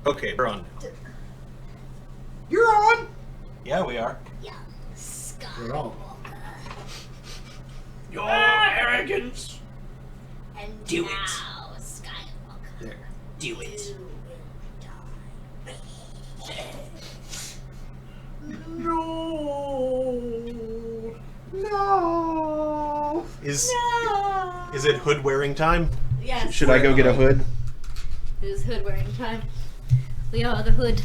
Okay, we're on. You're on! Yeah, we are. Young We're on. Skywalker. Your arrogance. And Do it. now, Skywalker, There. Do it. you will die. No! No! Is No! is it hood wearing time? Yes. Should I go get a hood? It is hood wearing time. We are the hood.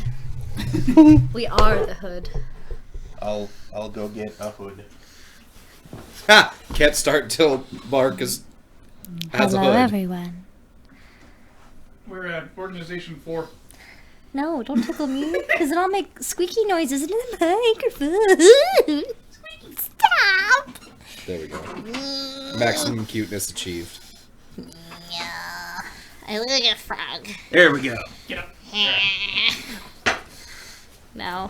We are the hood. I'll go get a hood. Ha! Can't start till Mark has a Hello, hood. everyone. We're at Organization 4. No, don't tickle me, because then I'll make squeaky noises into the microphone. Stop! There we go. Maximum cuteness achieved. Yeah. I look like a frog. There we go. Get up. No.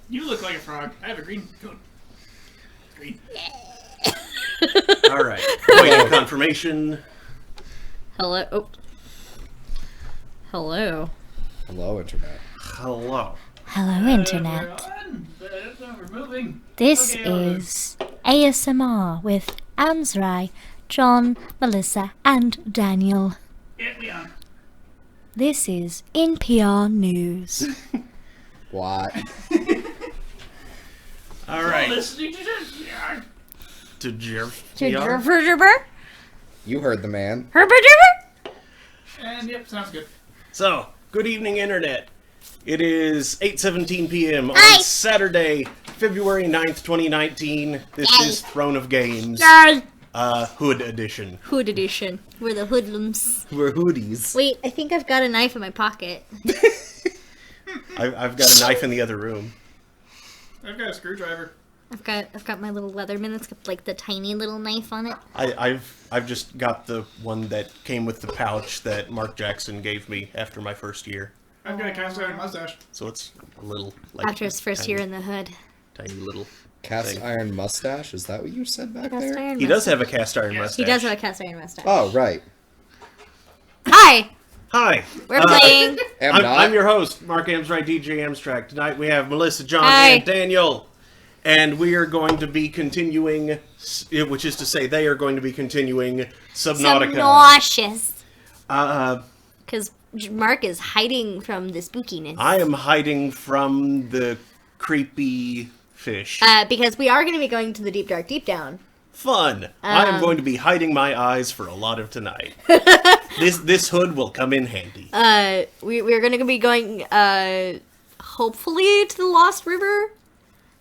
You look like a frog. I have a green coat. Green. All right. Waiting confirmation. Hello. Oh. Hello. Hello, Internet. Hello. Hello, Internet. We're on, but we're moving. This Okay, I'll move. is ASMR with Amsrai, John, Melissa, and Daniel. Get me on. This is NPR News. What? All right. Listening to this. Yeah. To Jeff. Herber? You heard the man. And yep, sounds good. So, good evening, Internet. It is 8:17 p.m. Hi. on Saturday, February 9th, 2019. This Yay. is Throne of Games, Yay! Hood Edition. Hood edition. We're the hoodlums. We're hoodies. Wait, I think I've got a knife in my pocket. I've got a knife in the other room. I've got a screwdriver. I've got my little Leatherman that's got like the tiny little knife on it. I've just got the one that came with the pouch that Mark Jackson gave me after my first year. I've got a cast iron mustache. So it's a little like After his first year in the hood. tiny little. Cast thing. iron mustache? Is that what you said back Cast there? iron He does mustache. have a cast iron mustache. He does have a cast iron mustache. Oh, right. Hi! Hi. We're playing. I'm your host, Mark Amsright, DJ Amstrack. Tonight we have Melissa, John, Hi. and Daniel. And we are going to be continuing, which is to say they are going to be continuing Subnautica. Some nauseous. Uh, Because Mark is hiding from the spookiness. I am hiding from the creepy fish. Because we are going to be going to the Deep Dark Deep Down. Fun. I am going to be hiding my eyes for a lot of tonight. This hood will come in handy. We're going to be going, hopefully to the Lost River.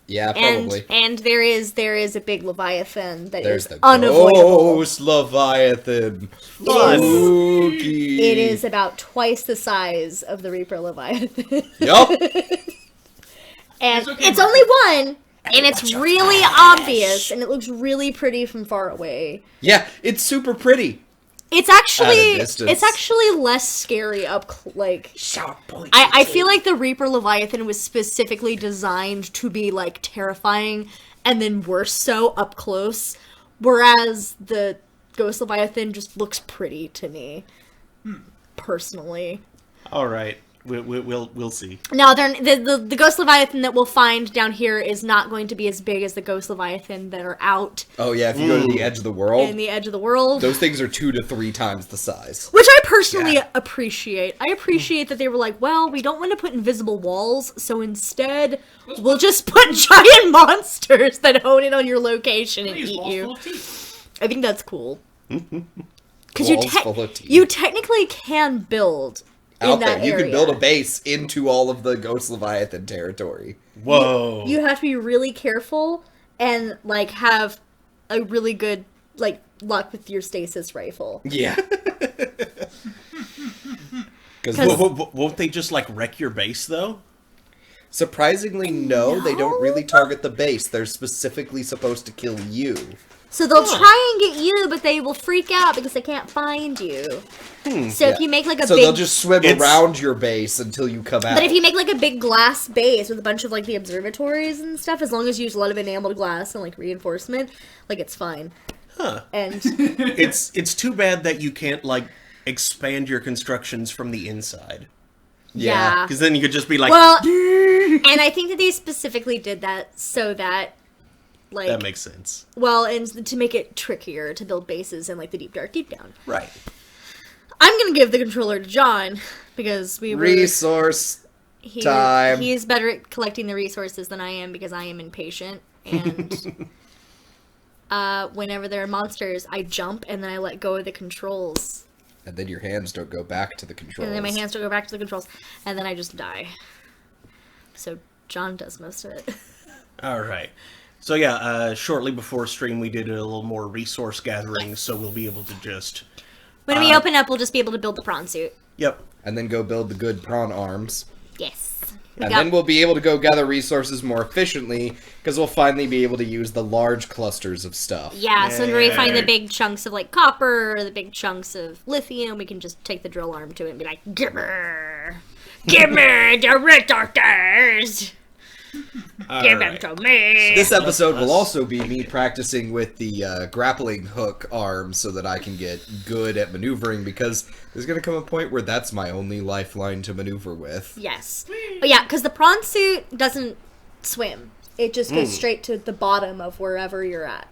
Yeah, probably. And there is a big Leviathan that There's is the unavoidable. Ghost Leviathan. Fun. Spooky. It is about twice the size of the Reaper Leviathan. Yup. And It's okay, it's Mark. only one, and it's really obvious, and it looks really pretty from far away. Yeah, it's super pretty. It's At a actually distance. less scary like Sharp point. I feel like the Reaper Leviathan was specifically designed to be like terrifying and then worse so up close, whereas the Ghost Leviathan just looks pretty to me. Personally. All right. We'll see. Now, the Ghost Leviathan that we'll find down here is not going to be as big as the Ghost Leviathan that are out Oh, yeah, if you go to the edge of the world, in the edge of the world. those things are 2 to 3 times the size. Which I personally Yeah. appreciate. I appreciate that they were like, well, we don't want to put invisible walls, so instead, we'll just put giant monsters that hone in on your location and These eat walls you. full of teeth. I think that's cool. Because Walls full of teeth. you technically can build in Out that there, you area. can build a base into all of the Ghost Leviathan territory. Whoa. You have to be really careful and like have a really good like luck with your stasis rifle. Yeah. Because Won't they just like wreck your base though? surprisingly, no, they don't really target the base. They're specifically supposed to kill you. So they'll try and get you, but they will freak out because they can't find you. So if you make like a So big, they'll just swim It's- around your base until you come out. but if you make like a big glass base with a bunch of like the observatories and stuff, as long as you use a lot of enameled glass and like reinforcement, like it's fine. Huh. And It's too bad that you can't like expand your constructions from the inside. Yeah. Because then you could just be like, Well, and I think that they specifically did that so that, like, that makes sense. well, and to make it trickier to build bases in like the deep dark deep down. Right. I'm gonna give the controller to John because we were Resource time. He's better at collecting the resources than I am because I am impatient and. Whenever there are monsters, I jump and then I let go of the controls. And then your hands don't go back to the controls. And then my hands don't go back to the controls. And then I just die. So John does most of it. All right. So yeah, shortly before stream, we did a little more resource gathering, so we'll be able to just... When we open up, we'll just be able to build the prawn suit. Yep. And then go build the good prawn arms. Yes. And then we'll be able to go gather resources more efficiently, because we'll finally be able to use the large clusters of stuff. Yeah, so when we find the big chunks of, like, copper, or the big chunks of lithium, we can just take the drill arm to it and be like, Gimme the resources! Give them to me! This episode will also be me practicing with the grappling hook arm so that I can get good at maneuvering, because there's going to come a point where that's my only lifeline to maneuver with. Yes. But yeah, because the prawn suit doesn't swim. It just goes straight to the bottom of wherever you're at.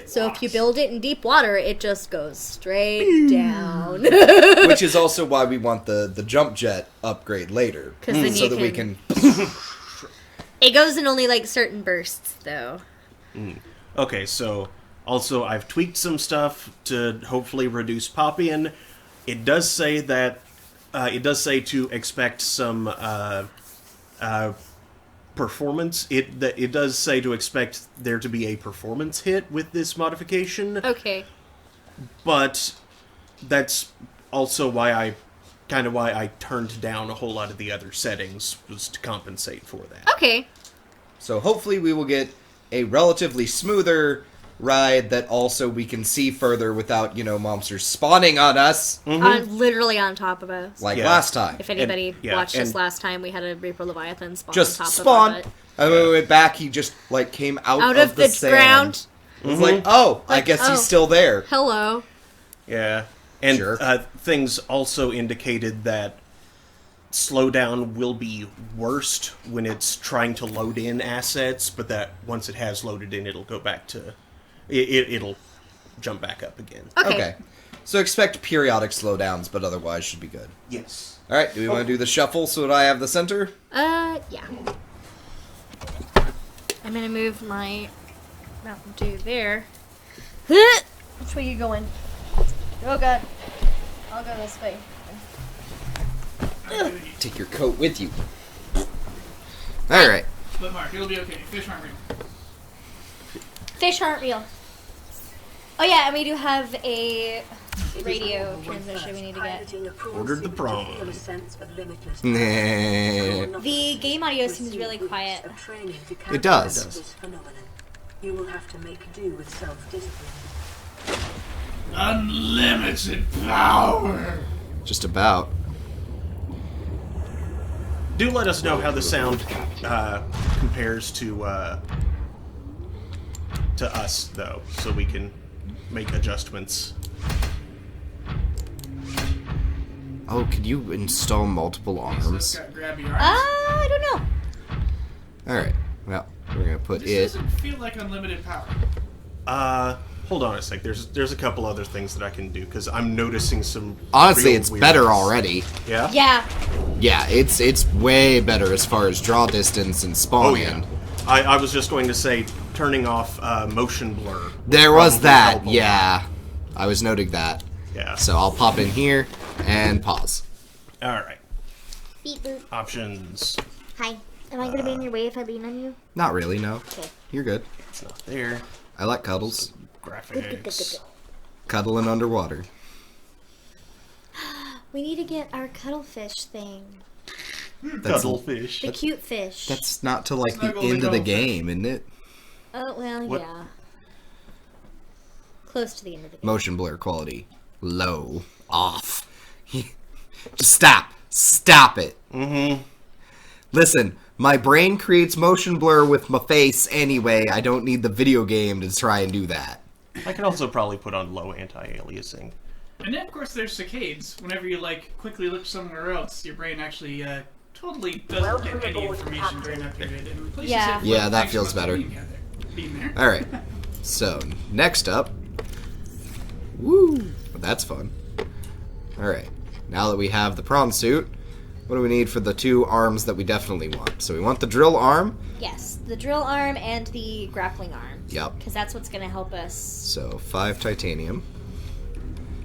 So if you build it in deep water, it just goes straight down. Which is also why we want the jump jet upgrade later. Then So you that we can... It goes in only, like, certain bursts, though. Okay, so also I've tweaked some stuff to hopefully reduce pop-in. It does say that to expect some performance. It does say to expect there to be a performance hit with this modification. Okay. But that's also why I turned down a whole lot of the other settings, was to compensate for that. Okay. So hopefully we will get a relatively smoother ride that also we can see further without, monsters spawning on us. Literally on top of us. Like last time. If anybody watched us last time, we had a Reaper Leviathan spawn Just on top spawn. of our butt. And when we went back, he just, came out of the sand. ground. It's like, I guess he's still there. Hello. Yeah. And Sure. things also indicated that slowdown will be worst when it's trying to load in assets, but that once it has loaded in, it'll go back to... It'll jump back up again. Okay. So expect periodic slowdowns, but otherwise should be good. Yes. Alright, do we want to do the shuffle so that I have the center? Yeah. I'm gonna move my Mountain Dew there. Which way you going? Oh god. I'll go this way. Take your coat with you. Alright. But Mark, it'll be okay. Fish aren't real. Fish aren't real. Oh yeah, and we do have a radio transmission we need to get. Ordered the prawns. The game audio seems really quiet. It does. You will have to make do with self-discipline. Unlimited power! Just about. Do let us know how the sound compares to us, though, so we can make adjustments. Oh, can you install multiple arms? Grab your arms. I don't know. Alright, well, we're gonna put This it... doesn't feel like unlimited power. Hold on a sec. There's a couple other things that I can do, because I'm noticing some... Honestly, real it's weirdness. better already. Yeah? Yeah. Yeah, it's way better as far as draw distance and spawn Oh, yeah. I was just going to say, turning off motion blur. There was probably that, help a lot. yeah. I was noting that. Yeah. So I'll pop in here and pause. Alright. Beep boop. Options. Hi. Am I gonna be in your way if I lean on you? Not really, no. Okay. You're good. It's not there. I like cuddles. Graphics. Cuddling underwater. We need to get our cuddlefish thing. That's, Cuddlefish. The cute fish. that's not till like the Snuggle the end of the cuddlefish. game, isn't it? Oh, well, What? yeah. Close to the end of the game. Motion blur quality. Low. Off. Just stop. Stop it. Mm-hmm. Listen, my brain creates motion blur with my face anyway. I don't need the video game to try and do that. I can also probably put on low anti-aliasing. And then, of course, there's saccades. Whenever you, quickly look somewhere else, your brain actually totally doesn't get any information during that period. And replaces Yeah. it with Yeah, that thanks feels about better. being there. Alright. So, next up. Woo! That's fun. Alright. Now that we have the prawn suit, what do we need for the 2 arms that we definitely want? So we want the drill arm. Yes, the drill arm and the grappling arm. Yep. Because that's what's going to help us. So 5 titanium.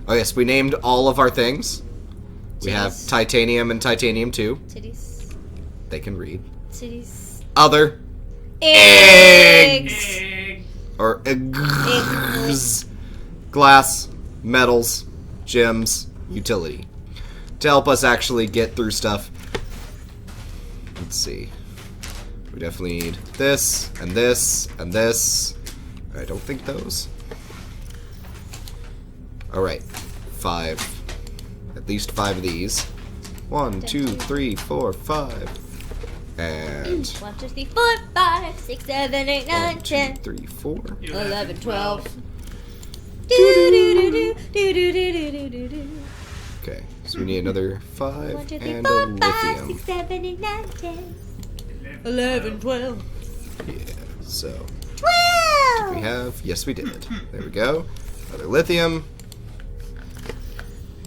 Oh yes, we named all of our things. We have Titties. titanium and titanium 2. Titties. They can read. Titties. Other. Eggs! Egg. Or eggs. Glass. Metals. Gems. Utility. To help us actually get through stuff. Let's see. We definitely need this, and this, and this. I don't think those. Alright. 5. At least 5 of these. 1, 2, 3, 4, 5. And 1, 2, 3, 4, 5, 6, 7, 8, 9, 1, 2, 10, 3, 4. 11, 12. Do-do-do-do-do-do-do-do-do-do. Okay, so we need another 5 1, 2, 3, and a 4, 5, lithium. 6, 7, 8, 9, 10. 11, 12. Yeah, so 12! we have, yes we did. There we go. Another lithium.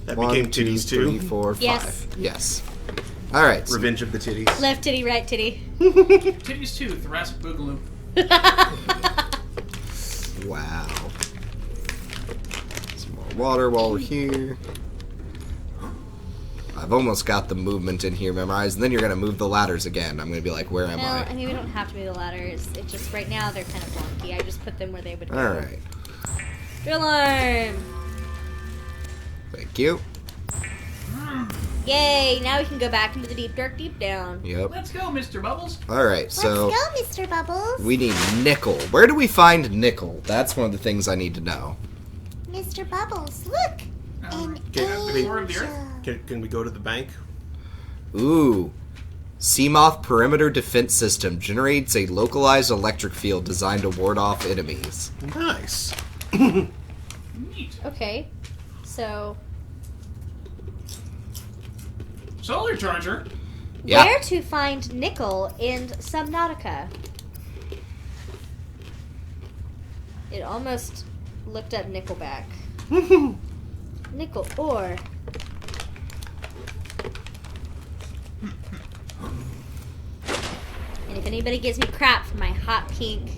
That 1, became 2, titties 3, too. 4, 5. Yes. Yes. Alright. So Revenge of the titties. Left titty, right titty. Titties too. Thoracic boogaloo. wow. Some more water while we're here. I've almost got the movement in here memorized, and then you're going to move the ladders again. I'm going to be like, where am No, I I? mean, we don't have to move the ladders. It just, right now, they're kind of wonky. I just put them where they would go. Alright. Drill arm! Thank you. Yay! Now we can go back into the deep, dark, deep down. Yep. Let's go, Mr. Bubbles. Alright, so Mr. Bubbles. we need nickel. Where do we find nickel? That's one of the things I need to know. Mr. Bubbles, look! Can, Core of the Earth. can we go to the bank? Ooh. Seamoth Perimeter Defense System generates a localized electric field designed to ward off enemies. Nice. Neat. Okay, so Solar charger. Yeah. where to find nickel in Subnautica? It almost looked up Nickelback. Nickel ore. And if anybody gives me crap for my hot pink,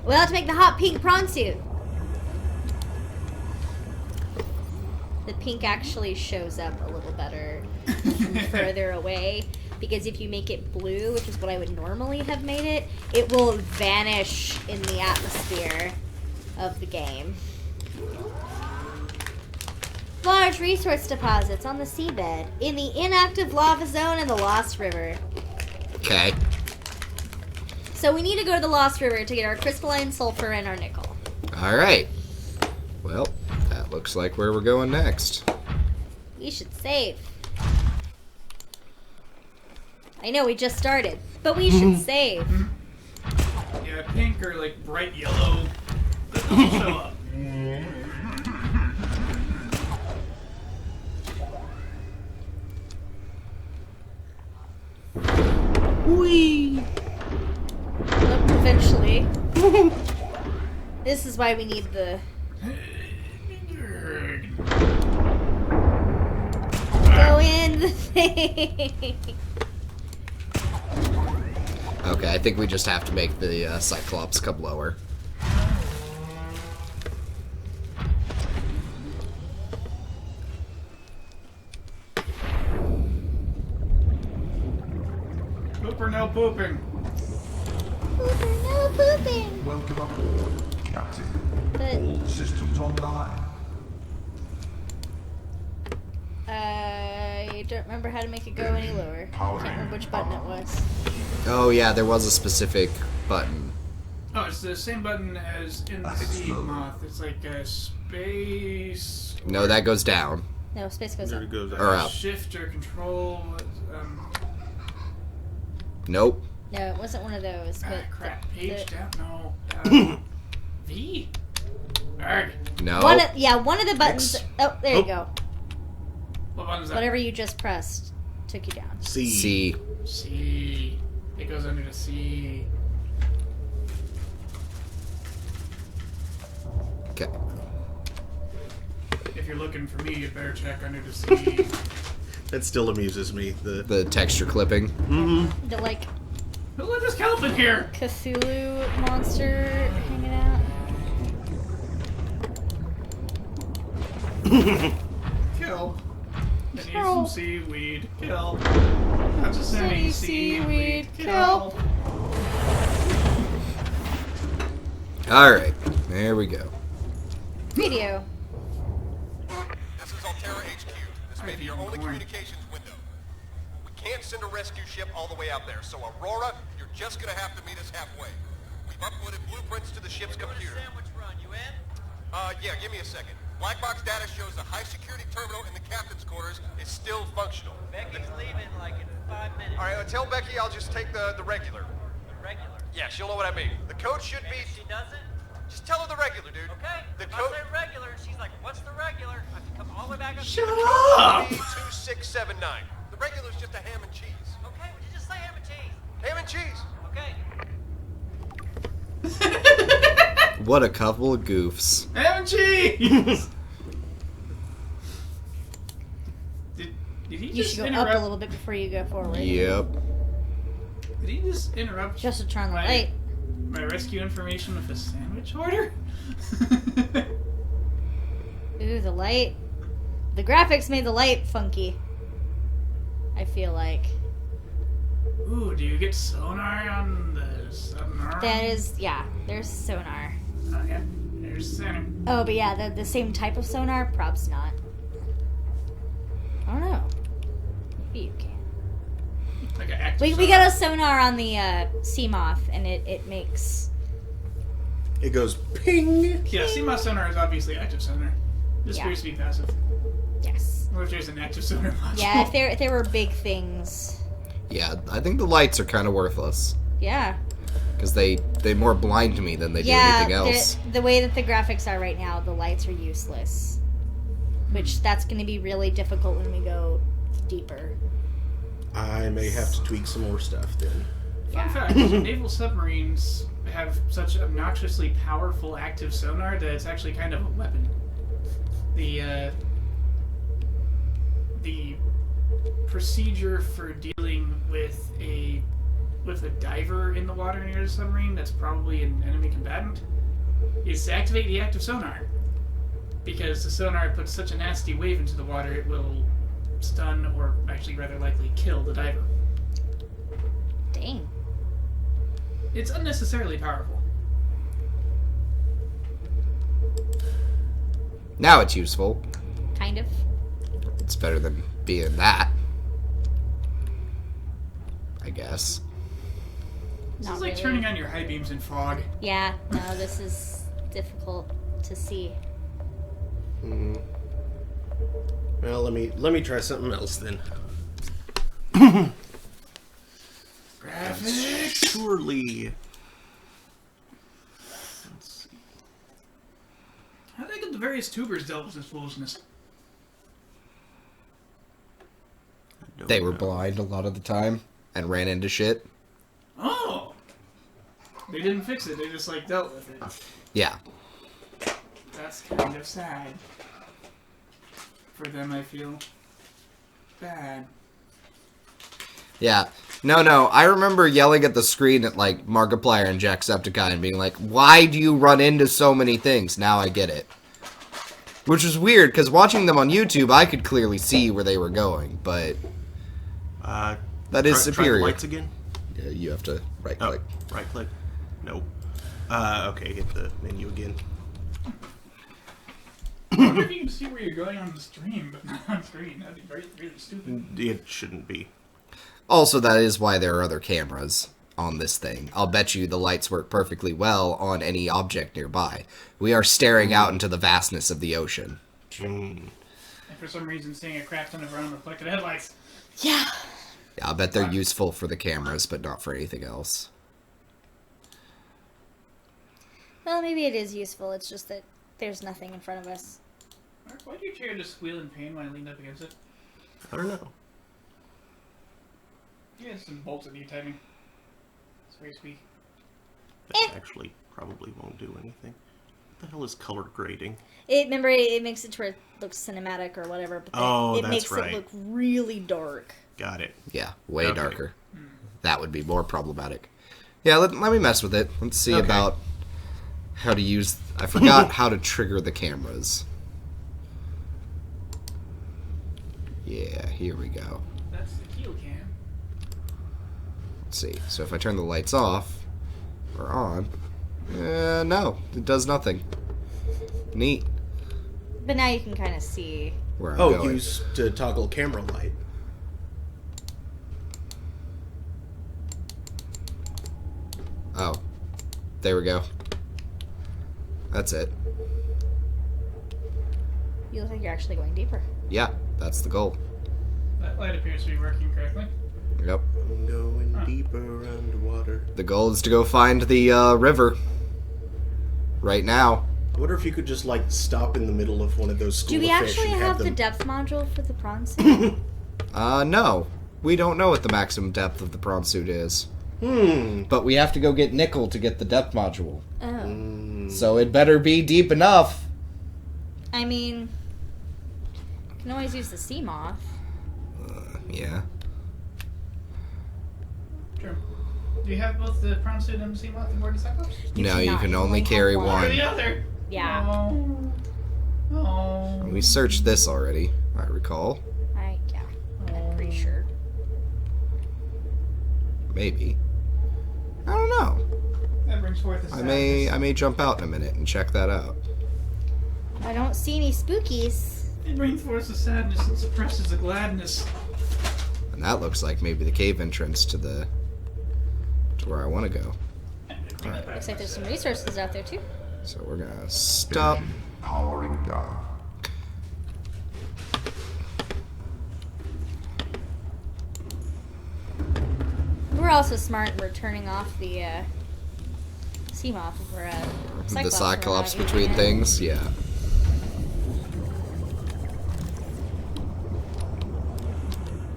we'll have to make the hot pink prawn suit. The pink actually shows up a little better further away, because if you make it blue, which is what I would normally have made it, it will vanish in the atmosphere of the game. Large resource deposits on the seabed, in the inactive lava zone and the Lost River. Okay. So we need to go to the Lost River to get our crystalline sulfur and our nickel. Alright. Well, that looks like where we're going next. We should save. I know we just started, but we should save. Yeah, pink or like bright yellow. They'll show up. Whee! Eventually. This is why we need the... Go in the thing. Okay, I think we just have to make the Cyclops come lower. Poop or no pooping? Pooper, no pooping. Welcome aboard, Captain. But All systems online. I don't remember how to make it go any lower. I can't remember which button it was. Oh yeah, there was a specific button. Oh, it's the same button as in the sea moth. It's like a space. No, that goes down. No, space goes There up. it goes. Or up. Shift or control. Nope. No, it wasn't one of those. But Crap. Page the- down. No. V. Arg. No. one of the buttons. X. Oh, there you Oh. go. What button is that? Whatever you just pressed took you down? C. C. C. It goes under the C. Okay. If you're looking for me, you better check under the C. That still amuses me. The texture clipping. The, like, Who let this kelp in here? Cthulhu monster hanging out? Kelp. I need Kelp. some seaweed. Kelp. Not just any seaweed. Kelp. Alright, there we go. Radio. This is Altera HQ. This may be your only communications window. We can't send a rescue ship all the way out there, so Aurora, you're just gonna have to meet us halfway. We've uploaded blueprints to the ship's computer. Sandwich run, you in? Yeah, give me a second. Black box data shows the high security terminal in the captain's quarters is still functional. Becky's leaving like in 5 minutes. All right, tell Becky I'll just take the regular. The regular. Yeah, she'll know what I mean. The code should And be... if she doesn't, Just tell her the regular, dude. okay. The If code... I say regular, she's like, what's the regular? I have to come all the way back up. Shut Code up! should be 2679. The regular's just a ham and cheese. Okay, would you just say ham and cheese? Ham and cheese. Okay. What a couple of goofs. Ham and cheese! Did he You just should go interrupt? up a little bit before you go forward. Yep. Did he just interrupt Just to turn the my, light. my rescue information with a sandwich order? Ooh, the light. The graphics made the light funky. I feel like. Ooh, do you get sonar on the Subnautica? That is, yeah, there's sonar. Oh, yeah. There's center. Oh, but yeah, the same type of sonar? Probs not. I don't know. Maybe you can. Like an active We sonar. got a sonar on the sea moth, and it makes. It goes ping. Yeah, CMOS sonar is obviously active sonar. This Yeah. appears to be passive. Yes. What if there's an active sonar module? Yeah, if there were big things. Yeah, I think the lights are kind of worthless. Yeah. Because they more blind me than they do Yeah, anything else. the way that the graphics are right now, the lights are useless. Which that's going to be really difficult when we go deeper. I may have to tweak some more stuff then. Fun fact, naval submarines have such obnoxiously powerful active sonar that it's actually kind of a weapon. The procedure for dealing with a diver in the water near the submarine that's probably an enemy combatant is to activate the active sonar. Because the sonar puts such a nasty wave into the water, it will stun or actually rather likely kill the diver. Dang. It's unnecessarily powerful. Now it's useful. Kind of. It's better than being that. I guess. This Not is like really. turning on your high beams in fog. Yeah, no, this is difficult to see. Well, let me try something else then. Graphics. Surely. Let's see. How did I get the various tubers dealt with this foolishness? They were blind a lot of the time and ran into shit. Oh! They didn't fix it, they just like dealt with it. Yeah. That's kind of sad. For them, I feel bad. Yeah. No, I remember yelling at the screen at, like, Markiplier and Jacksepticeye and being like, why do you run into so many things? Now I get it. Which was weird, because watching them on YouTube, I could clearly see where they were going, but that is Try superior. the lights again. Yeah, you have to right-click. Oh, right click. Nope. Okay, hit the menu again. I wonder if you can see where you're going on the stream, but not on screen. That'd be very, really stupid. It shouldn't be. Also, that is why there are other cameras on this thing. I'll bet you the lights work perfectly well on any object nearby. We are staring out into the vastness of the ocean. And for some reason, seeing a crap ton of round reflected headlights. Yeah. Yeah, I'll bet they're useful for the cameras, but not for anything else. Well, maybe it is useful. It's just that there's nothing in front of us. Mark, why do your chair just squeal in pain when I leaned up against it? I don't know. Yeah, some bolts that need tightening. It's very sweet. That actually probably won't do anything. What the hell is color grading? Remember, it makes it to where it looks cinematic or whatever, but then it that's makes right. it look really dark. Got it. Yeah, way Okay. darker. That would be more problematic. Yeah, let me mess with it. Let's see Okay. about how to use... I forgot how to trigger the cameras. Yeah, here we go. That's the keel cam. Let's see. So if I turn the lights off or on, no, it does nothing. Neat. But now you can kind of see. Where I'm Oh, going. use to toggle camera light. Oh, there we go. That's it. You look like you're actually going deeper. Yeah, that's the goal. That light appears to be working correctly. Yep. I'm going deeper underwater. The goal is to go find the river. Right now. I wonder if you could just, like, stop in the middle of one of those school Do we of fish actually and have the them... depth module for the prawn suit? No. We don't know what the maximum depth of the prawn suit is. Hmm. But we have to go get Nickel to get the depth module. Oh. So it better be deep enough. I mean, you can always use the sea moth. Yeah. True. Do you have both the prawn suit and the sea moth aboard the Cyclops? No, you cannot. can You only only carry have one. Or one. the other? Yeah. Oh. Oh. We searched this already, I recall. I'm pretty sure. Maybe. I don't know. That brings forth a I may jump out in a minute and check that out. I don't see any spookies. It brings forth the sadness and suppresses the gladness. And that looks like maybe the cave entrance to where I want to go. Looks like there's some resources out there too. So we're gonna stop. Engine powering down. We're also smart and we're turning off the sea moth for The Cyclops. Cyclops we're not between using it. things, yeah.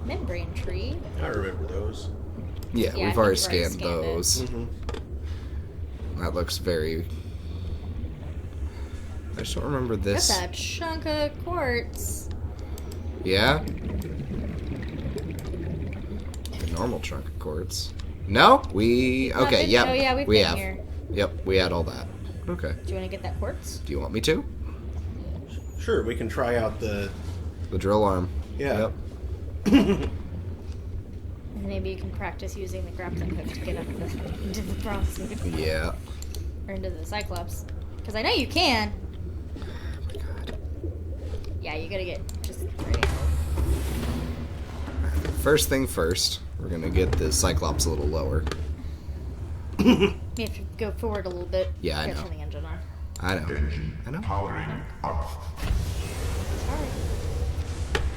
Membrane tree. I remember those. Yeah, Yeah, I we've think already we've already scanned scanned it. those. That looks very... I just don't remember this. That's a chunk of quartz. Yeah? The normal chunk of quartz. No? We... Not Okay, good? yep. Oh yeah, we've we been have. here. Yep, we had all that. Okay. Do you want to get that quartz? Do you want me to? Sure, we can try out the... The drill arm. Yeah. Yep. And maybe you can practice using the grappling hook to get up into the prawn suit. Yeah. Or into the Cyclops. Because I know you can. Oh my god. Yeah, you gotta get just ready. First thing first, we're gonna get the Cyclops a little lower. You have to go forward a little bit. Yeah, I Gotta know. turn the engine on. I know. Engine I know. powering up. Sorry.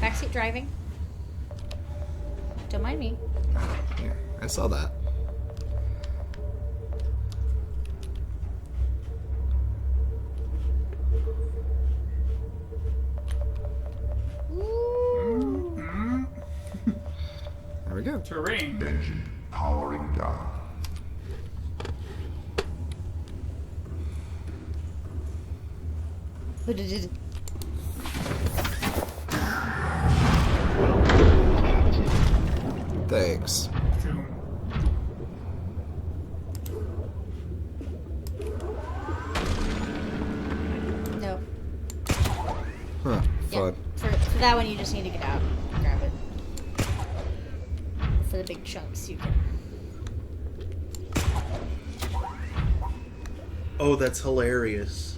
Backseat driving. Don't mind me. Yeah, I saw that. There we go. Terrain. Engine powering down. Thanks. True. No. Huh. Yeah. Fun. For that one, you just need to get out and grab it. For the big chunks, you can. Oh, that's hilarious.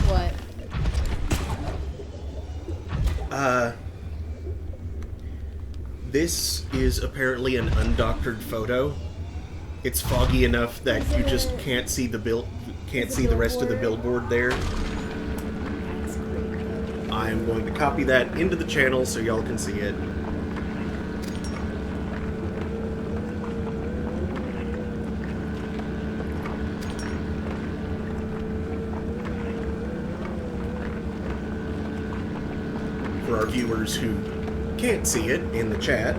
What? This is apparently an undoctored photo. It's foggy enough that you just can't see the rest of the billboard there. I am going to copy that into the channel so y'all can see it. For our viewers who can't see it in the chat,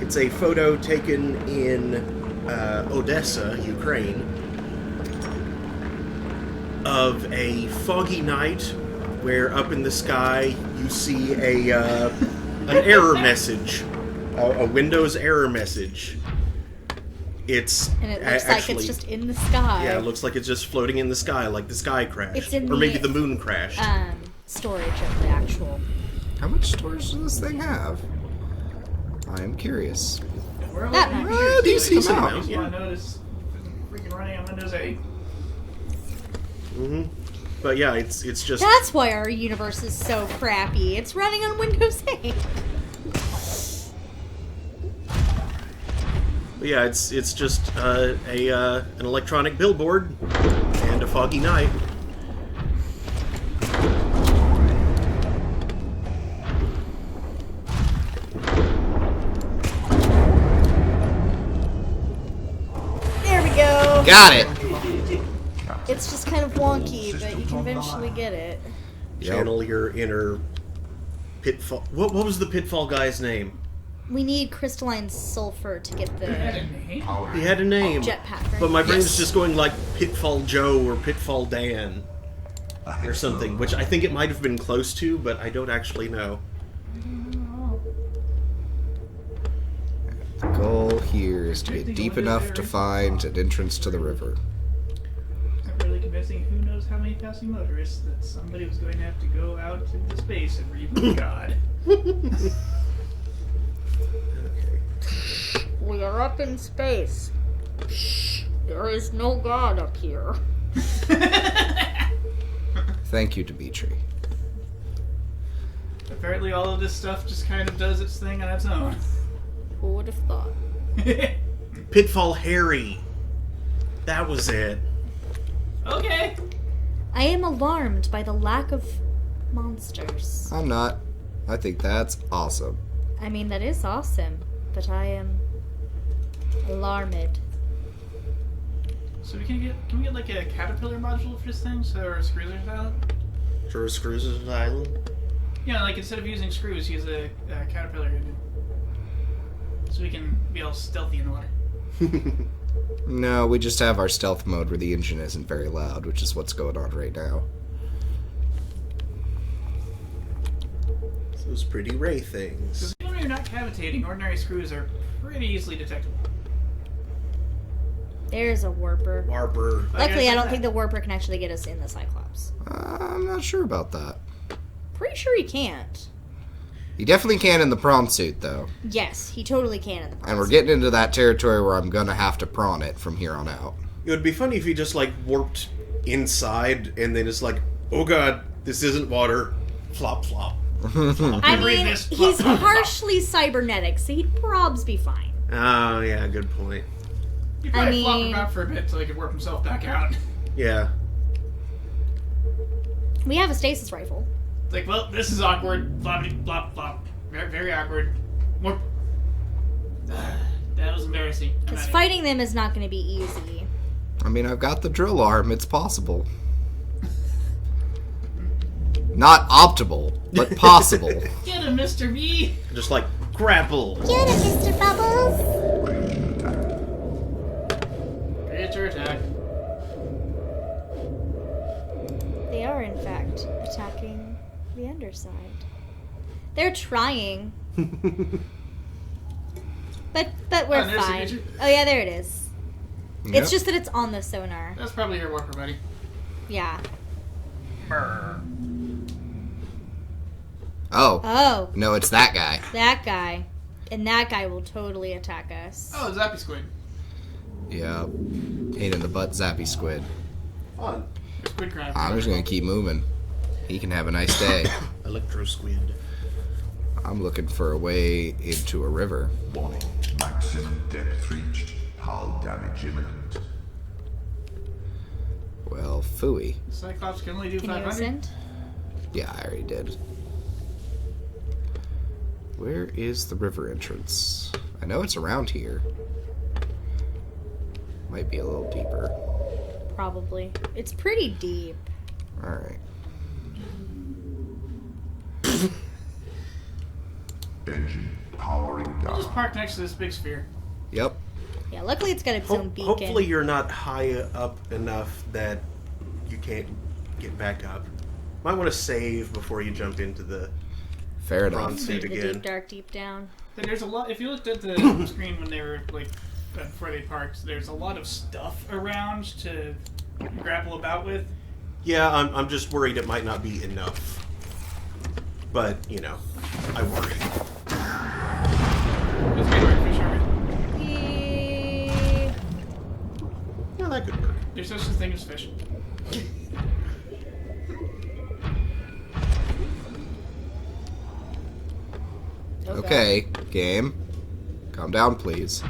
It's a photo taken in Odessa, Ukraine, of a foggy night where up in the sky you see an error message, a Windows error message. And it looks like it's just in the sky. Yeah, it looks like it's just floating in the sky, like the sky crashed. It's in or maybe the moon crashed. Storage of the actual. How much storage does this thing have? I am curious. That much. Decent Come on, amount. yeah. I notice freaking running on Windows 8. Mm-hmm. But yeah, it's just... That's why our universe is so crappy. It's running on Windows 8. But yeah, it's just an electronic billboard and a foggy night. There we go. Got it! It's just kind of wonky, but you can eventually get it. Channel your inner pitfall. What was the pitfall guy's name? We need crystalline sulfur to get the He had a name. jetpack, right? But my brain's just going like Pitfall Joe or Pitfall Dan or something, which I think it might have been close to, but I don't actually know. The goal here is to get deep enough to find an entrance to the river. Not really convincing who knows how many passing motorists that somebody was going to have to go out into space and read with God. We are up in space. Shh. There is no God up here. Thank you, Dimitri. Apparently all of this stuff just kind of does its thing on its own. Who would have thought? Pitfall Harry. That was it. Okay. I am alarmed by the lack of monsters. I'm not. I think that's awesome. I mean, that is awesome, but I am alarmed. So can we get like a caterpillar module for this thing, so or a Cruiser Island? Sure, Cruises Island. Yeah, like instead of using screws, use a caterpillar engine. So we can be all stealthy in the water. No, we just have our stealth mode where the engine isn't very loud, which is what's going on right now. Those pretty ray things. Because even when you're not cavitating, ordinary screws are pretty easily detectable. There's a warper. Warper. Luckily, I don't think the warper can actually get us in the Cyclops. I'm not sure about that. Pretty sure he can't. He definitely can in the prawn suit, though. Yes, he totally can in the And process. we're getting into that territory where I'm gonna have to prawn it from here on out. It would be funny if he just like warped inside and then it's like, oh god, this isn't water. Flop, flop. I Read mean, this. he's partially cybernetic, so he'd probs be fine. Oh, yeah, good point. You probably flop mean- him out for a bit so he could warp himself back out. Yeah. We have a stasis rifle. It's like, well, this is awkward. Floppity, flop, flop. Very, very awkward. Warp. That was embarrassing. I'm Because outta fighting them is not going to be easy. I mean, I've got the drill arm. It's possible. Not optimal, but possible. here. Get him, Mr. V! Just like, grapple. Get it, Mr. Bubbles! It's your attack. They are, in fact, attacking the underside. They're trying. But we're there's the fine. picture. Oh yeah, there it is. Yep. It's just that it's on the sonar. That's probably your warper, buddy. Yeah. Oh. Oh, No, it's that guy. that guy. And that guy will totally attack us. Oh, Zappy Squid. Yeah. Pain in the butt, Zappy Squid. Fun. Squid crab. I'm just gonna keep moving. He can have a nice day. Electro squid. I'm looking for a way into a river. Warning. Maximum depth reached. Hull damage imminent. Well, phooey. Cyclops can only do Can you 500. ascend? Yeah, I already did. Where is the river entrance? I know it's around here. Might be a little deeper. Probably. It's pretty deep. Alright. Engine powering I'll just down. park next to this big sphere. Yep. Yeah, luckily it's got its own beacon. Hopefully you're not high up enough that you can't get back up. Might want to save before you jump into the Fair front enough. seat the again. deep, dark, deep down. There's a lot. If you looked at the screen when they were like before they parked, there's a lot of stuff around to grapple about with. Yeah, I'm just worried it might not be enough. But, you know, I worry. That's good work, fish army. Yeah, that could work. There's such a thing as fish. Okay, game. Calm down, please.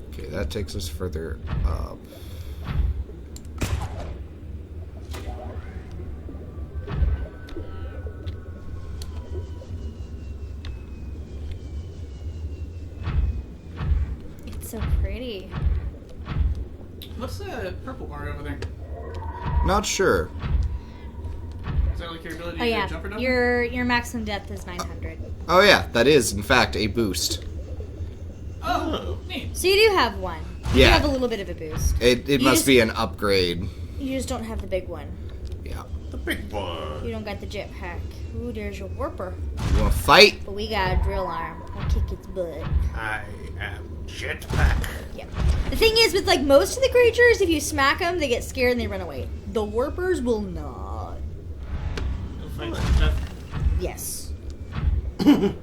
Okay, that takes us further up. It's so pretty. What's the purple bar over there? Not sure. Is that like your ability Oh to yeah, jump or something? your maximum depth is 900. Oh yeah, that is in fact a boost. Oh, neat. So you do have one. You Yeah. do have a little bit of a boost. It You must just- be an upgrade. You just don't have the big one. Yeah. The big one. You don't got the jetpack. Ooh, there's your warper. You wanna fight? But we got a drill arm. I'll kick its butt. I am Jetpack. Yep. The thing is, with like most of the creatures, if you smack them, they get scared and they run away. The warpers will not. You'll find some stuff. Yes.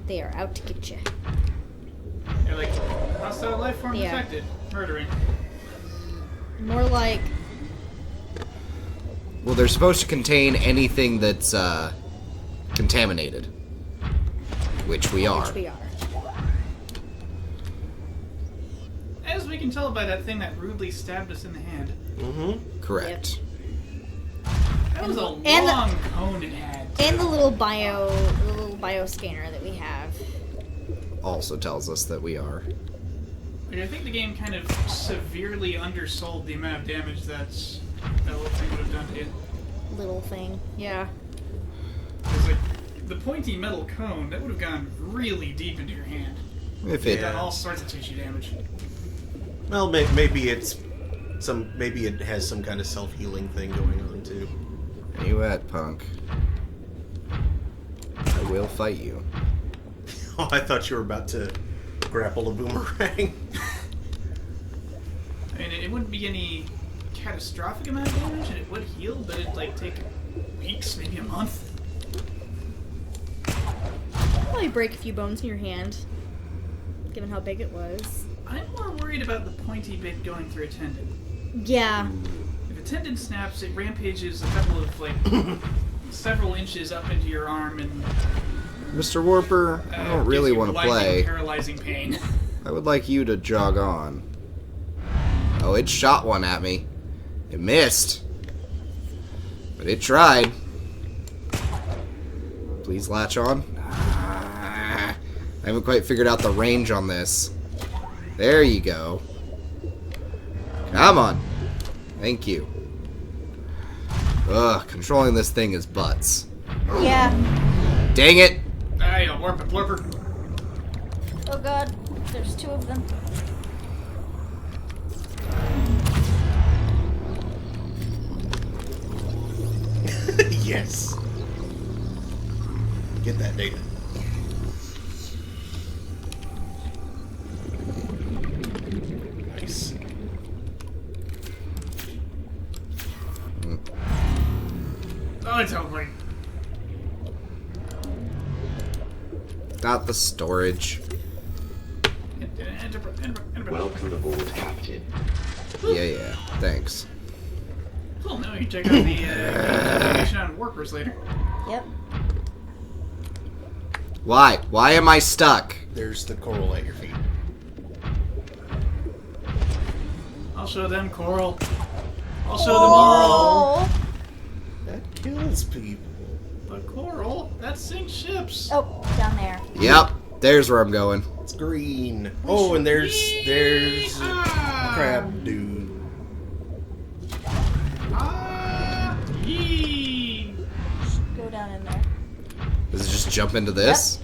They are out to get you. They're like hostile life form Yeah. detected. Murdering. More like Well, they're supposed to contain anything that's contaminated, which we are. which we are. As we can tell by that thing that rudely stabbed us in the hand. Mm-hmm. Correct. That was a And the- long cone it had. And the little bio scanner that we have. Also tells us that we are. Like, I think the game kind of severely undersold the amount of damage that little thing would have done to you. Little thing. Yeah. It's like the pointy metal cone that would have gone really deep into your hand. If It it done all sorts of tissue damage. Well, maybe it's maybe it has some kind of self-healing thing going on too. Where you at, punk? I will fight you. Oh, I thought you were about to grapple a boomerang. I mean, it wouldn't be any catastrophic amount of damage, and it would heal, but it'd like take weeks, maybe a month. Probably break a few bones in your hand, given how big it was. I'm more worried about the pointy bit going through a tendon. Yeah. If a tendon snaps, it rampages a couple of like several inches up into your arm and Mr. Warper, I don't gives really you want to blinding, play. paralyzing pain. I would like you to jog on. Oh, it shot one at me. It missed. But it tried. Please latch on. I haven't quite figured out the range on this. There you go. Come on. Thank you. Ugh, controlling this thing is butts. Yeah. Dang it! Ah, you warp it, blurper. Oh god, there's two of them. Yes. Get that data. Nice. Oh, it's over. Not the storage. Welcome aboard, Captain. Yeah, thanks. Cool, now we can check out the information on warpers later. Yep. Why? Why am I stuck? There's the coral at your feet. I'll show them coral. I'll show them all. That kills people. But coral, that sinks ships. Oh, down there. Yep, there's where I'm going. It's green. Oh, and there's a crab dude. Yee. Go down in there. Does it just jump into this?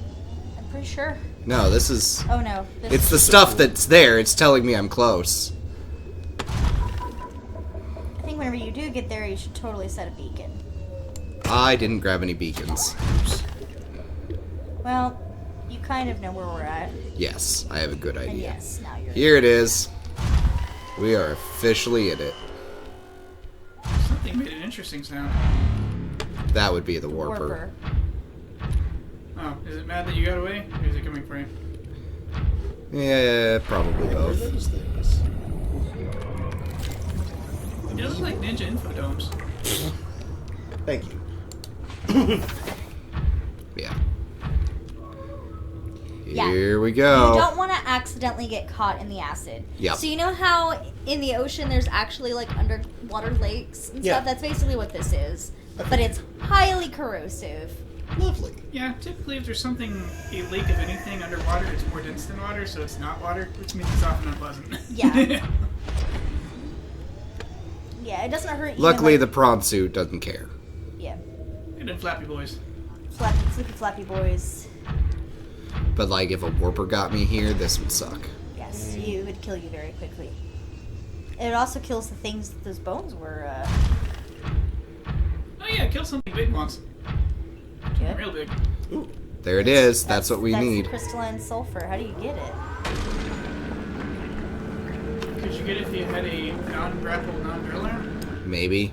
I'm pretty sure. No, this is... Oh no. This It's the stuff that's there. It's telling me I'm close. I think whenever you do get there, you should totally set a beacon. I didn't grab any beacons. Well, you kind of know where we're at. Yes, I have a good And idea. yes, now you're... Here it is. We are officially in it. Something made an interesting sound. That would be the warper. Warper. Oh, is it mad that you got away? Or is it coming for you? Yeah, probably What are both. those things? It looks like ninja infodomes. Thank you. Yeah. Yeah. Here we You go. don't want to accidentally get caught in the acid. Yep. So you know how in the ocean there's actually like underwater lakes and Yeah. stuff? That's basically what this is. But it's highly corrosive. Lovely. Yeah, typically if there's something, a lake of anything underwater, it's more dense than water, so it's not water, which means it's often unpleasant. Yeah. Yeah, it doesn't hurt even, Luckily, like, the prawn suit doesn't care. Yeah. And then Flappy Boys. Flappy boys. But, like, if a warper got me here, this would suck. Yes, it would kill you very quickly. It also kills the things that those bones were, Oh yeah, kill something big once. good. Real big. There it is. That's what we That's need. crystalline sulfur. How do you get it? Could you get it if you had a non-grapple, non-drill arm? Maybe.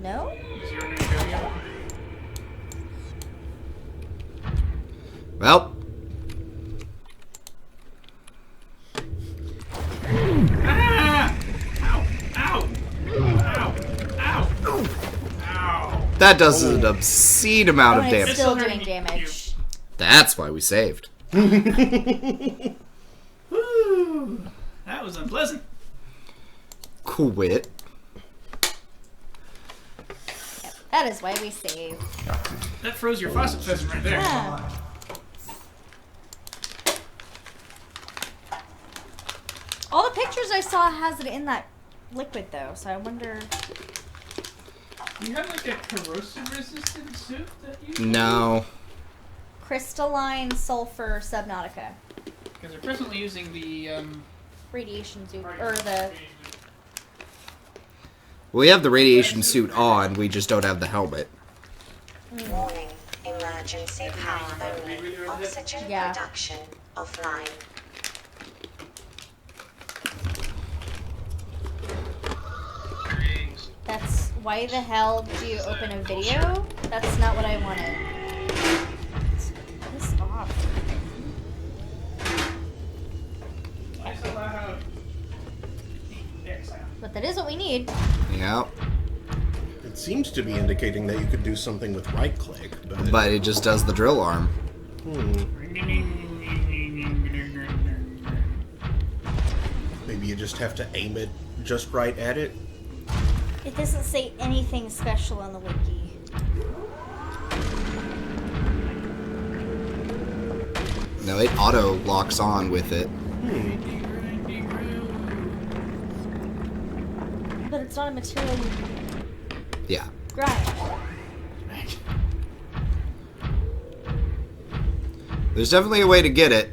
No? Is your name Go-Go? Well, Ah! Ow! Ow! Ow! Ow! Ow! that does an obscene amount Oh, of and it's damage. still It's doing still hurting damage. That's why we saved. Woo! That was unpleasant. Quit. That is why we save. That froze your faucet pheasant right there. Yeah. All the pictures I saw has it in that liquid though, so I wonder. You have like a corrosive resistant suit that you No. Crystalline sulfur Subnautica Because they're presently using the radiation suit or the We have the radiation suit on, we just don't have the helmet. Warning. Emergency power only. Oxygen Yeah. production offline. That's why the hell do you open a video? That's not what I wanted. Piss off. Why so loud? Yes, But that is what we need. Yep. It seems to be indicating that you could do something with right click, but, But it just does the drill arm. maybe you just have to aim it just right at it. It doesn't say anything special on the wiki. No, it auto locks on with it. But it's not a material you Yeah. grind. There's definitely a way to get it.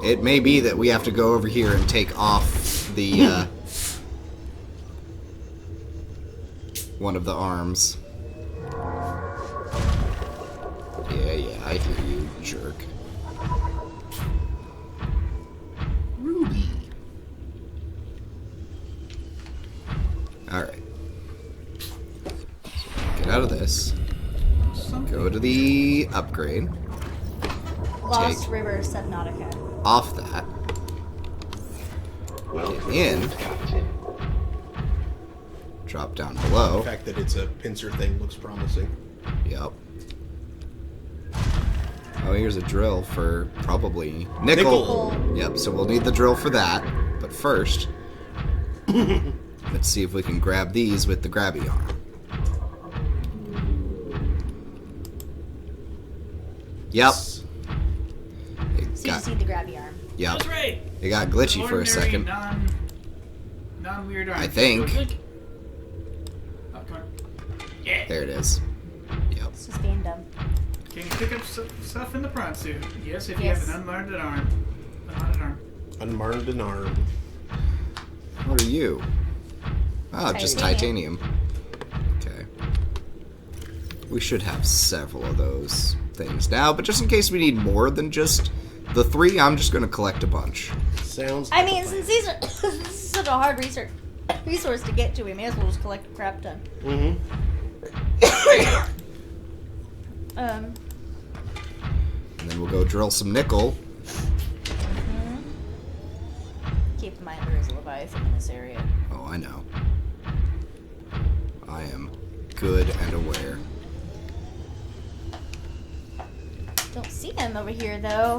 It may be that we have to go over here and take off the, one of the arms. Yeah, I hear you, jerk. Ruby. Alright. Get out of this. Go to the upgrade. Lost Take. River Subnautica. Off that. Get in. Drop down The below. fact that it's a pincer thing looks promising. Yep. Oh, here's a drill for probably nickel. Nickel. Yep, so we'll need the drill for that. But first, let's see if we can grab these with the grabby arm. Yep. It So you got, just need the grabby arm. yep. That's right. It got glitchy for a second. Non-weird arm. I think. Oh, come on. Yeah. There it is. Yep. It's just being dumb. Can you pick up stuff in the prawn suit? Yes, if you have an unmounted arm. Unmarred arm. What are you? Oh, just titanium. Okay. We should have several of those things now, but just in case we need more than just the 3, I'm just going to collect a bunch. Sounds. I mean, since these are this is such a hard resource to get to, we may as well just collect a crap ton. Mm-hmm. And then we'll go drill some nickel. Keep in mind there is a Leviathan in this area. Oh, I know. I am good and aware. Don't see him over here, though.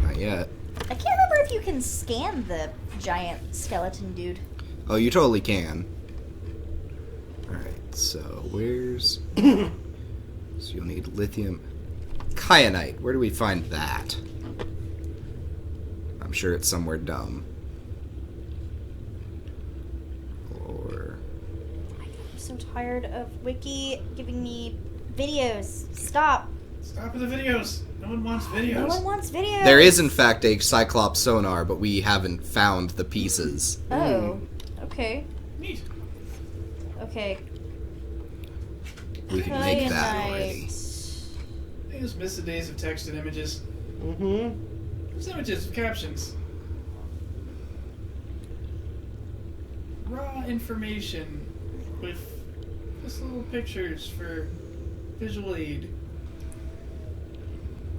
Not yet. I can't remember if you can scan the giant skeleton dude. Oh, you totally can. Alright, so where's... so you'll need lithium... Kyanite. Where do we find that? I'm sure it's somewhere dumb. Or... I'm so tired of Wiki giving me videos. Stop. Stop with the videos. No one wants videos. No one wants videos. There is, in fact, a Cyclops sonar, but we haven't found the pieces. Oh. Okay. Neat. Okay. We can make that Kyanite. already. I just miss the days of text and images. Mm-hmm. There's images with captions. Raw information with just little pictures for visual aid.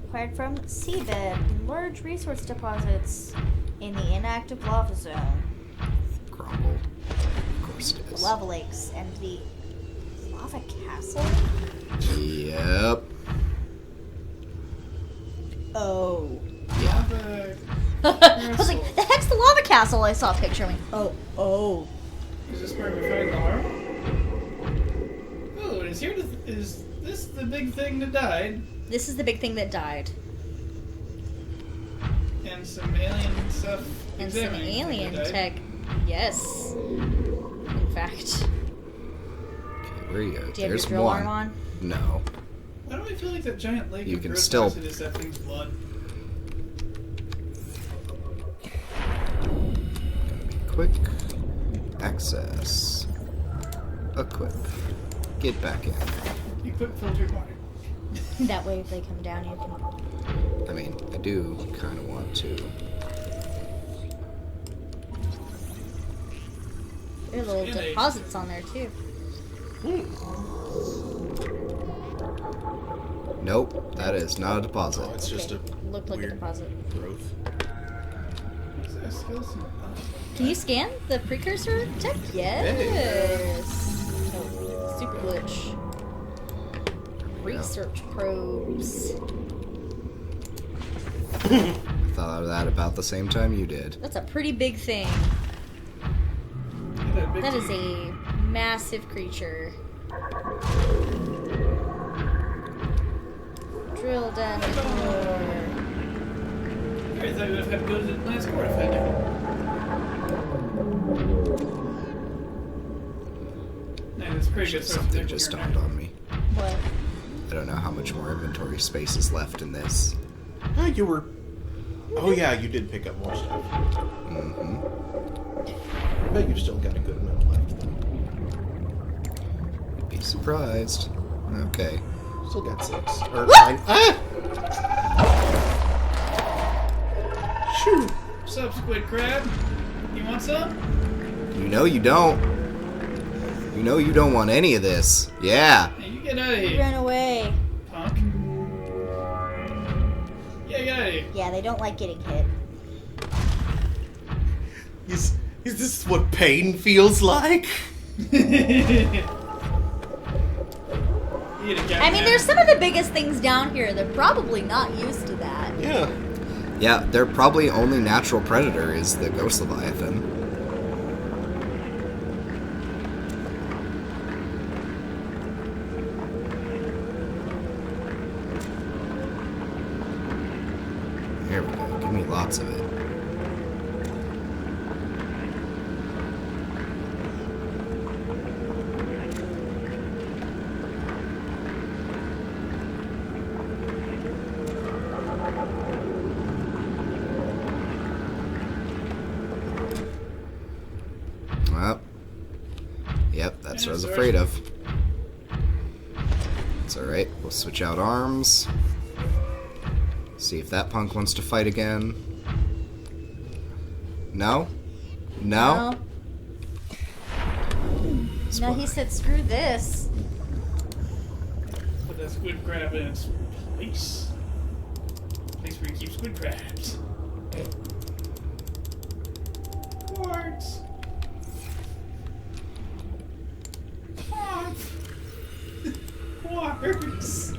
Acquired from seabed in large resource deposits in the inactive lava zone. Grumble. Of course it The is. lava lakes and the lava castle? Yep. Oh. Yeah. I was like, the heck's the lava castle? I saw a picture. I went, oh. Is this where we find the harm? Oh, is this the big thing that died? This is the big thing that died. And some alien stuff. And some examining alien that died. tech. Yes. In fact. Okay, where are you? Do you have There's your drill one. arm on? No. Why do I feel like that giant lake You of can gross still- acid is that thing's blood? Quick. Access. Equip. Get back in. Equip filtered water. That way, if they come down, you can. I mean, I do kind of want to. There are little Yeah, they- deposits on there, too. Nope, that is not a deposit. Oh, it's just a Looked like a weird deposit. growth. Is that a skeleton? Can you scan the precursor tech? Yes. Oh, super glitch. Research probes. I thought of that about the same time you did. That's a pretty big thing. That is a massive creature. Drill down the core. I thought we would have had to go to the last core to find it. No, that's pretty good. source of Something nickel just here dawned now. on me. What? I don't know how much more inventory space is left in this. You were. Oh yeah, you did pick up more stuff. Mm-hmm. But you've still got a good amount left. Be surprised. Okay. Still got 6 or 9. Ah! Shoo! What's up, squid crab? You want some? You know you don't. You know you don't want any of this. Yeah. Hey, you get out of here, Run away. punk. Yeah, get out of here. Yeah, they don't like getting hit. Is this what pain feels like? I mean, there's some of the biggest things down here. They're probably not used to that. Yeah. Yeah, their probably only natural predator is the Ghost Leviathan. There we go. Give me lots of it. what I was afraid of. It's alright. We'll switch out arms. See if that punk wants to fight again. No? No? No, he said, screw this. Put that squid crab in its place. Place where you keep squid crabs. Quartz. Quartz.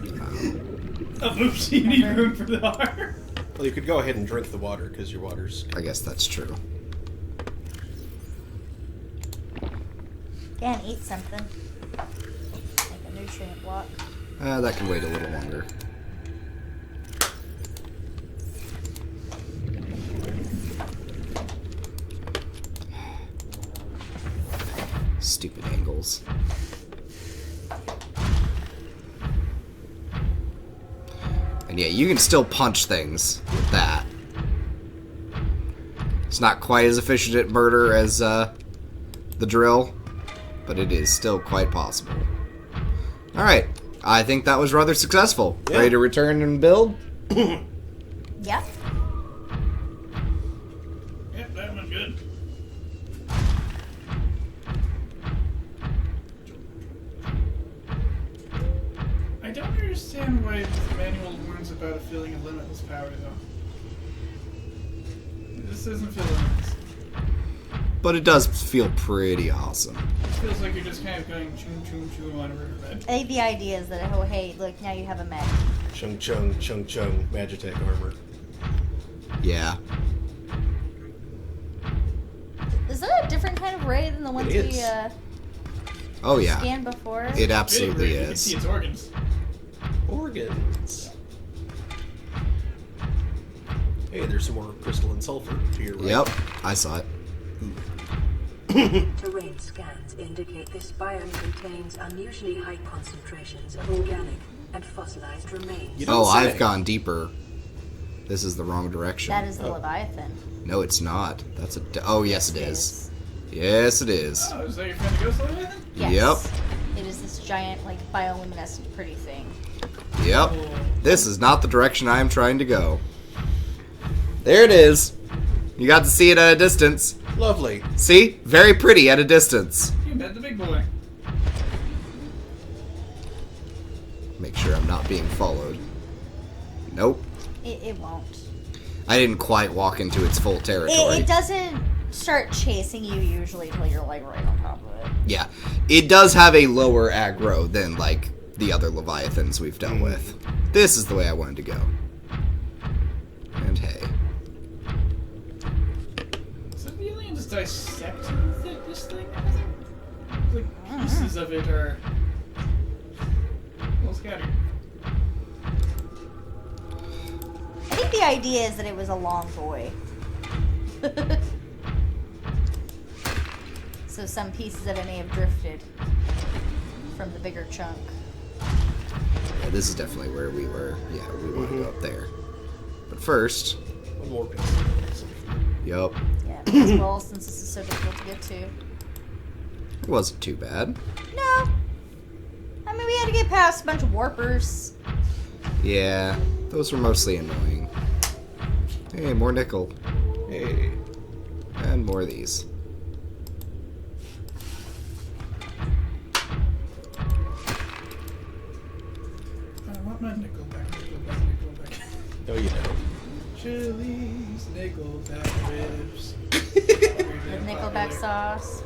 Oh, oops, you need room for the R. Well, you could go ahead and drink the water, because your water's... I guess that's true. Yeah, and eat something. Like a nutrient block. That can wait a little longer. Stupid angles. And yeah, you can still punch things with that. It's not quite as efficient at murder as the drill, but it is still quite possible. Alright, I think that was rather successful. Yeah. Ready to return and build? Yep. Yep, that went good. I don't understand why the manual warns about a feeling of limitless power, though. This doesn't feel limitless. But it does feel pretty awesome. It feels like you're just kind of going choom choom choom on a riverbed. I think the idea is that, oh hey, look, now you have a mech. Chung chung, chung chung, Magitech armor. Yeah. Is that a different kind of ray than the ones It we is. Oh yeah. scanned before? It absolutely You can is. see its organs. Organs. Hey, there's some more crystalline sulfur to your right. Yep, I saw it. Terrain scans indicate this biome contains unusually high concentrations of organic and fossilized remains. You don't Oh, say. I've gone deeper. This is the wrong direction. That is the Leviathan. No, it's not. That's a. Oh, yes, it is. Yes, it is. Oh, is that your friend the ghost Leviathan? Yes. Yep. It is this giant, like, bioluminescent pretty thing. Yep. This is not the direction I am trying to go. There it is. You got to see it at a distance. Lovely. See? Very pretty at a distance. You met the big boy. Make sure I'm not being followed. Nope. It won't. I didn't quite walk into its full territory. It doesn't start chasing you usually until you're, like, right on top of it. Yeah. It does have a lower aggro than, like, the other Leviathans we've dealt with. This is the way I wanted to go. And hey. So the aliens dissect this thing? Like pieces of it are well scattered. I think the idea is that it was a long boy. So some pieces of it may have drifted from the bigger chunk. Yeah, this is definitely where we were. Yeah, we want to go up there. But first... One more piece. Yup. Yeah, as well, since this is so difficult to get to. It wasn't too bad. No. I mean, we had to get past a bunch of warpers. Yeah, those were mostly annoying. Hey, more nickel. Hey. And more of these. I want my nickel back, nickel back, nickel back. Oh, you know. Chili's nickelback ribs. With Nickelback sauce.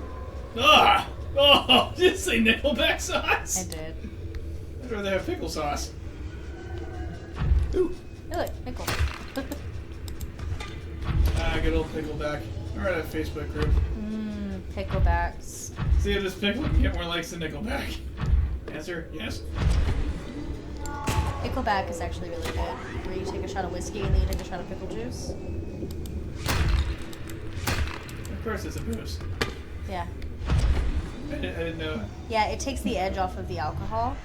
Ah! Oh! Did you say nickelback sauce? I did. I'd rather have pickle sauce. Ooh. Oh, look, nickel. Ah, good old pickleback. We're at a Facebook group. Picklebacks. See if this pickle can get more likes than nickelback. Answer, yes. Pickleback is actually really good. Where you take a shot of whiskey and then you take a shot of pickle juice. Of course it's a booze. Yeah. I didn't know. Yeah, it takes the edge off of the alcohol.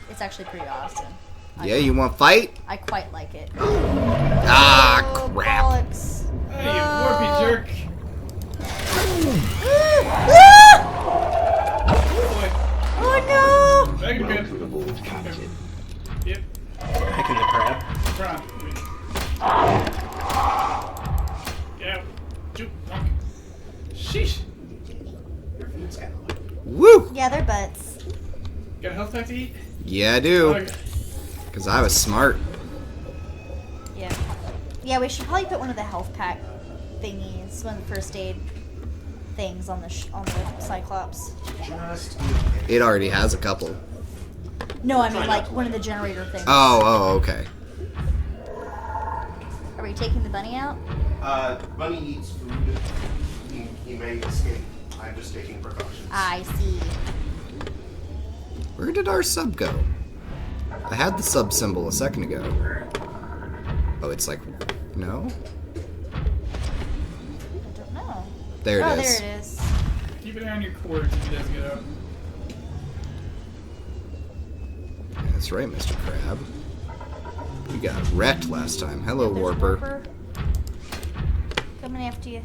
It's actually pretty awesome. Yeah, you want to fight? I quite like it. Ah, Oh, crap. bollocks. Hey, you warpy jerk. Oh boy. Oh Back in Welcome bed. aboard, Captain. Yep. Back in the crab. Crap. Yeah. Juke. Sheesh. Your food's kind of like... Woo! Yeah, they're butts. Got a health pack to eat? Yeah, I do. Okay. Because I was smart. Yeah. Yeah, we should probably put one of the health pack thingies, one of the first aid things on the Cyclops. Just... It already has a couple. No, I mean like one of the generator things. Oh, okay. Are we taking the bunny out? Bunny eats food. He may escape. I'm just taking precautions. I see. Where did our sub go? I had the sub symbol a second ago. Oh, it's like... No? I don't know. There it Oh, is. there it is. Keep an eye on your cords if he does get out. That's right, Mr. Crab. You got wrecked last time. Hello, There's Warper. Coming after you.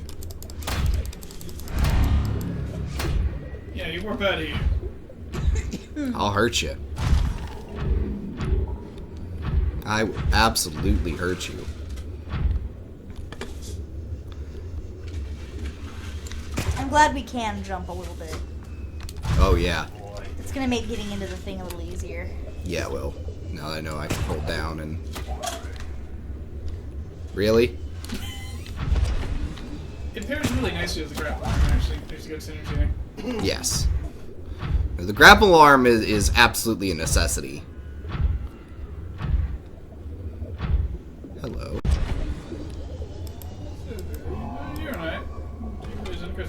Yeah, you warp out of here. I'll hurt you. I will absolutely hurt you. I'm glad we can jump a little bit. Oh, yeah. It's gonna make getting into the thing a little easier. Yeah, well, now that I know I can hold down and... Really? It pairs really nicely with the grapple arm, actually. There's a good synergy there. Yes. The grapple arm is absolutely a necessity. Hello. You're alright.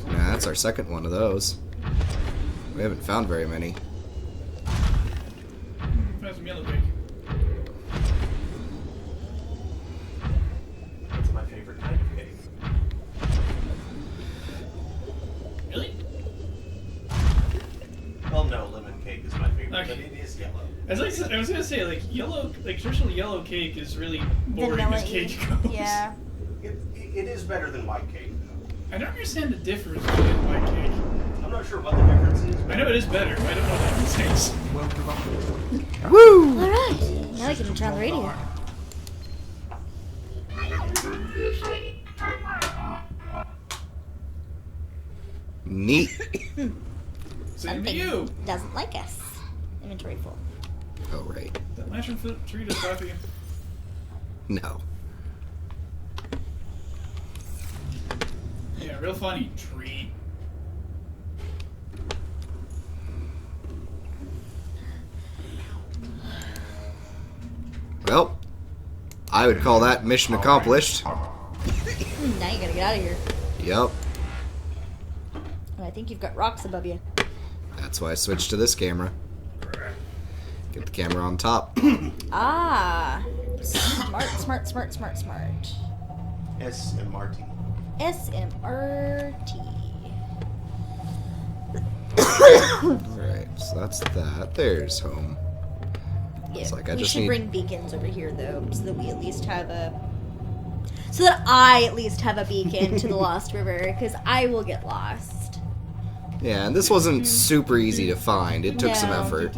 Nah, that's our second one of those. We haven't found very many. Found some yellow cake. That's my favorite kind of cake. Really? Well, no, lemon cake is my favorite, Okay. but it is yellow. I was gonna say, like, yellow, like, traditional yellow cake is really boring as Vanilla-y. cake goes. Yeah. It is better than white cake, though. I don't understand the difference between white cake. I'm not sure what the difference is. I know it is better, but I don't know what the difference is. Woo! Alright, now we can turn on the radio. Neat. Same to you. Doesn't like us. Inventory full. Oh, right. That lantern foot tree does talk to you. No. Yeah, real funny. Tree. Well, I would call that mission accomplished. Now you gotta get out of here. Yep. And I think you've got rocks above you. That's why I switched to this camera. Get the camera on top. Ah. Smart, smart, smart, smart, smart. SMRT. SMRT. Alright, so that's that. There's home. Yeah, It's like I we just should need- bring beacons over here, though, so that we at least have a... So that I at least have a beacon to the Lost River, because I will get lost. Yeah, and this wasn't super easy to find. It took some No. effort.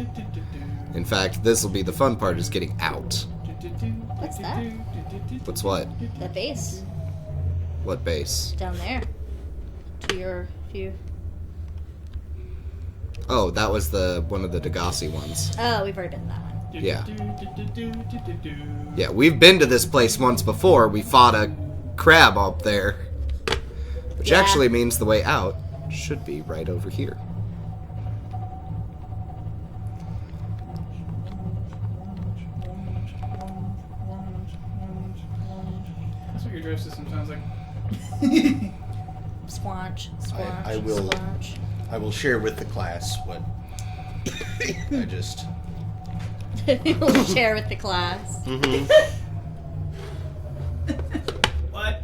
In fact, this will be the fun part, is getting out. What's that? What's what? That base. What base? Down there. To your view. Oh, that was the one of the Degassi ones. Oh, we've already been to that one. Yeah. Yeah, we've been to this place once before. We fought a crab up there. Which Yeah. actually means the way out should be right over here. That's what your drive system sounds like. Squanch, squanch, I will- squanch. I will share with the class what I just... We'll share with the class. What?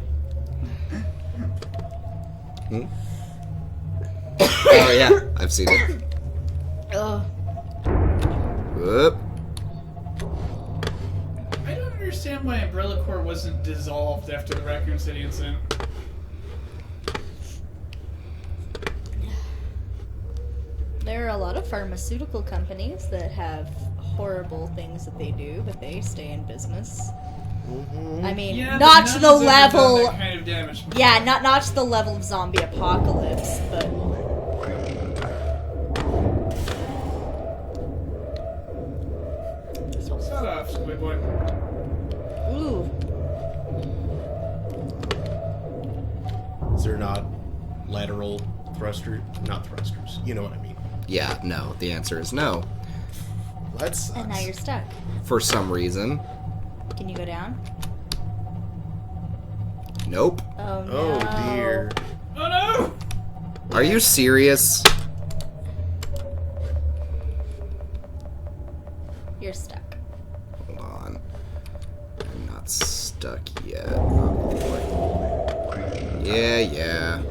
Oh yeah, I've seen it. Ugh. Whoop. I don't understand why Umbrella Corps wasn't dissolved after the Raccoon City incident. There are a lot of pharmaceutical companies that have horrible things that they do, but they stay in business. I mean, Yeah, not but to none the has ever done level. that kind of damage before. Yeah, not to the level of zombie apocalypse, but Shut up, Squidward. ooh, Is there not lateral thrusters? Not thrusters. You know what I mean. Yeah, no. The answer is no. That sucks. and now you're stuck. For some reason. Can you go down? Nope. Oh no. Oh dear. Oh no! Are you serious? You're stuck. Hold on. I'm not stuck yet. Yeah.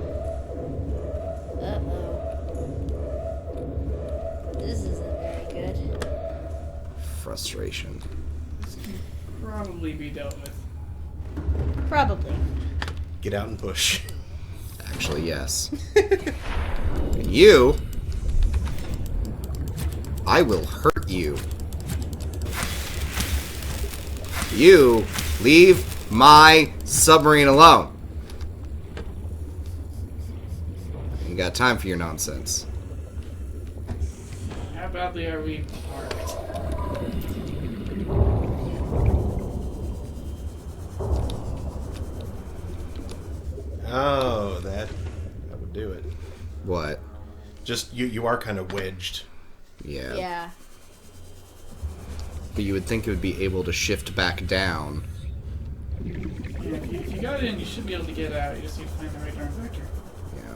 Uh-oh. This isn't very good. Frustration. Probably be dealt with. Probably. Get out and push. Actually, yes. And you... I will hurt you. You leave my submarine alone. Ain't got time for your nonsense. How badly are we parked? Oh, that would do it. What? Just you are kind of wedged. Yeah. Yeah. But you would think it would be able to shift back down. Yeah, if you got in, you should be able to get out. You just need to find the right darn vector. Yeah.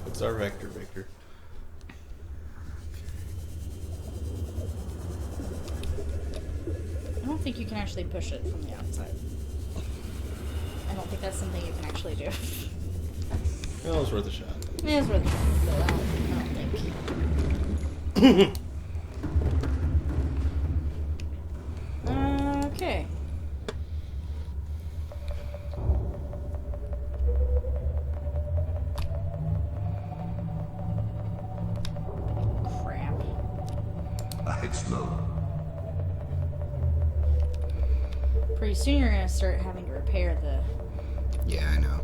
What's our vector, Victor? I don't think you can actually push it from the outside. I don't think that's something you can actually do. Well, it was worth a shot. Yeah, it's worth it, but I don't think. Okay. Crap. It's low. Pretty soon you're gonna start having to repair the... Yeah, I know.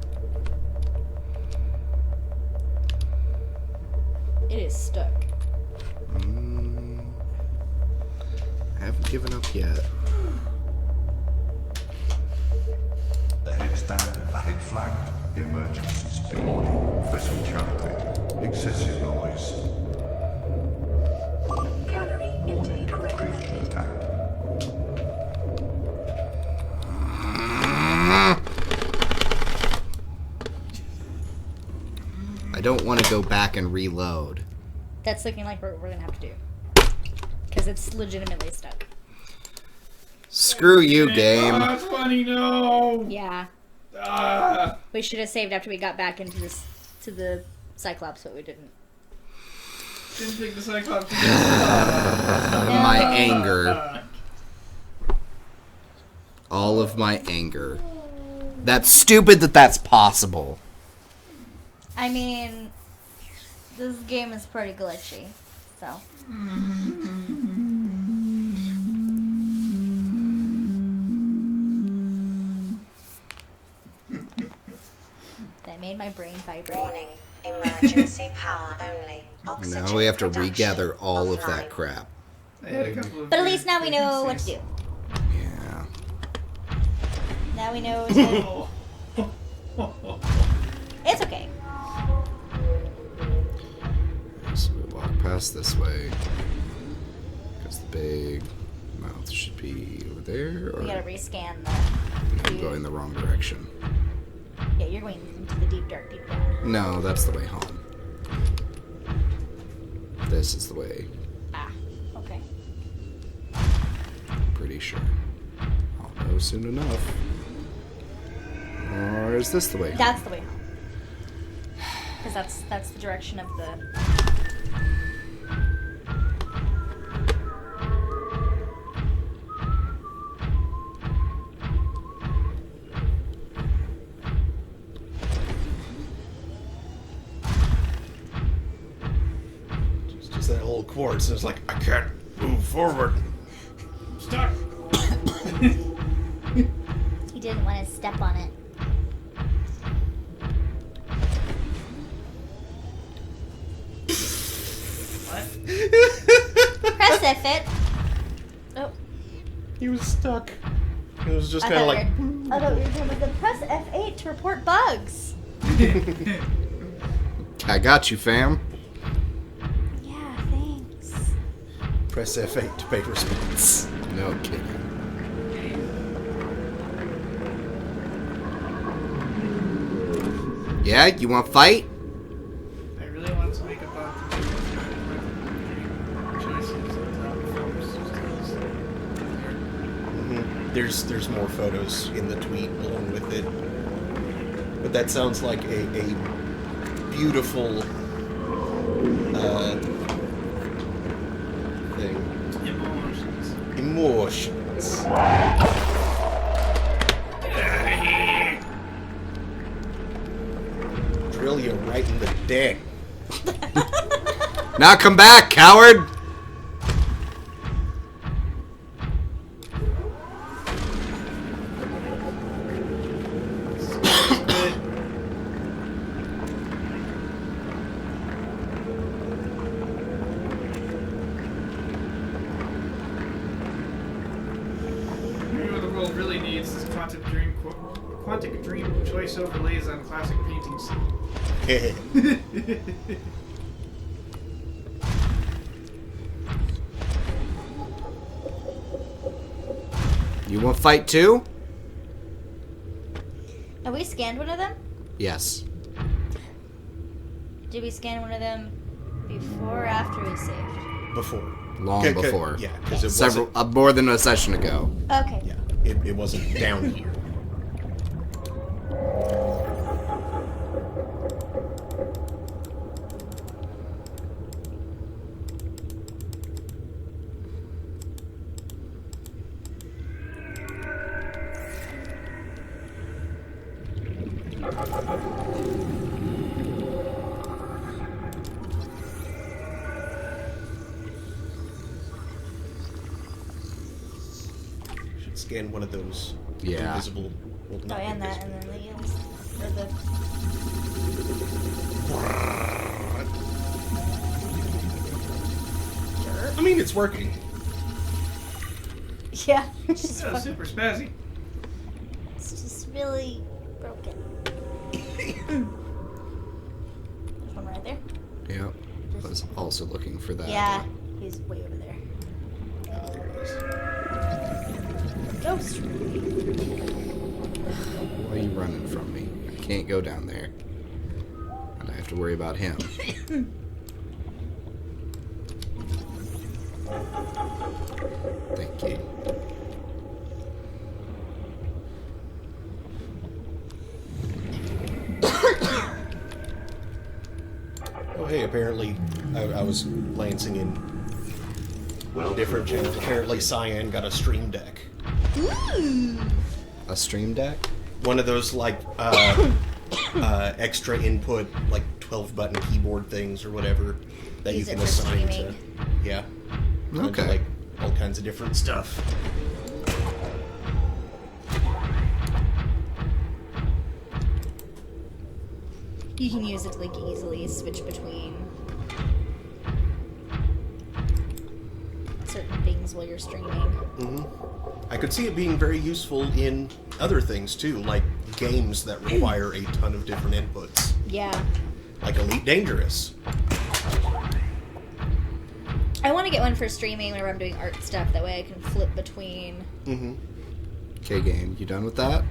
It is stuck. I haven't given up yet. Ahead standard, ahead flagged. Emergency speed. Vessel charted. Excessive noise. Calorie intake ready. Creature attack. I don't want to go back and reload. That's looking like we're gonna have to do. Because it's legitimately stuck. Screw you, game. Oh, 20, no! Yeah. Ah. We should have saved after we got back into this to the Cyclops, but we didn't. Didn't think the Cyclops My anger. All of my anger. That's stupid that that's possible. I mean, this game is pretty glitchy, so. That made my brain vibrate. Warning. Emergency power only. Oxygen Now we have to production regather all of offline. that crap. I had a couple of But at least now we know what to do. Yeah. Now we know to... It's okay. So we walk past this way. Because the big mouth should be over there. Or We gotta rescan I'm going the wrong direction. Yeah, you're going into the deep dark deep down. No, that's the way home. This is the way. Ah, okay. Pretty sure. I'll know soon enough. Or is this the way home? That's the way home. Because that's the direction of the... Just quartz, and it's like, I can't move forward. Stuck. He didn't want to step on it. What? Press F it. Oh. He was stuck. It was just I kind of thought like... you were- I thought you were talking about the press F8 to report bugs. I got you, fam. Yeah, thanks. Press F8 to pay respects. No kidding. Yeah, you want to fight? I really want to make a buck. Choices There's more photos in the tweet along with it. But that sounds like a beautiful thing. Emotions. Drill you right in the dick. Now come back, coward! Maybe what the world really needs is quantic dream choice overlays on classic paintings. You want to fight too? Have we scanned one of them? Yes. Did we scan one of them before or after we saved? Before. Long before. Yeah, because it Several, wasn't... more than a session ago. Okay. Yeah, it wasn't down here. Should scan one of those Yeah. invisible. Well, Oh, not and that, invisible. and then the others. Or the. I mean, it's working. Yeah. It's just, Oh, fucking- super spazzy. it's just really broken. There's one right there. Yeah. I was also looking for that. Yeah. He's way over there. Oh, there it is. Ghost. Why are you running from me? I can't go down there. And I have to worry about him. Thank you. Oh, hey, apparently, I was glancing in a different channel. Apparently, Cyan got a stream deck. A stream deck? One of those, like, extra input, like, 12-button keyboard things or whatever that Use you it can for assign to. streaming. Yeah. Okay. Like, all kinds of different stuff. You can use it to like easily switch between certain things while you're streaming. I could see it being very useful in other things, too, like games that require a ton of different inputs. Yeah. Like Elite Dangerous. I want to get one for streaming whenever I'm doing art stuff. That way I can flip between. Okay, game. You done with that?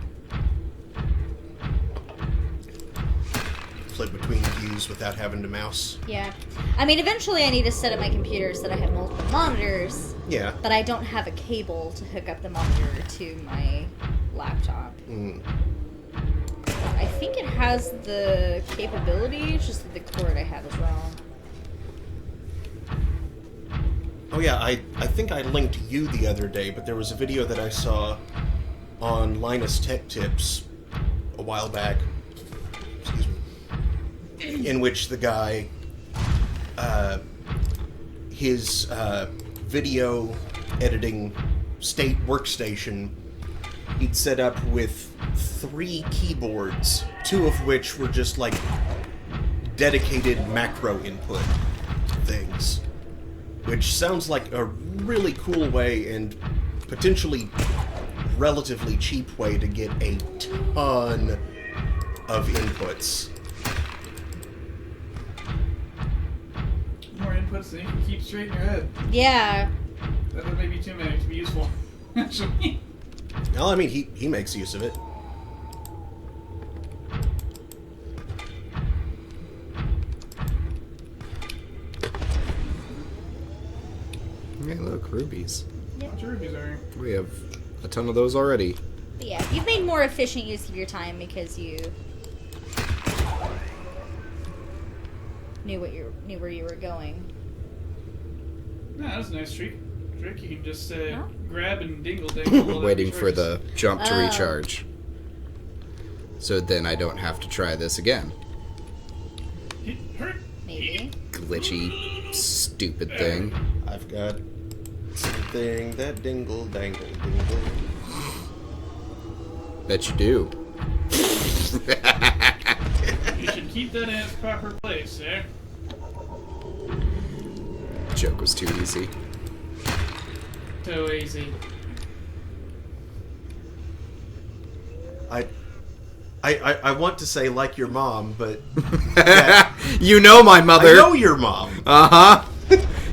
Flip between views without having to mouse. Yeah. I mean, eventually I need to set up my computer so that I have multiple monitors. Yeah. But I don't have a cable to hook up the monitor to my laptop. I think it has the capability, it's just that the cord I have is wrong. Oh yeah, I think I linked you the other day, but there was a video that I saw on Linus Tech Tips a while back, excuse me, in which the guy his video editing workstation, he'd set up with 3 keyboards, 2 of which were just like dedicated macro input things, which sounds like a really cool way and potentially relatively cheap way to get a ton of inputs. More inputs than you can keep straight in your head. Yeah. That may be too many to be useful, actually. Well, I mean, he makes use of it. Hey, look, rubies. Bunch of rubies are here. We have a ton of those already. But yeah, you've made more efficient use of your time because you knew where you were going. Nah, that's a nice trick. You can just Huh? grab and dingle dangle. Waiting for the jump to Oh. recharge. So then I don't have to try this again. Maybe. Glitchy, stupid thing. I've got something that dingle dangle dingle. Bet you do. You should keep that in its proper place, eh? Joke was too easy. So easy. I want to say like your mom, but You know my mother. I know your mom. Uh-huh.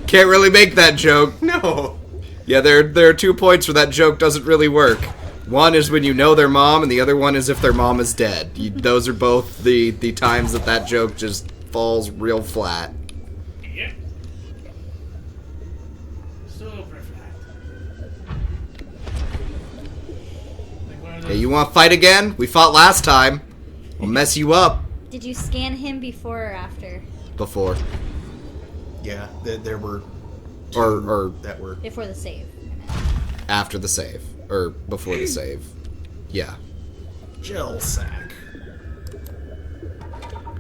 Can't really make that joke. No. Yeah, there are 2 points where that joke doesn't really work. One is when you know their mom, and the other one is if their mom is dead. Those are both the times that joke just falls real flat. Yep. Super flat. Like one of Hey, those. you want to fight again? We fought last time. We'll mess you up. Did you scan him before or after? Before. Yeah, there were Or that were Before the save. after the save. Or before the save. Yeah. gel sack.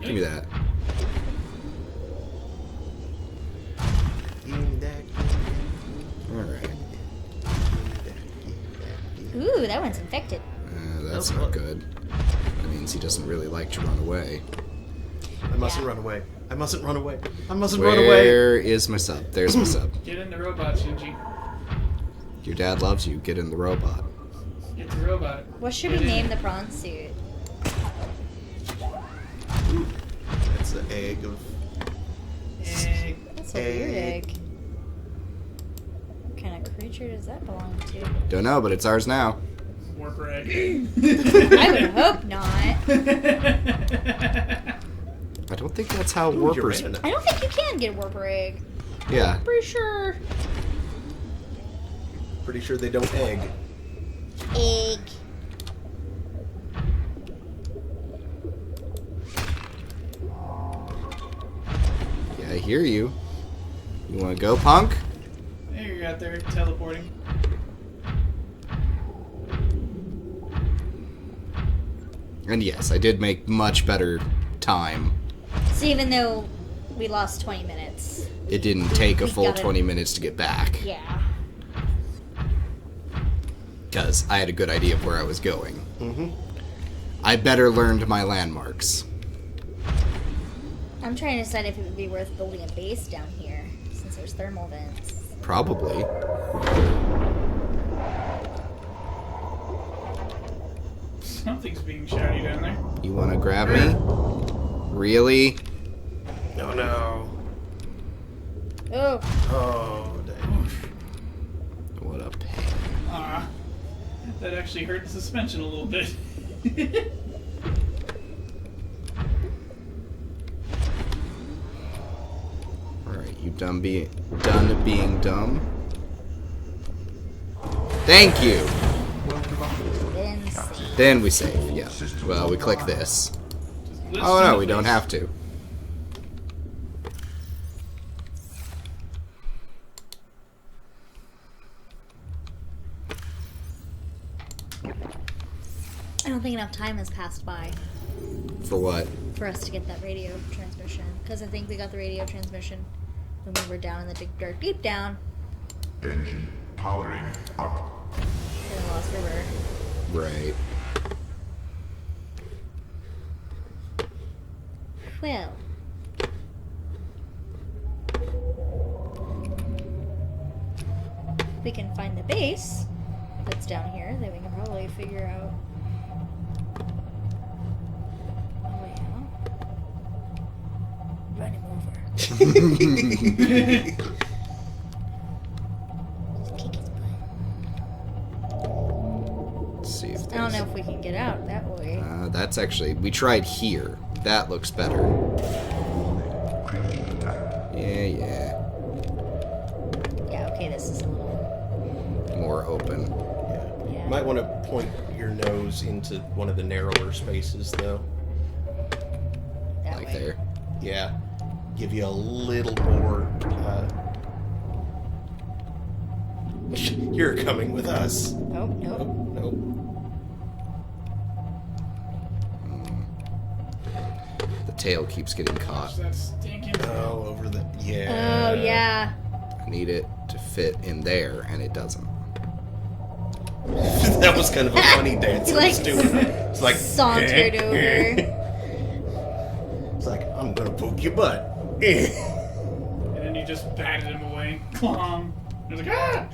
Give me that. Alright. Ooh, that one's infected. That's not good. That means he doesn't really like to run away. I mustn't run away. I mustn't run away. I mustn't run away. Where is my sub? There's my sub. Get in the robot, Shinji. Your dad loves you. Get in the robot. Get the robot. What should we Get in name there. the prawn suit? It's the egg of. Egg. That's a weird egg. What kind of creature does that belong to? Don't know, but it's ours now. Warper egg. I would hope not. I don't think that's how Ooh, warpers. you're in. I don't think you can get a warper egg. Yeah. Pretty sure. Pretty sure they don't egg. Egg. Yeah, I hear you. You want to go, punk? There you got there, teleporting. And yes, I did make much better time. So even though we lost 20 minutes. It didn't take a We full got it. 20 minutes to get back. Yeah. Because I had a good idea of where I was going. Mm-hmm. I better learned my landmarks. I'm trying to decide if it would be worth building a base down here, since there's thermal vents. Probably. Something's being shouty down there. You want to grab me? Really? No, no. Oh, Oh, dang. What a pain. Ah, that actually hurt the suspension a little bit. Alright, you done being dumb? Thank you! then see. Then we save, yeah. Well, we click this. Oh no, we don't have to. I don't think enough time has passed by For what? for us to get that radio transmission. Because I think we got the radio transmission When we were down in the deep, dirt deep down. Engine powering up. In the Lost River. Right. Well. We can find the base that's down here, then we can probably figure out a way out. Run him over. Just kick his butt. Let's see if I don't know if we can get out that way. That's actually... We tried here. That looks better. Yeah. Yeah, okay, this is a little... More open. Yeah. Might want to point your nose into one of the narrower spaces, though. That Like way. there. Yeah. Give you a little more. You're coming with us. Nope, nope. Nope. The tail keeps getting caught. That's stinking. Oh, over the. Yeah. Oh, yeah. I need it to fit in there, and it doesn't. That was kind of a funny dance He, I was like, doing. It's like. sauntered over. It's like, I'm gonna poke your butt. And then you just batted him away. Clong. He was like, ah!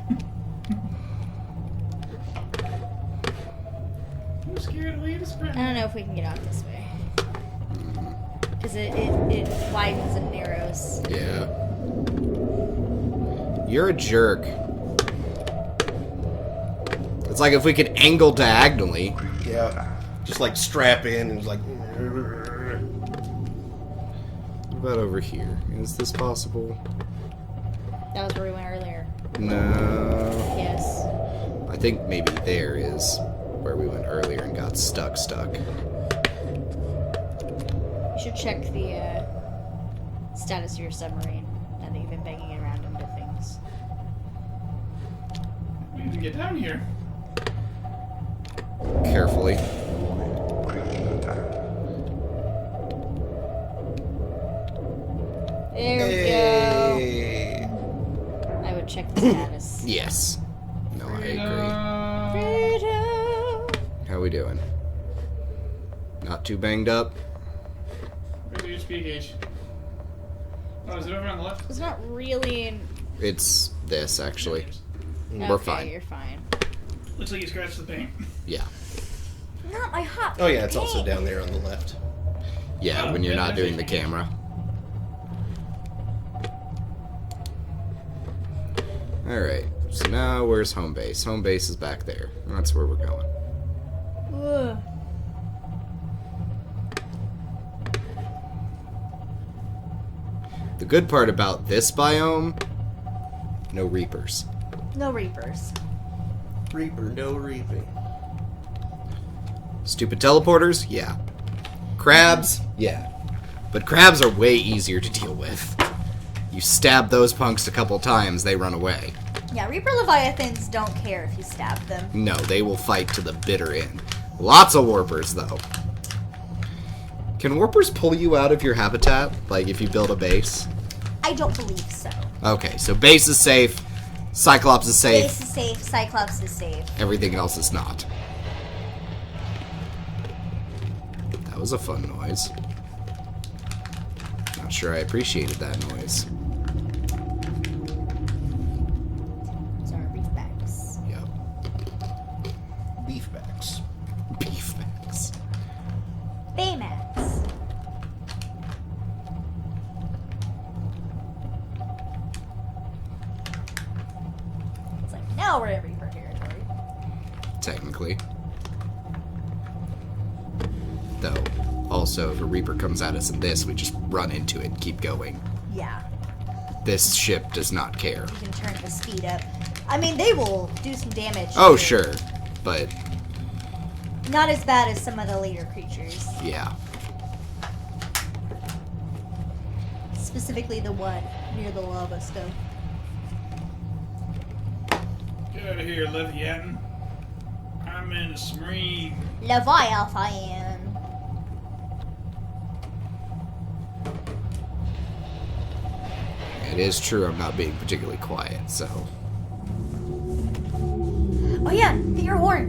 I'm scared away to spread. I don't know if we can get out this way. Because it widens and narrows. Yeah. You're a jerk. It's like if we could angle diagonally. Yeah. Just like strap in and like. What about over here? Is this possible? That was where we went earlier. No. Yes. I think maybe there is where we went earlier and got stuck. You should check the status of your submarine now that you've been banging around into things. We need to get down here. Carefully. There we Hey. go. I would check the status. Yes. No, I agree. Freedom. How we doing? Not too banged up? Where's the HP gauge? Oh, is it over on the left? It's not really in... It's this, actually. Okay, We're fine. You're fine. Looks like you scratched the paint. Yeah. Not my hot. Oh, yeah, it's also down there on the left. Yeah, when you're not doing the camera. Alright, so now where's home base? Home base is back there. That's where we're going. Ugh. The good part about this biome, no reapers. No reapers. Reaper, no reaping. Stupid teleporters? Yeah. Crabs? Yeah. But crabs are way easier to deal with. You stab those punks a couple times, they run away. Yeah, Reaper Leviathans don't care if you stab them. No, they will fight to the bitter end. Lots of warpers, though. Can warpers pull you out of your habitat? Like, if you build a base? I don't believe so. Okay, so base is safe, Cyclops is safe, Base is safe, Cyclops is safe. everything else is not. That was a fun noise. Not sure I appreciated that noise. Those are reefbacks. Yep. Beefbacks. Beefbacks. Baymax. It's like, now we're in Reaper territory. Technically. Though, also, if a Reaper comes at us in this, we just run into it and keep going. Yeah. This ship does not care. You can turn the speed up. I mean, they will do some damage. Oh, too. sure. But, Not as bad as some of the later creatures. yeah. Specifically the one near the lava stuff. Get out of here, Leviathan. I'm in a submarine. Leviathan. It is true I'm not being particularly quiet, so... Oh yeah, hit your horn.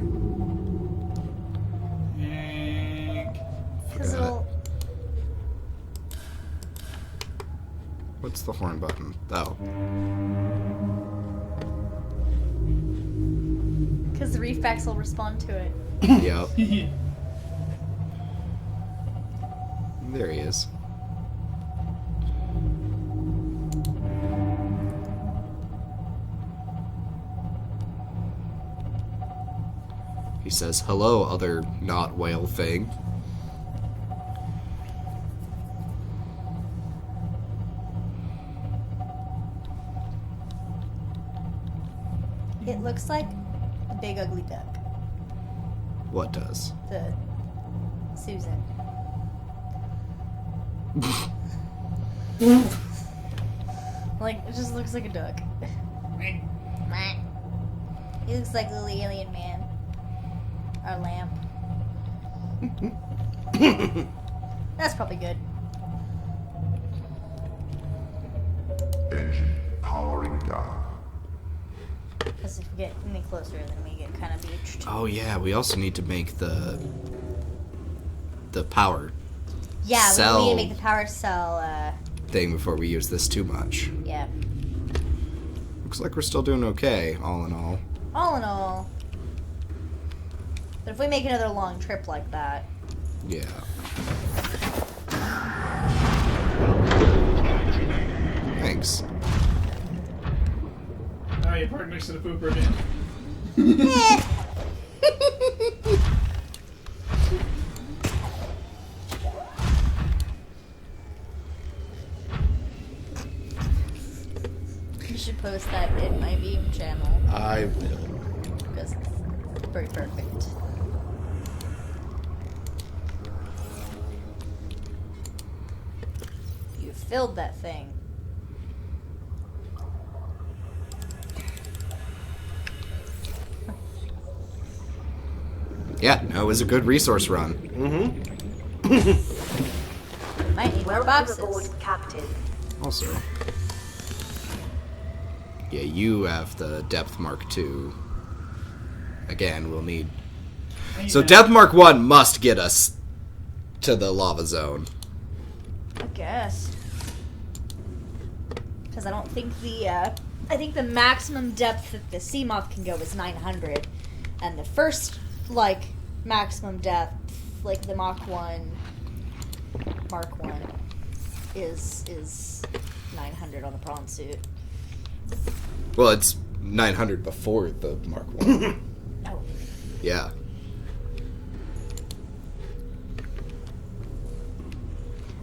Because it'll... What's the horn button? Oh. Because the reefbacks will respond to it. Yep. There he is. He says, hello, other not whale thing. It looks like a big ugly duck. What does? The Susan. Like, it just looks like a duck. He looks like a little alien man. Or lamp. That's probably good. Engine powering down. Because if we get any closer, then we get kind of beached. Oh yeah, we also need to make the power Yeah, cell we need to make the power cell, thing before we use this too much. yeah. Looks like we're still doing okay, all in all. All in all. But if we make another long trip like that... Yeah. Thanks. Oh, you parked next to the pooper bin. You should post that in my Beam channel. I will. Because it's very perfect. You filled that thing. Yeah, no, it was a good resource run. Might need more Welcome boxes. aboard, Captain. Also. Yeah, you have the depth mark 2. Again, we'll need... So depth mark 1 must get us to the lava zone. I guess. Because I don't think the, I think the maximum depth that the sea moth can go is 900. And the first, like, maximum depth, like the Mark 1, is 900 on the prawn suit. Well, it's 900 before the Mark 1. No. Yeah.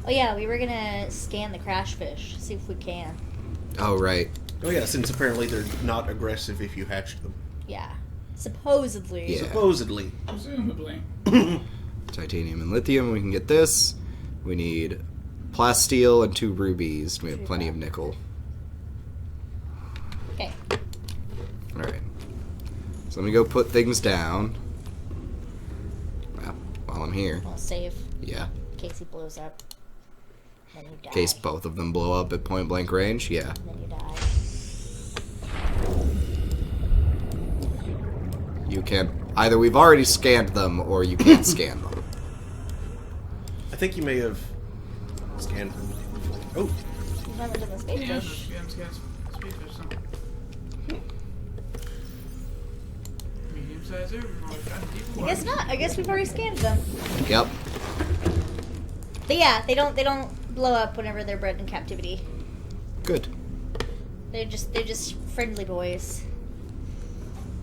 Oh yeah, we were gonna scan the crash fish, see if we can. Oh, right. Oh yeah, since apparently they're not aggressive if you hatch them. Yeah. Supposedly. Yeah. Supposedly. Presumably. Titanium and lithium, we can get this. We need plasteel and 2 rubies. We have plenty of nickel. Okay. Alright. So let me go put things down. Well, while I'm here. I'll save Yeah. in case he blows up. Then you die. In case both of them blow up at point blank range. Yeah. Then you die. You can't... Either we've already scanned them, or you can't scan them. I think you may have scanned them. Oh, You've never done the space Yeah, fish. speedfish, something. Medium-sized herbivore. I guess not. I guess we've already scanned them. Yep. But yeah, they don't blow up whenever they're bred in captivity. Good. They're just friendly boys.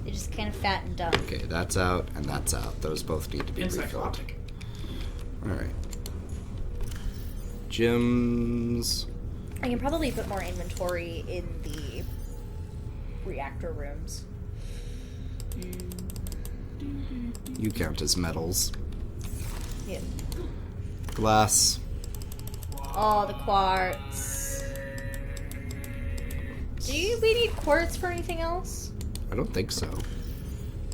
They're just kind of fat and dumb. Okay, that's out, and that's out. Those both need to be refilled. Encyclopedic. Alright. Gems... I can probably put more inventory in the reactor rooms. You count as metals. Yeah. Glass. Oh, the quartz. Do we need quartz for anything else? I don't think so.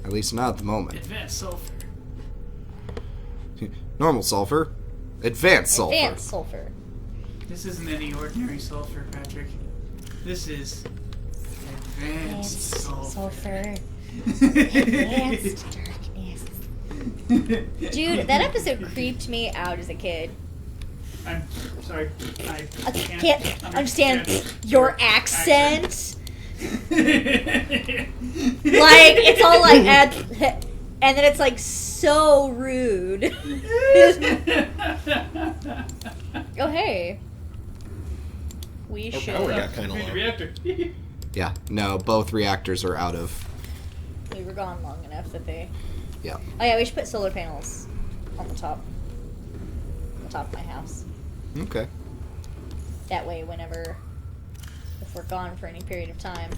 At least not at the moment. Advanced sulfur. Normal sulfur. Advanced sulfur. Advanced sulfur. This isn't any ordinary sulfur, Patrick. This is advanced sulfur. Advanced darkness. Dude, that episode creeped me out as a kid. I'm sorry. I can't understand your accent. Like, it's all like, and then it's like so rude. Oh, hey. We Our should. power got kind of Green low. reactor. Yeah, no, both reactors are out of. We were gone long enough that they. Yeah. Oh, yeah, we should put solar panels on the top. On the top of my house. Okay. That way, whenever. If we're gone for any period of time.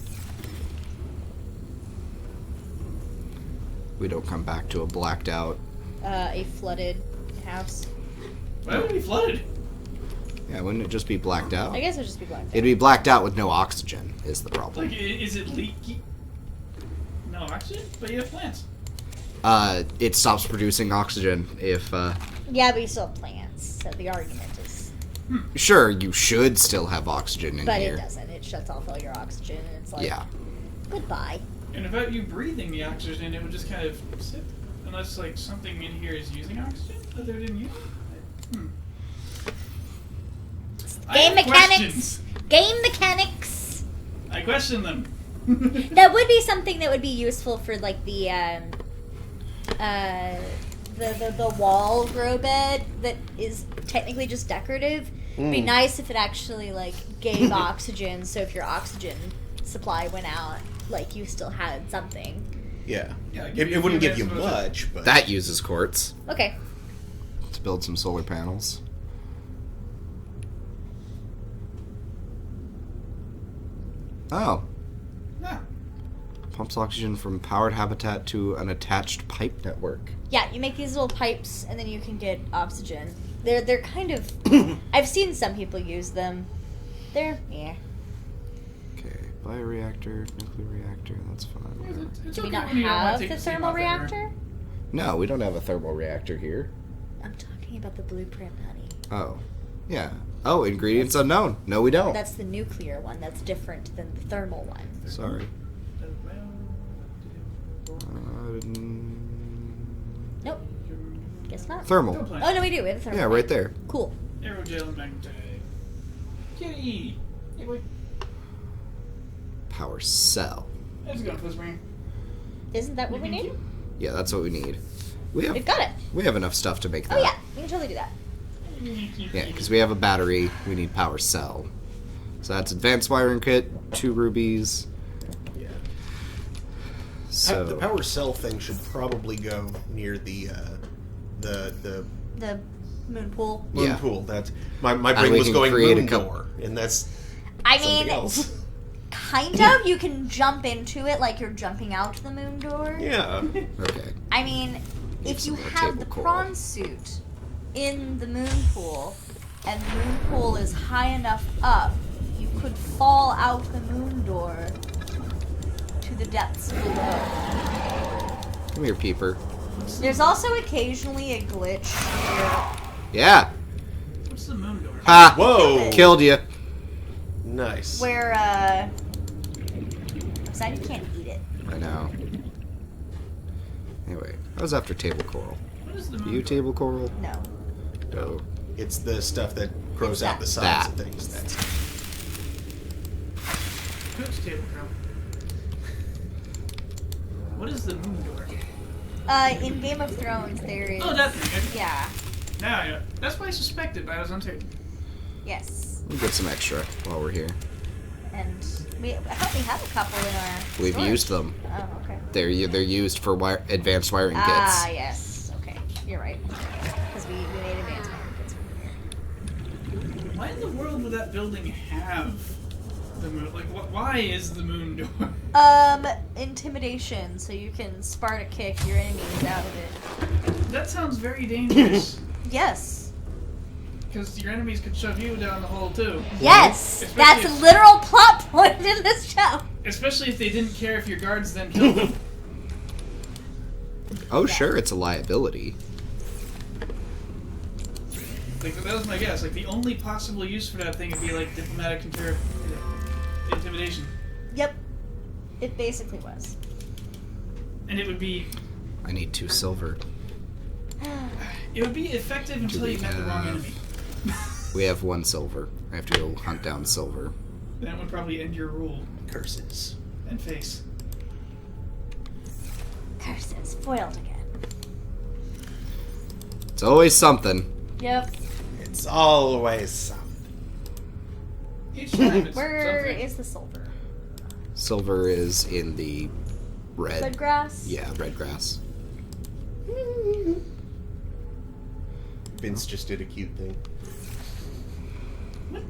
We don't come back to a blacked out. A flooded house. Why would it be flooded? Yeah, wouldn't it just be blacked out? I guess it'll just be black. It'd be blacked out with no oxygen, is the problem. Like, is it leaky? No oxygen? But you have plants. It stops producing oxygen if, Yeah, but you still have plants, so the argument is. Sure, you should still have oxygen in But here. it doesn't. It shuts off all your oxygen, and it's like. Yeah. Goodbye. And without you breathing the oxygen, it would just kind of sit. Unless, like, something in here is using oxygen that they didn't use. I Game have mechanics! questions. Game mechanics! I question them. That would be something that would be useful for, like, the wall grow bed that is technically just decorative. It'd be nice if it actually, like, gave oxygen, so if your oxygen supply went out, like, you still had something. Yeah. Yeah, It wouldn't give you exposure. much, but... That uses quartz Okay. to build some solar panels. Oh. Yeah. Pumps oxygen from powered habitat to an attached pipe network. Yeah, you make these little pipes, and then you can get oxygen. They're kind of... I've seen some people use them. They're... yeah. Okay, bioreactor, nuclear reactor, that's fine. It's Do we okay not when you don't wanna have take the steam thermal off the air. reactor? No, we don't have a thermal reactor here. I'm talking about the blueprint, honey. Oh. Yeah. Oh, ingredients unknown. No, we don't. That's the nuclear one. That's different than the thermal one. Sorry. Nope. Guess not. Thermal. Oh, no, we do. We have a thermal Yeah, right there. Cool. Aerogel and magnetite. Kitty! Hey, boy. Power cell. How's it going, Pussbrain? Isn't that what we need? Yeah, that's what we need. We've got it. We have enough stuff to make that. Oh, yeah. We can totally do that. Yeah, because we have a battery. We need power cell. So that's advanced wiring kit, 2 rubies. Yeah. So The power cell thing should probably go near the The moon pool. moon Yeah. pool. That's my And brain we was can going create a moon couple- door, and that's I something mean, else. kind of. You can jump into it like you're jumping out the moon door. Yeah. okay. I mean, Need if some you more have table the coral. prawn suit in the moon pool, and the moon pool is high enough up, you could fall out the moon door to the depths below. Come here, peeper. There's also occasionally a glitch Yeah. What's the moon door? Ha! Whoa! Killed you. Nice. where, I'm sad you can't eat it. I know. Anyway, I was after table coral. What is the moon You door? table coral? No. No. It's the stuff that grows out the sides That. of things. That's Cook's table crown. What is the moon door? In Game of Thrones, there is... Oh, that thing. Yeah. Now, yeah. That's what I suspected, but I was uncertain. Yes. We'll get some extra while we're here. And I thought we had a couple in our We've storage. used them. Oh, okay. They're used for advanced wiring kits. Ah, yes. Okay. You're right. Because we made advanced wiring kits from here. Why in the world would that building have the moon? Like, why is the moon door? Intimidation, so you can Sparta kick your enemies out of it. That sounds very dangerous. Yes. Because your enemies could shove you down the hole, too. Yes! Especially That's a if- literal plot point in this show. Especially if they didn't care if your guards then killed them. Oh, sure, it's a liability. Like, that was my guess. Like, the only possible use for that thing would be, like, diplomatic intimidation. Yep. It basically was. And it would be I need 2 silver. effective until we you met the wrong have- enemy. We have 1 silver. I have to go hunt down silver. That would probably end your rule Curses. and face. Curses. Foiled again. It's always something. Yep. It's always something. Each time it's Where something. is the silver? Silver is in the red. Red grass? Yeah, red grass. Vince just did a cute thing. What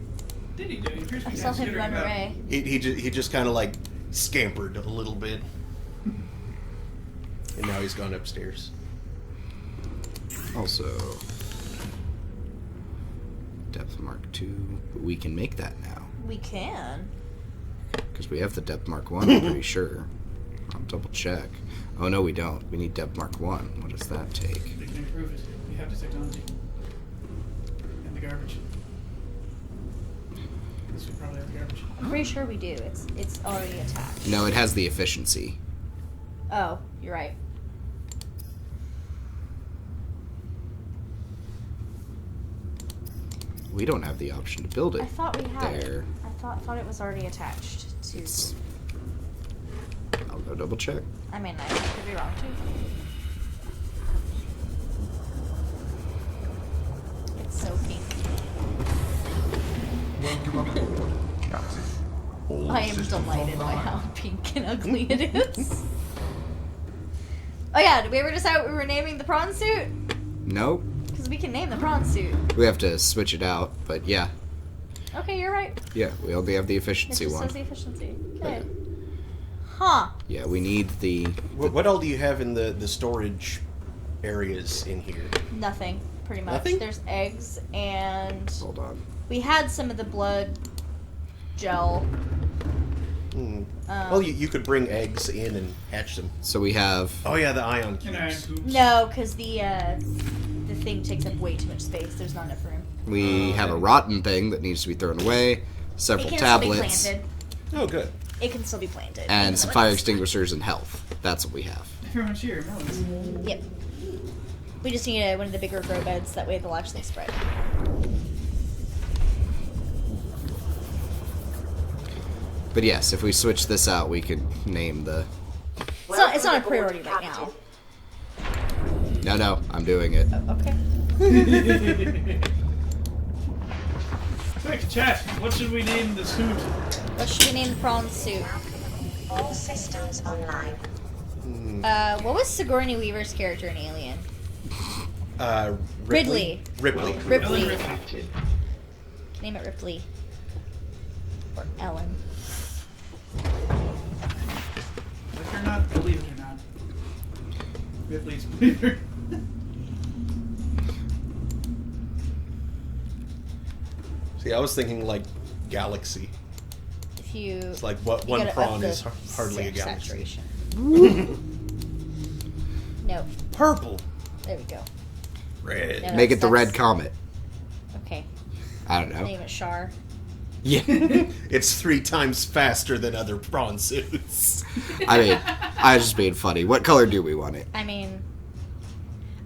did he do? He appears to I be saw him skittering run about. away. He just kind of like scampered a little bit, and now he's gone upstairs. Also, depth mark 2. We can make that now. We can. Because we have the depth mark 1, I'm pretty sure. I'll double check. Oh, no, we don't. We need depth mark 1. What does that take? They can improve it. We have the technology. And the garbage. Because we probably have the garbage. I'm pretty sure we do. It's already attached. No, it has the efficiency. Oh, you're right. We don't have the option to build it. I thought we had there. it. I thought it was already attached to. I'll go double check. I mean, I could be wrong too. It's so pink. Welcome aboard, Captain. All I am systems delighted by online. how pink and ugly it is. Oh yeah, did we ever decide what we were naming the prawn suit? Nope. Because we can name the prawn suit. We have to switch it out, but yeah. Okay, you're right. Yeah, we only have the It efficiency just one. says the efficiency. Okay. Huh. Yeah, we need the... What all do you have in the storage areas in here? Nothing, pretty much. Nothing? There's eggs and Hold on. we had some of the blood gel. Well, you could bring eggs in and hatch them. So we have... Oh yeah, the ion And iron cubes. cubes. No, because the thing takes up way too much space. There's not enough room. We have a rotten thing that needs to be thrown away, several It can tablets, still be planted. Oh, good. It can still be planted. and even some though fire it's- extinguishers and health. That's what we have. Everyone's here. Melons. Yep. We just need one of the bigger grow beds. That way they'll actually spread. But yes, if we switch this out, we could name the... It's not a priority right now. No, I'm doing it. Okay. Quick, chat. What should we name the suit? What should we name the prawn suit? All systems online. What was Sigourney Weaver's character in Alien? Ripley. Ripley. Ellen Ripley. Ripley. Name it Ripley. Or Ellen. Like or not, believe it or not. Ripley's believer. See, I was thinking like galaxy. If you. It's like what you one gotta prawn up the is hardly a galaxy. saturation. No. Purple. There we go. Red. No, Make it the that's- red comet. Okay. I don't know. Name it Char. Yeah. It's 3 times faster than other prawn suits. I mean, I was just being funny. What color do we want it? I mean,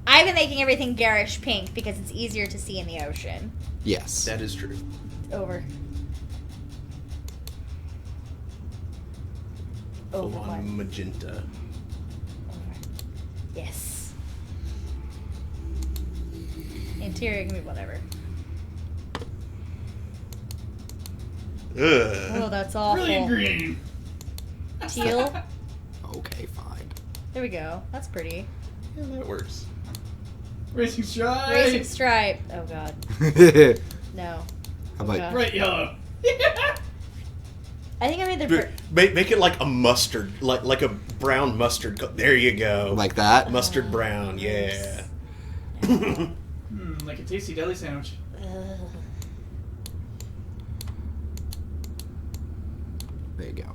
I've been making everything garish pink because it's easier to see in the ocean. Yes. That is true. Over. Full Over what? on magenta. Over. Yes. Interior can be whatever. Ugh. Oh, that's awful. Brilliant green. Teal. Okay, fine. There we go. That's pretty. Yeah, that works. Racing stripe. Racing stripe. Oh god. How No. about God. Bright yellow. I think I made the. Dude, make it like a mustard, like a brown mustard. There you go. like that? Mustard brown, yeah. Like a tasty deli sandwich. There you go.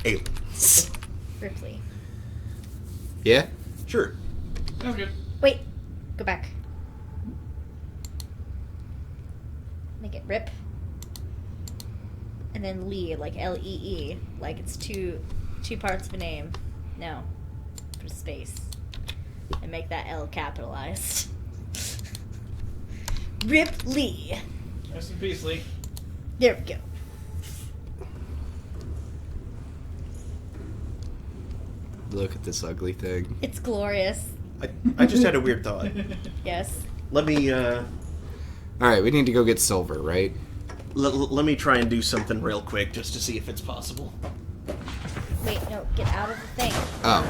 Aliens. Ripley. Yeah? Sure. Sounds good. Wait. Go back. Make it Rip. And then Lee, like Lee, like it's two parts of a name. No, put a space and make that L capitalized. Rip Lee. Rest in peace, Lee. There we go. Look at this ugly thing. It's glorious. I just had a weird thought. Yes. Let me Alright, we need to go get Silver, right? let me try and do something real quick just to see if it's possible. Wait, no, get out of the thing. Oh.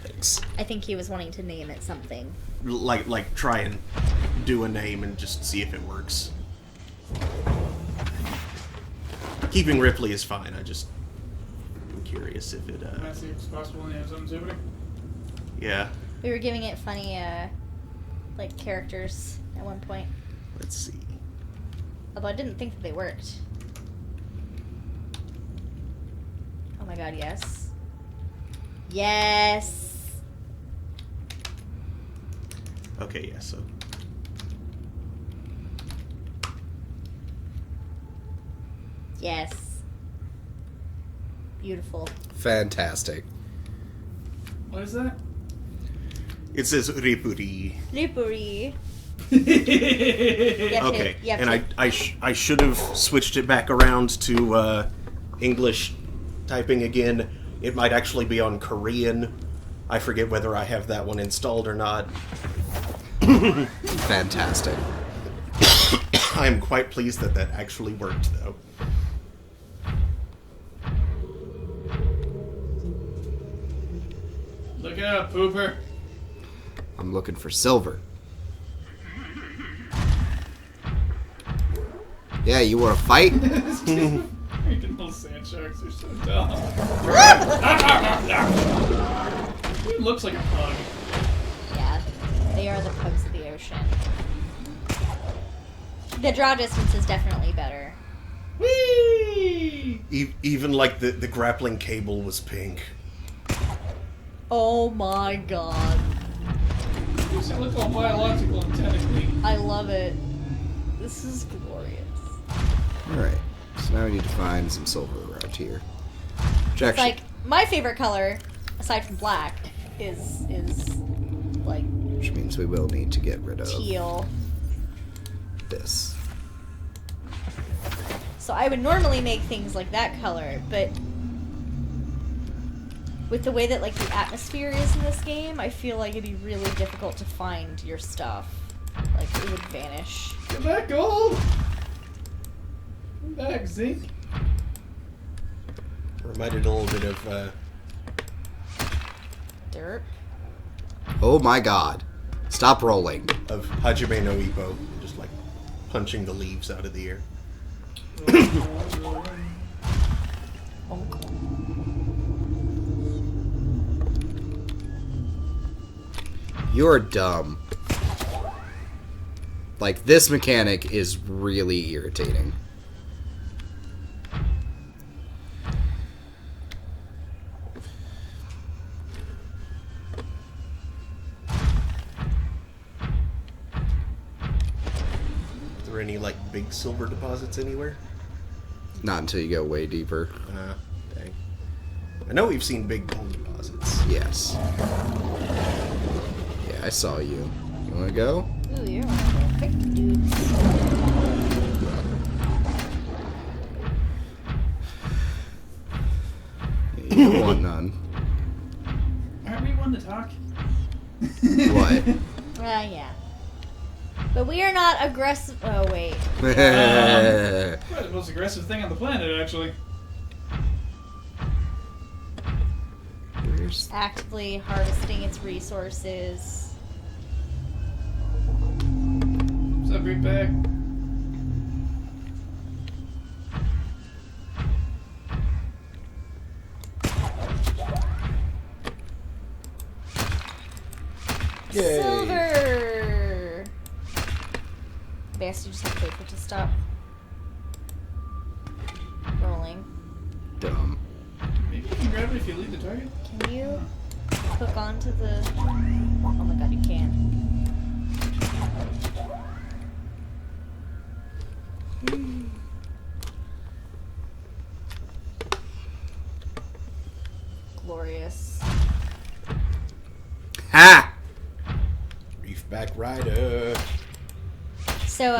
Thanks. I think he was wanting to name it something. Like try and do a name and just see if it works. Keeping Ripley is fine. I'm curious if it. Let's see if it's possible to have something super. Yeah. We were giving it funny, like, characters at one point. Let's see. Although I didn't think that they worked. Oh my god, yes. Yes! Okay, yeah, so. Yes. Beautiful. Fantastic. What is that? It says Ripuri. Lipuri. Okay, and I should have switched it back around to English typing again. It might actually be on Korean. I forget whether I have that one installed or not. Fantastic. I am quite pleased that that actually worked, though. Look out, pooper. I'm looking for Silver. Yeah, you want to fight? Freaking little sand sharks are so dumb. He looks like a pug. Yeah, they are the pugs of the ocean. The draw distance is definitely better. Whee! Even like the grappling cable was pink. Oh my god. Does it look all biological and technically? I love it. This is glorious. Alright, so now we need to find some silver around here. Which It's actually, like, my favorite color, aside from black, is like which means we will need to get rid of teal. this. So I would normally make things like that color, but with the way that like the atmosphere is in this game, I feel like it'd be really difficult to find your stuff. Like it would vanish. Come back, gold! Come back, zinc. Reminded a little bit of Dirt. Oh my god. Stop rolling. Hajime no Ippo, just like punching the leaves out of the air. You're dumb. Like, this mechanic is really irritating. Are there any like big silver deposits anywhere? Not until you go way deeper. Dang. I know we've seen big gold deposits. Yes. Yeah, I saw you. You wanna go? Ooh, you're one of the big dudes. You don't want none. Aren't we one to talk? What? Yeah. But we are not aggressive. Oh, wait. We're the most aggressive thing on the planet, actually. Where's... Actively harvesting its resources. What's up, big bag? Yay. Silver! Best, you just have to wait for it to stop rolling. Dumb. Maybe you can grab it if you leave the target. Can you hook onto the... Oh my god, you can. Glorious. Ha! Reefback Rider. So,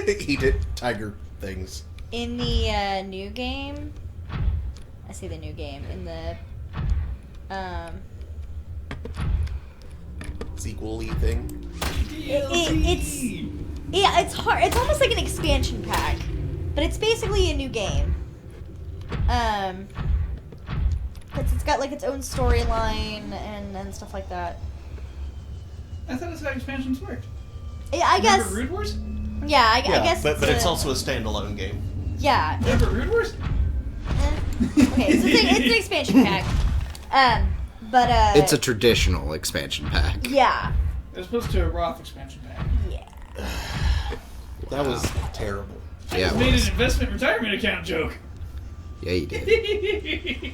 Eat it, tiger things. in the new game, I say the new game, in the Sequel-y thing. it's hard. It's almost like an expansion pack, but it's basically a new game. It's got like its own storyline and stuff like that. I thought that's how expansions worked. Yeah, I guess. Remember Rude Wars? Yeah, I guess. but it's also a standalone game. Yeah. Remember Rude Wars? Okay, so it's an expansion pack. But It's a traditional expansion pack. yeah. As opposed to a Roth expansion pack. Yeah. That was terrible. I Yeah, just it made was. an investment retirement account joke. Yeah, you did.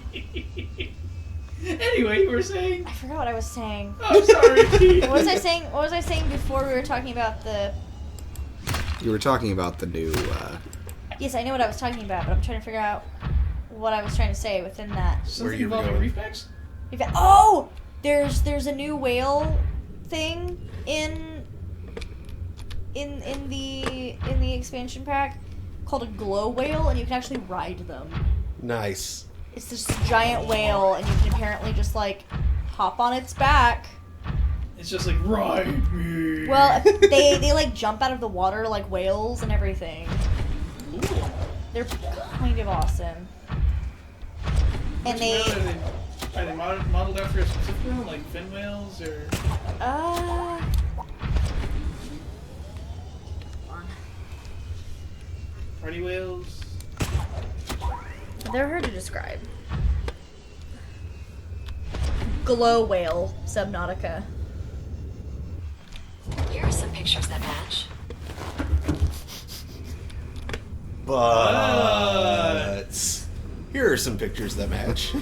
Anyway, you were saying? I forgot what I was saying. Oh, sorry. What was I saying? What was I saying before we were talking about the? You were talking about the new. Yes, I know what I was talking about, but I'm trying to figure out what I was trying to say within that. Something you were involving going. reefbacks? Oh, there's a new whale thing in the expansion pack called a glow whale, and you can actually ride them. Nice. It's this giant whale, and you can apparently just like hop on its back. It's just like, ride me. Well, they like jump out of the water like whales and everything. Ooh. They're kind of awesome. And Which whale are they modeled after a specific whale, like fin whales or? Party whales? They're hard to describe. Glow whale, Subnautica. Here are some pictures that match. But here are some pictures that match.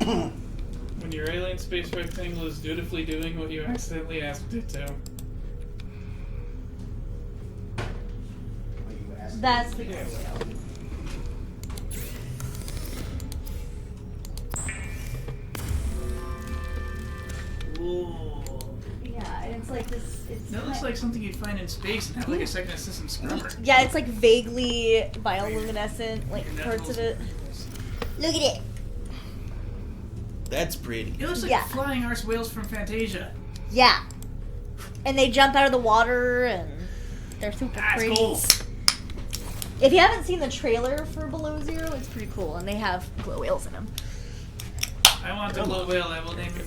When your alien space rectangle is dutifully doing what you accidentally asked it to. That's the glow whale. Ooh. Yeah, and it's like this. That looks like something you'd find in space and have like a second assistant scrubber. Yeah, it's like vaguely bioluminescent, like Your parts of it. knuckles. Look at it. That's pretty. It looks like Yeah. flying arse whales from Fantasia. Yeah. And they jump out of the water and they're super That's pretty. cool. If you haven't seen the trailer for Below Zero, it's pretty cool, and they have glow whales in them. I want the glow whale. I will name him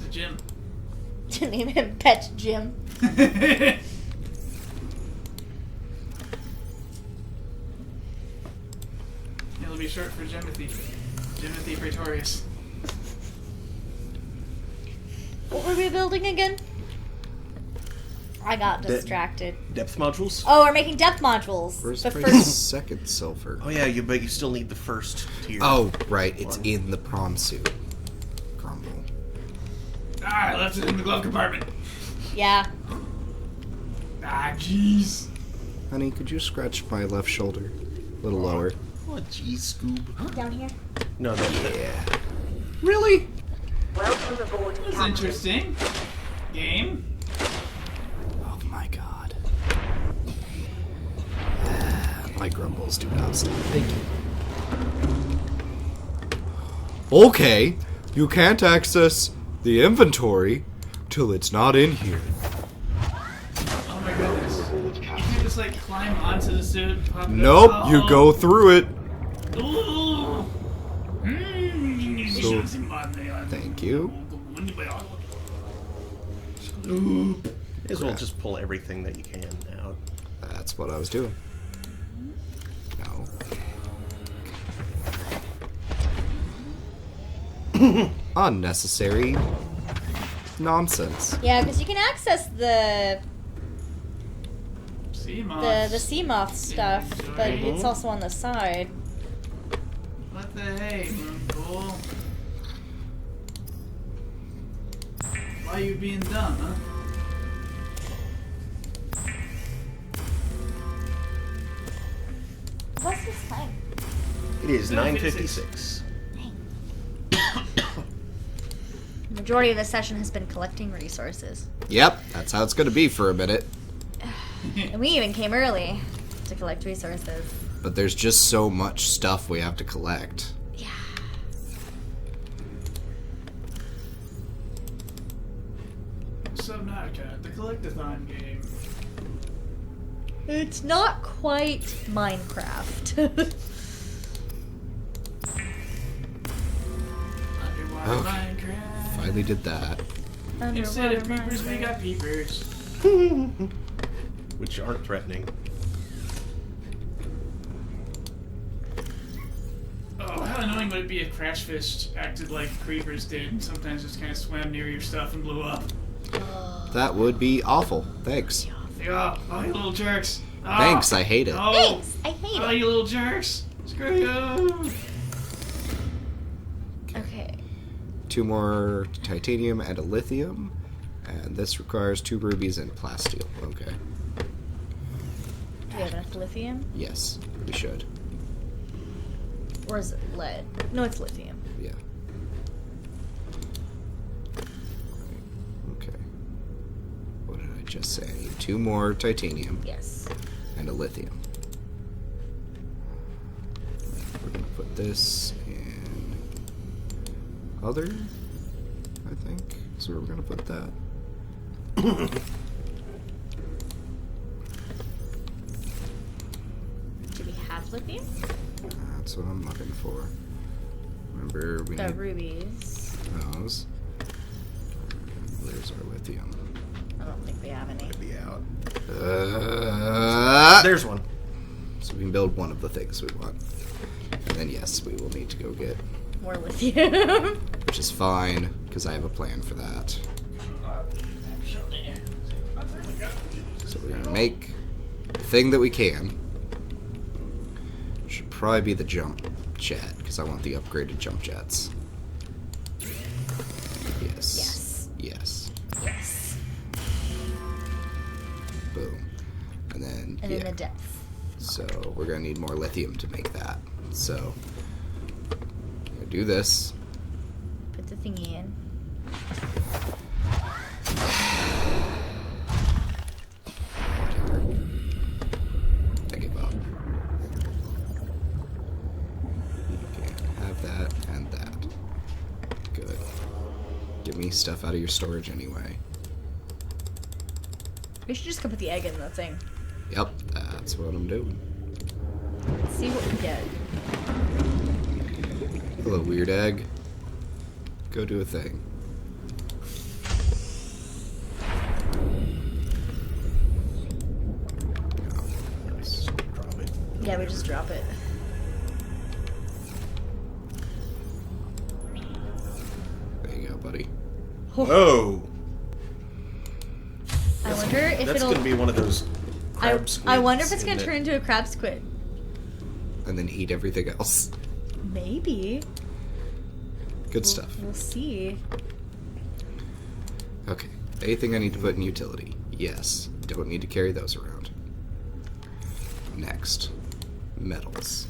the Jim. To name him Pet Jim. It'll be short for Jimothy. Jimothy Praetorius. What were we building again? I got distracted. Depth modules? Oh, we're making depth modules. Where's But the first, second silver? Oh yeah, but you still need the first tier. Oh, right. It's in the prom suit. Crumble. Ah, I left it in the glove compartment. yeah. Ah, jeez. Honey, could you scratch my left shoulder? A little lower. Oh, geez, Scoob. Down here. No, Yeah. Really? Welcome aboard, That's Captain. interesting. Game. Oh my god. My grumbles do not stop. Thank you. Okay, you can't access the inventory till it's not in here. Oh my goodness. You can't just like climb onto the suit and pop it Nope, up. you go through it. Ooh. So- Thank you. May as well just pull everything that you can out. That's what I was doing. No. Unnecessary nonsense. Yeah, because you can access the Sea moths. sea moth stuff, but it's also on the side. What the hey, Moonpool? Why you being dumb, huh? What's this time? It is 9:56. The majority of the session has been collecting resources. Yep, that's how it's gonna be for a minute. And we even came early to collect resources. But there's just so much stuff we have to collect. Yeah. Subnautica, the collectathon game. It's not quite Minecraft. Underwater Okay. Minecraft. Finally did that. Instead of peepers, we got peepers. Which aren't threatening. Oh, how annoying would it be if Crashfish acted like creepers did? Sometimes just kind of swam near your stuff and blew up. That would be awful. Thanks. Yeah, oh, you little jerks. Oh, Thanks, I hate it. Oh, Thanks, I hate oh, it. you little jerks. Screw you. Okay. 2 more titanium and a lithium. And this requires 2 rubies and plasteel. Okay. Do we have enough lithium? Yes, we should. Or is it lead? No, it's lithium. Yeah. Okay. What did I just say? I need 2 more titanium Yes. and a lithium. We're gonna put this in other, I think. So we're gonna put that. Do we have lithium? That's what I'm looking for. Remember, we The need rubies. those. Where's our lithium? I don't think we have any. Be out. There's There's one. So we can build one of the things we want. And then yes, we will need to go get, More lithium. which is fine, because I have a plan for that. So we're gonna make the thing that we can. Should probably be the jump jet, because I want the upgraded jump jets. Yes. Yes. Yes. Yes. Boom. And then, And yeah. in the depth. So we're gonna need more lithium to make that. So I'm gonna do this. Put the thingy in. I give up. You can have that and that. Good. Give me stuff out of your storage anyway. We should just go put the egg in the thing. Yep, that's what I'm doing. Let's see what we get. Hello, weird egg. Go do a thing. Drop it. Yeah, we just drop it. There you go, buddy. Whoa! I wonder if That's it'll. gonna be one of those crab I squids, wonder if it's gonna isn't turn it? into a crab squid. And then eat everything else. Maybe. Good stuff. We'll see. Okay. Anything I need to put in utility? Yes. Don't need to carry those around. Next. Metals.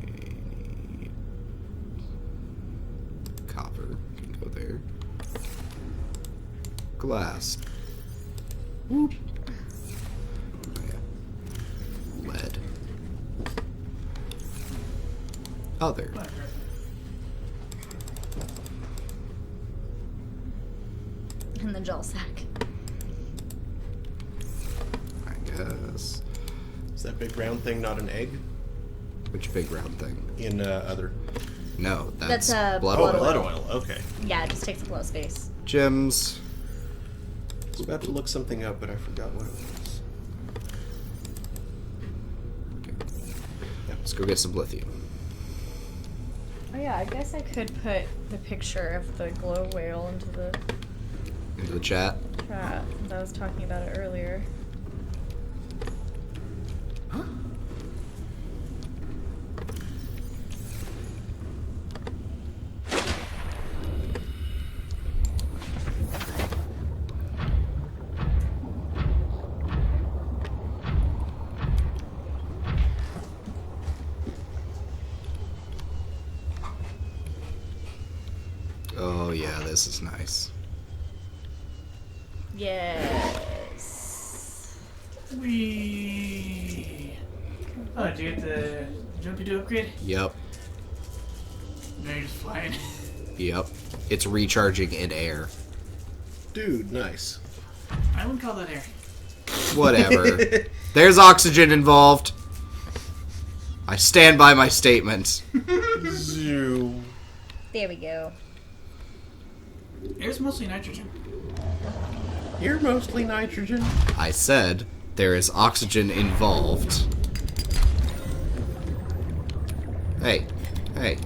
I need copper. Can go there. Glass. Whoop. Oh, yeah. Lead. Other. And the gel sack. I guess. Is that big round thing not an egg? Which big round thing? In other. No, That's, blood blood oil. Blood oil. Okay. Yeah, it just takes up a lot of space. Gems. I was about to look something up, but I forgot what it was. Let's go get some lithium. Oh yeah, I guess I could put the picture of the glow whale into the Into the chat. chat. I was talking about it earlier. this is nice. Yes. Wee. Oh, did you get the jumpy do upgrade? Yep. No, you're just flying. Yep. It's recharging in air. Dude, nice. I wouldn't call that air. Whatever. There's oxygen involved. I stand by my statement. Zoo. There we go. Air's mostly nitrogen. You're mostly nitrogen. I said there is oxygen involved. Hey. Hey.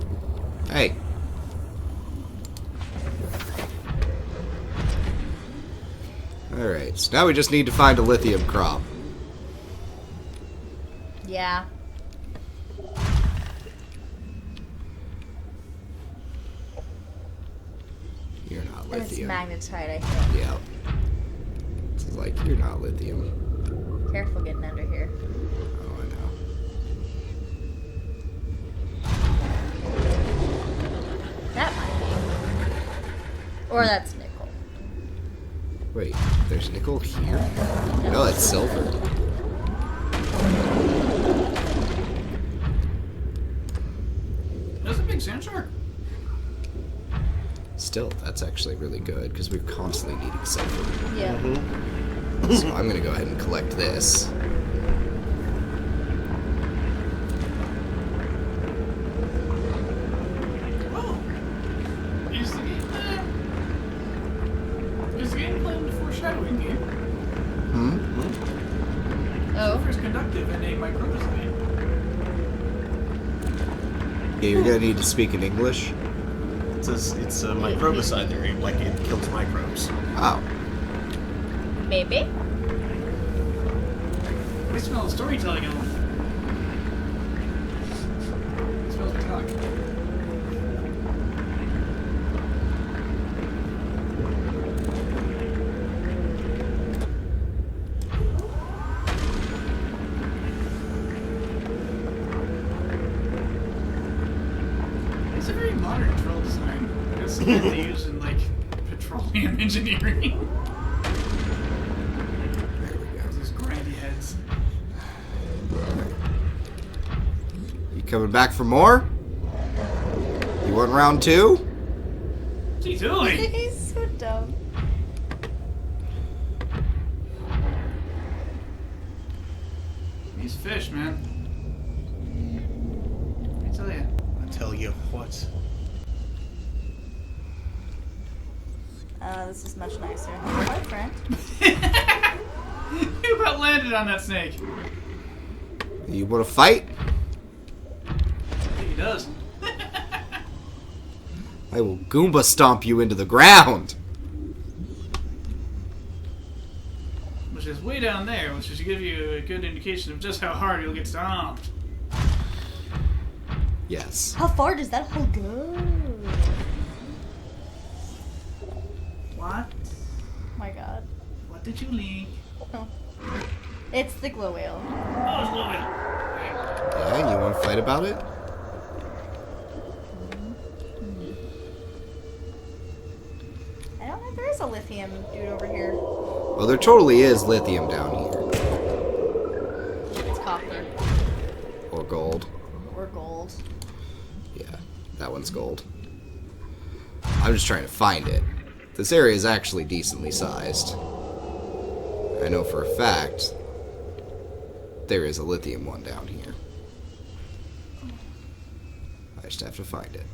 Hey. Alright, so now we just need to find a lithium crop. Yeah. You're not And it's lithium. magnetite, I think. Yeah. It's like, you're not lithium. Careful getting under here. Oh, I know. That might be. Or that's nickel. Wait, there's nickel here? No, that's silver. That's a big sand shark. Still, that's actually really good, because we're constantly needing silver. Yeah. So I'm gonna go ahead and collect this. Oh. Is the game playing the foreshadowing game? Oh. Sulfur is conductive in a microbes. Yeah, you're gonna need to speak in English. It's a microbicide there. Like, it kills microbes. Oh. Maybe. We smell the storytelling element. It smells metallic. It's a very modern drill design. It's something they use in like petroleum engineering. There we go. Those grindy heads. You coming back for more? You want round 2? What's he doing? He's so dumb. These fish, man. I tell ya. I tell you what. This is much nicer. Hi, friend. You about landed on that snake. You want to fight? I think he does. I will Goomba stomp you into the ground. Which is way down there, which should give you a good indication of just how hard you'll get stomped. Yes. How far does that hole go? What? Oh my god. What did you leak? Oh. It's the glow whale. Oh, it's Louisville. Yeah, and you want to fight about it? I don't know if there is a lithium dude over here. Well, there totally is lithium down here. It's copper. Or gold. Or gold. Yeah, that one's gold. I'm just trying to find it. This area is actually decently sized. I know for a fact there is a lithium one down here. I just have to find it.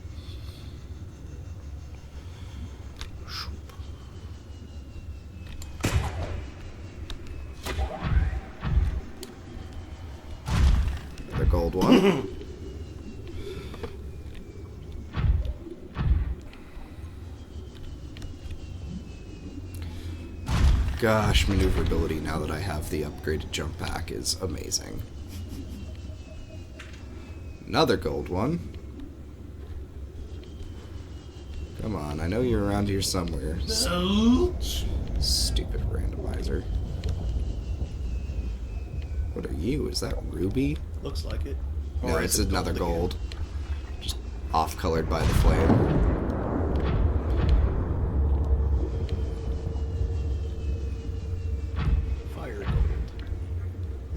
The gold one. Gosh, maneuverability now that I have the upgraded jump pack is amazing. Another gold one. Come on, I know you're around here somewhere. So? Stupid randomizer. What are you? Is that ruby? Looks like it. No, Or it's is it another gold again? gold. Just off-colored by the flame.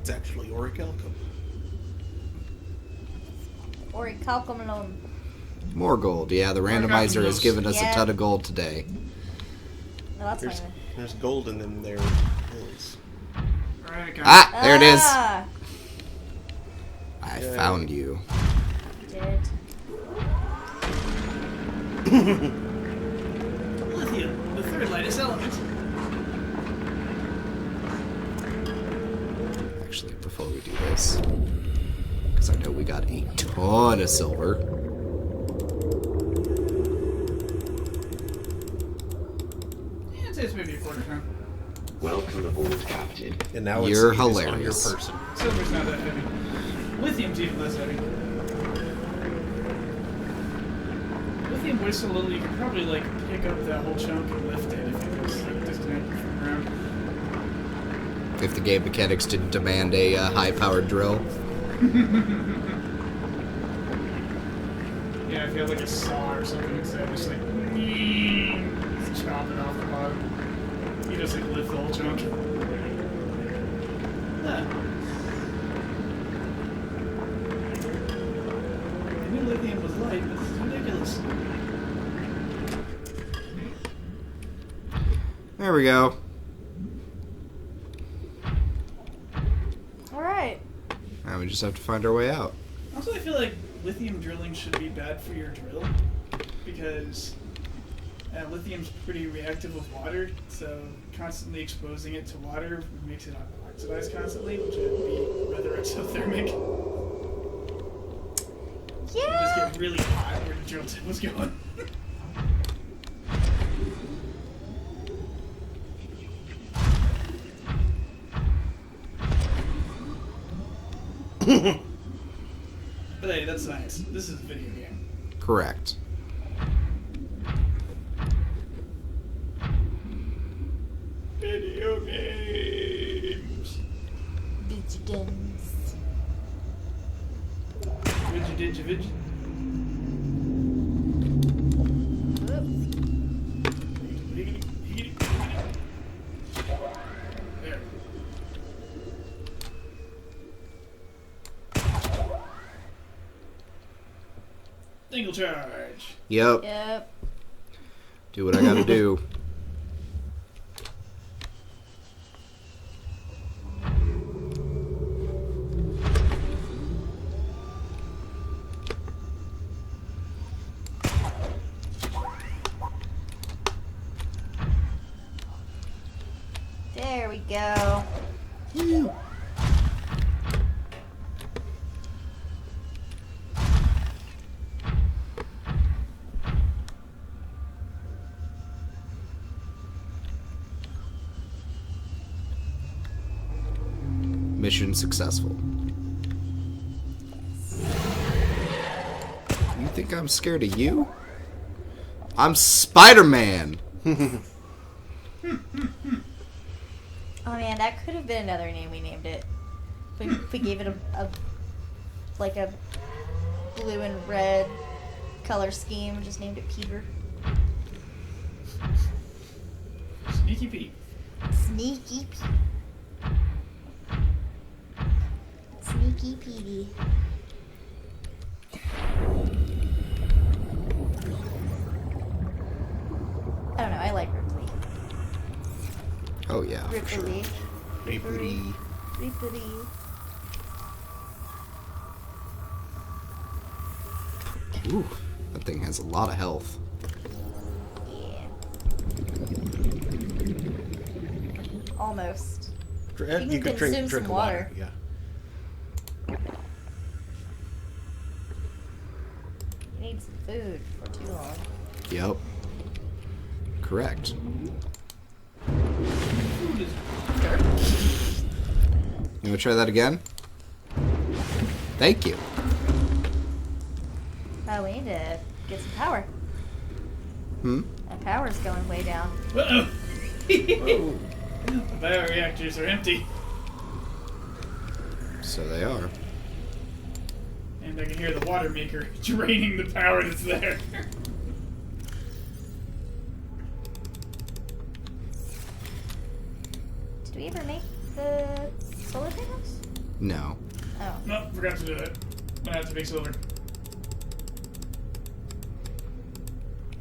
It's actually orichalcum. Orichalcum. More gold. Yeah, the randomizer has given us Yeah. a ton of gold today. No, that's There's, fine. there's gold and then there is. Alright, guys. Ah, there it is. Ah, I Yeah. found you. did. Lithium, the third lightest element. Actually, before we do this, because I know we got a ton of silver. Yeah, I'd say it's maybe a quarter ton. Welcome aboard, Captain. And now You're it's on your hilarious. person. Silver's not that heavy. Lithium's even less heavy. Lithium weighs so little you could probably like pick up that whole chunk and lift it if it was like disconnected from the ground. If the game mechanics didn't demand a high-powered drill. Yeah, if you had like a saw or something instead, just like just chop it off the bottom. You just like lift the whole chunk. Yeah. I knew lithium was light, but this is ridiculous. There we go. Alright. Now we just have to find our way out. Also, I feel like lithium drilling should be bad for your drill because lithium's pretty reactive with water, so constantly exposing it to water makes it oxidize constantly, which would be rather exothermic. You just Yeah. get really hot where the drill tip was going. But hey, that's science. This is a video game. Correct. Video games. Digidens. Vidgy. There. Single charge. Yep. Yep. Do what I gotta do. There we go. Mission successful. You think I'm scared of you? I'm Spider-Man! Oh man, that could have been another name we named it. If we gave it a blue and red color scheme and just named it Peter. Sneaky Pete. Sneaky Pete. Sneaky Petey. I don't know, I like Ripley. Oh yeah, for sure. Ripley. Ripley. Ripley. Ooh, that thing has a lot of health. Yeah. Almost. You can could consume drink some water. water. Yeah. You need some food for too long. Yep. Correct. You wanna try that again? Thank you. Oh, we need to get some power. That power's going way down. Uh-oh. The bioreactors are empty. So they are. And I can hear the water maker draining the power that's there. Did we ever make the solar panels? No. Oh. No, forgot to do it. Gonna have to make silver.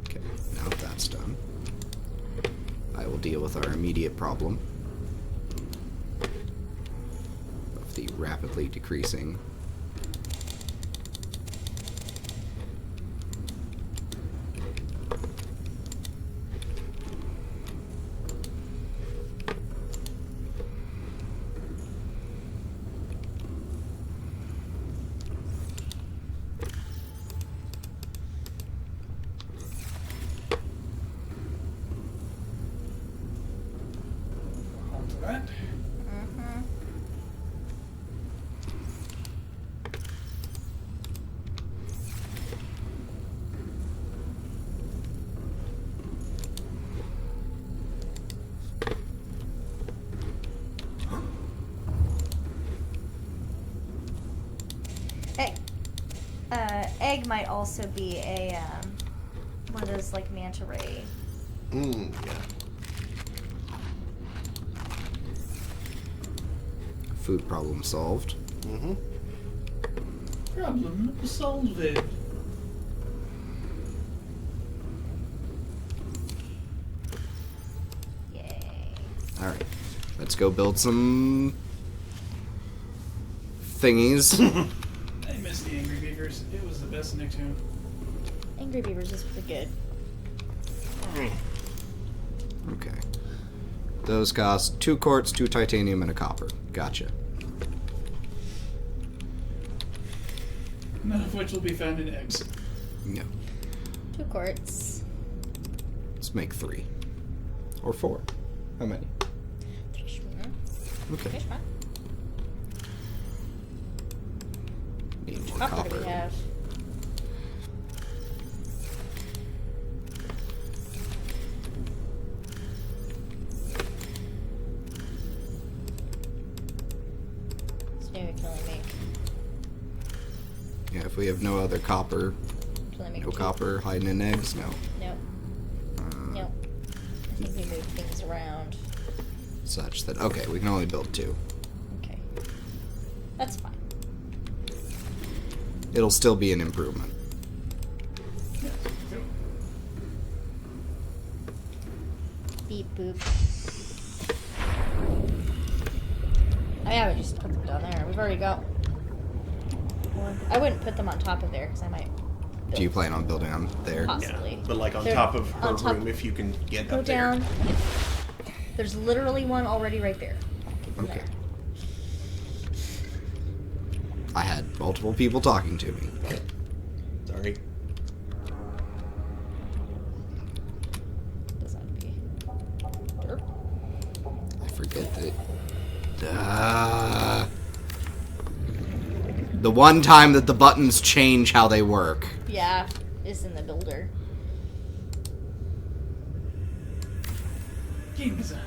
Okay, now that that's done, I will deal with our immediate problem of the rapidly decreasing. That. Egg might also be a one of those like manta ray. Yeah. Food problem solved. Mm-hmm. Problem solved. Yay. Alright. Let's go build some thingies. I miss the Angry Beavers. It was the best Nicktoon. Angry Beavers is pretty good. Okay. Those cost 2 quartz, 2 titanium, and a copper. Gotcha. None of which will be found in eggs. No. 2 quartz. Let's make 3. Or 4. How many? 3 schmear. Okay. 3 schmear. Need more Copper do copper. we have? So maybe we can only make, Yeah, if we have no other copper, can only make no 2. copper hiding in eggs, no. Nope. Nope. I think we move things around. Such that, okay, we can only build 2. Okay. That's fine. It'll still be an improvement. Beep boop. Oh yeah, we just put them down there. We've already got one. I wouldn't put them on top of there because I might. Do you plan on building them there? Possibly. Yeah. But like on They're top of her on top- room, if you can get Go up there. down. There's literally one already right there. Get them Okay. there. I had multiple people talking to me. Sorry. Does that be? Derp. I forget that. The one time that the buttons change how they work. Yeah, is in the builder. Game design.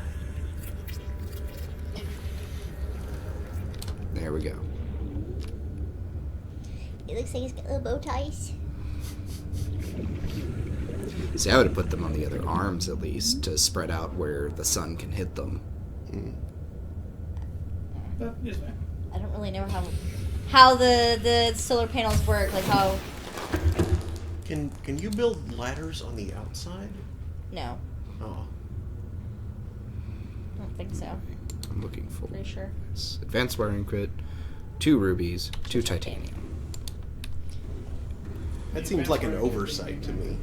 There we go. It looks like he's got little bow ties. See, I would have put them on the other arms at least to spread out where the sun can hit them. But it's fine. I don't really know how the solar panels work. Like how? Can you build ladders on the outside? No, Oh. I don't think so. I'm looking for Pretty sure. this. Advanced wiring kit, 2 rubies, 2 titanium. That seems like an oversight to me.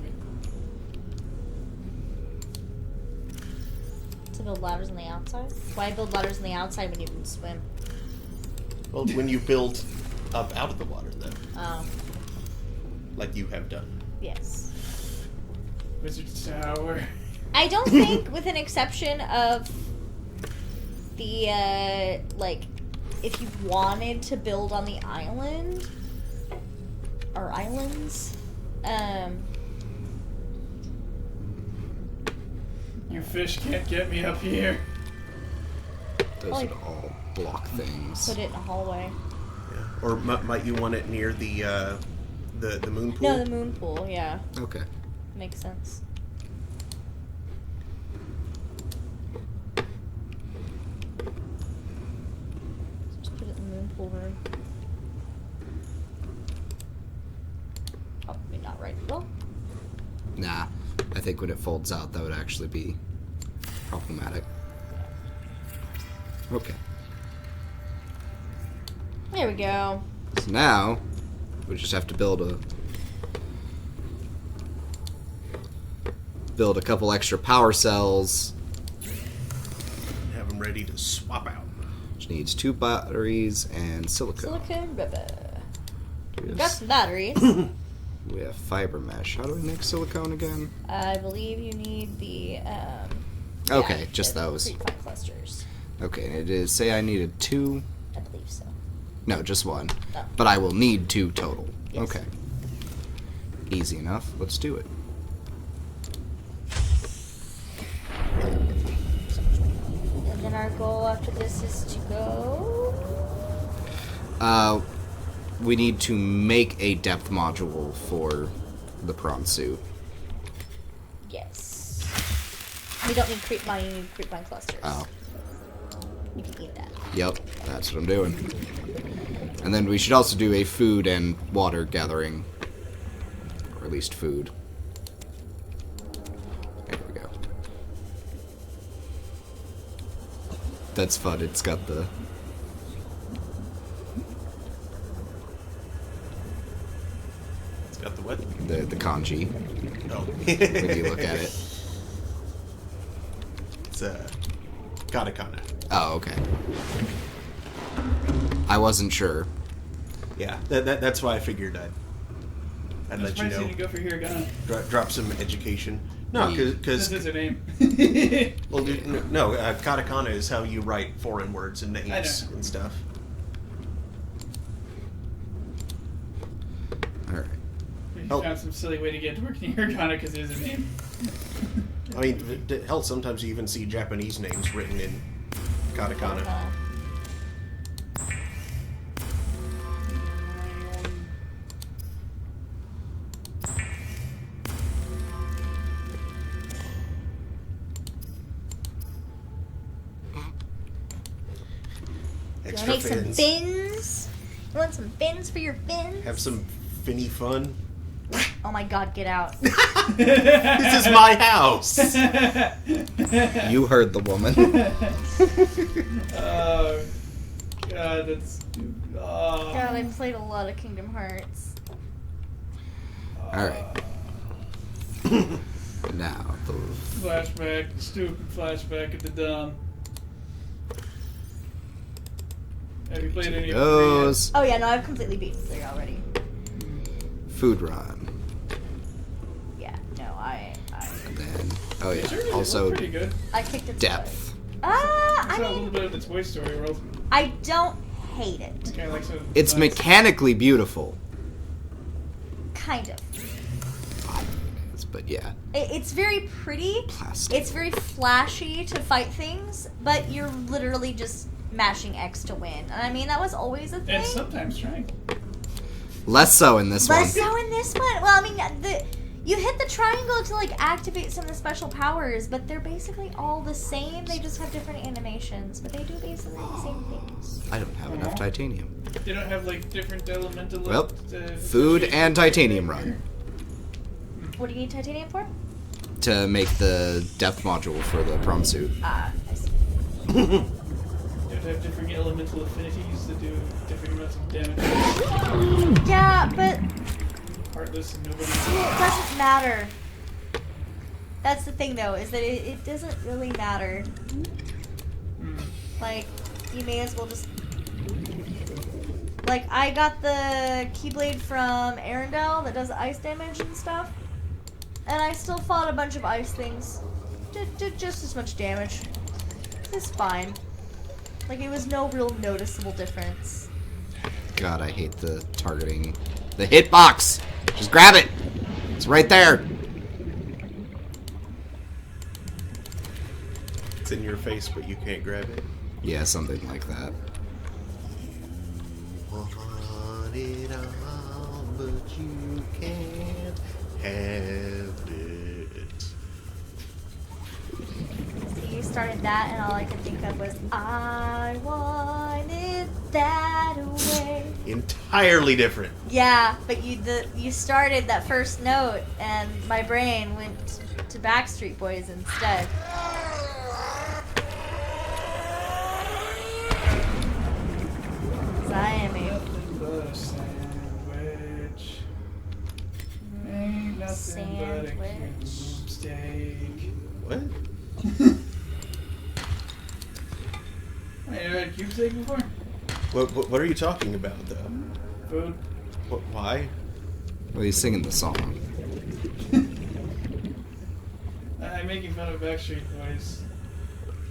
To build ladders on the outside? Why build ladders on the outside when you can swim? Well, when you build up out of the water, though, Oh, like you have done. yes. Wizard's Tower. I don't think, with an exception of the, like, if you wanted to build on the island, or islands, You fish can't get me up here. Those Like- would all block things. put it in a hallway. Yeah. Or might you want it near the moon pool? No, the moon pool, yeah. Okay. Makes sense. Just put it in the moon pool. think when it folds out, that would actually be problematic. Okay. There we go. So now, we just have to build a couple extra power cells. Have them ready to swap out. Which needs 2 batteries and silicone. Silicone rubber. Yes. Got some batteries. We have fiber mesh. How do we make silicone again? I believe you need the. Okay, yeah, just the those. Prefine clusters. Okay, and it is. Say I needed 2. I believe so. No, just 1. Oh. But I will need 2 total. Yes. Okay. Easy enough. Let's do it. And then our goal after this is to go. We need to make a depth module for the prawn suit. Yes. We don't need creep mine, you need creep mine clusters. Oh. You can eat that. Yep, that's what I'm doing. And then we should also do a food and water gathering. Or at least food. There we go. That's fun, it's got the... It's got the what? the kanji, Oh. when you look at it. It's katakana. Oh, okay. I wasn't sure. Yeah, that's why I figured I'd I'm let you surprised know. you didn't go for hiragana. Drop some education. No, because This is her name. well, no, katakana is how you write foreign words and names and stuff. Alright. You Oh. found some silly way to get to work in hiragana because it is a name. I mean, hell, sometimes you even see Japanese names written in katakana. You Extra wanna make some fins. fins? You want some fins for your fins? Have some finny fun. Oh my god, get out. This is my house. You heard the woman. Oh, God, that's... Oh. God, I played a lot of Kingdom Hearts. Alright. Now, the... Flashback, stupid flashback at the dumb. Have you played any of the Goes. Oh yeah, no, I've completely beaten 3 already. Food run. Yeah, no, I And then... Oh yeah, Sure, also pretty good. I kicked its depth. butt. I I saw a little mean, bit of the Toy Story world. I don't hate it. Kind of like some. It's mechanically beautiful. Kind of. But yeah. It's very pretty. Plastic. It's very flashy to fight things, but you're literally just mashing X to win. And I mean, that was always a thing. And sometimes trying. Less so in this Less one. so in this one. Well, I mean, you hit the triangle to like activate some of the special powers, but they're basically all the same. They just have different animations, but they do basically the same things. I don't have enough titanium. They don't have like different elemental. Well, food and titanium run. What do you need titanium for? To make the depth module for the prom suit. I see. They have different elemental affinities that do different amounts of damage. Yeah, but Heartless and nobody. see, it doesn't matter. That's the thing, though, is that it doesn't really matter. Like, you may as well just... Like, I got the Keyblade from Arendelle that does ice damage and stuff. And I still fought a bunch of ice things. Did just as much damage. It's fine. Like, it was no real noticeable difference. God, I hate the targeting. The hitbox! Just grab it! It's right there! It's in your face, but you can't grab it. Yeah, something like that. Want it all, but you can't have it. So you started that, and all I could think of was, I wanted that away. Entirely different. Yeah, but you started that first note, and my brain went to Backstreet Boys instead. 'Cause I am a Nothing but a sandwich. Ain't nothing but a cube steak. What? Hey, you ever had cube steak before? What are you talking about, though? Food. Why? Well, he's singing the song. I'm making fun of Backstreet Boys.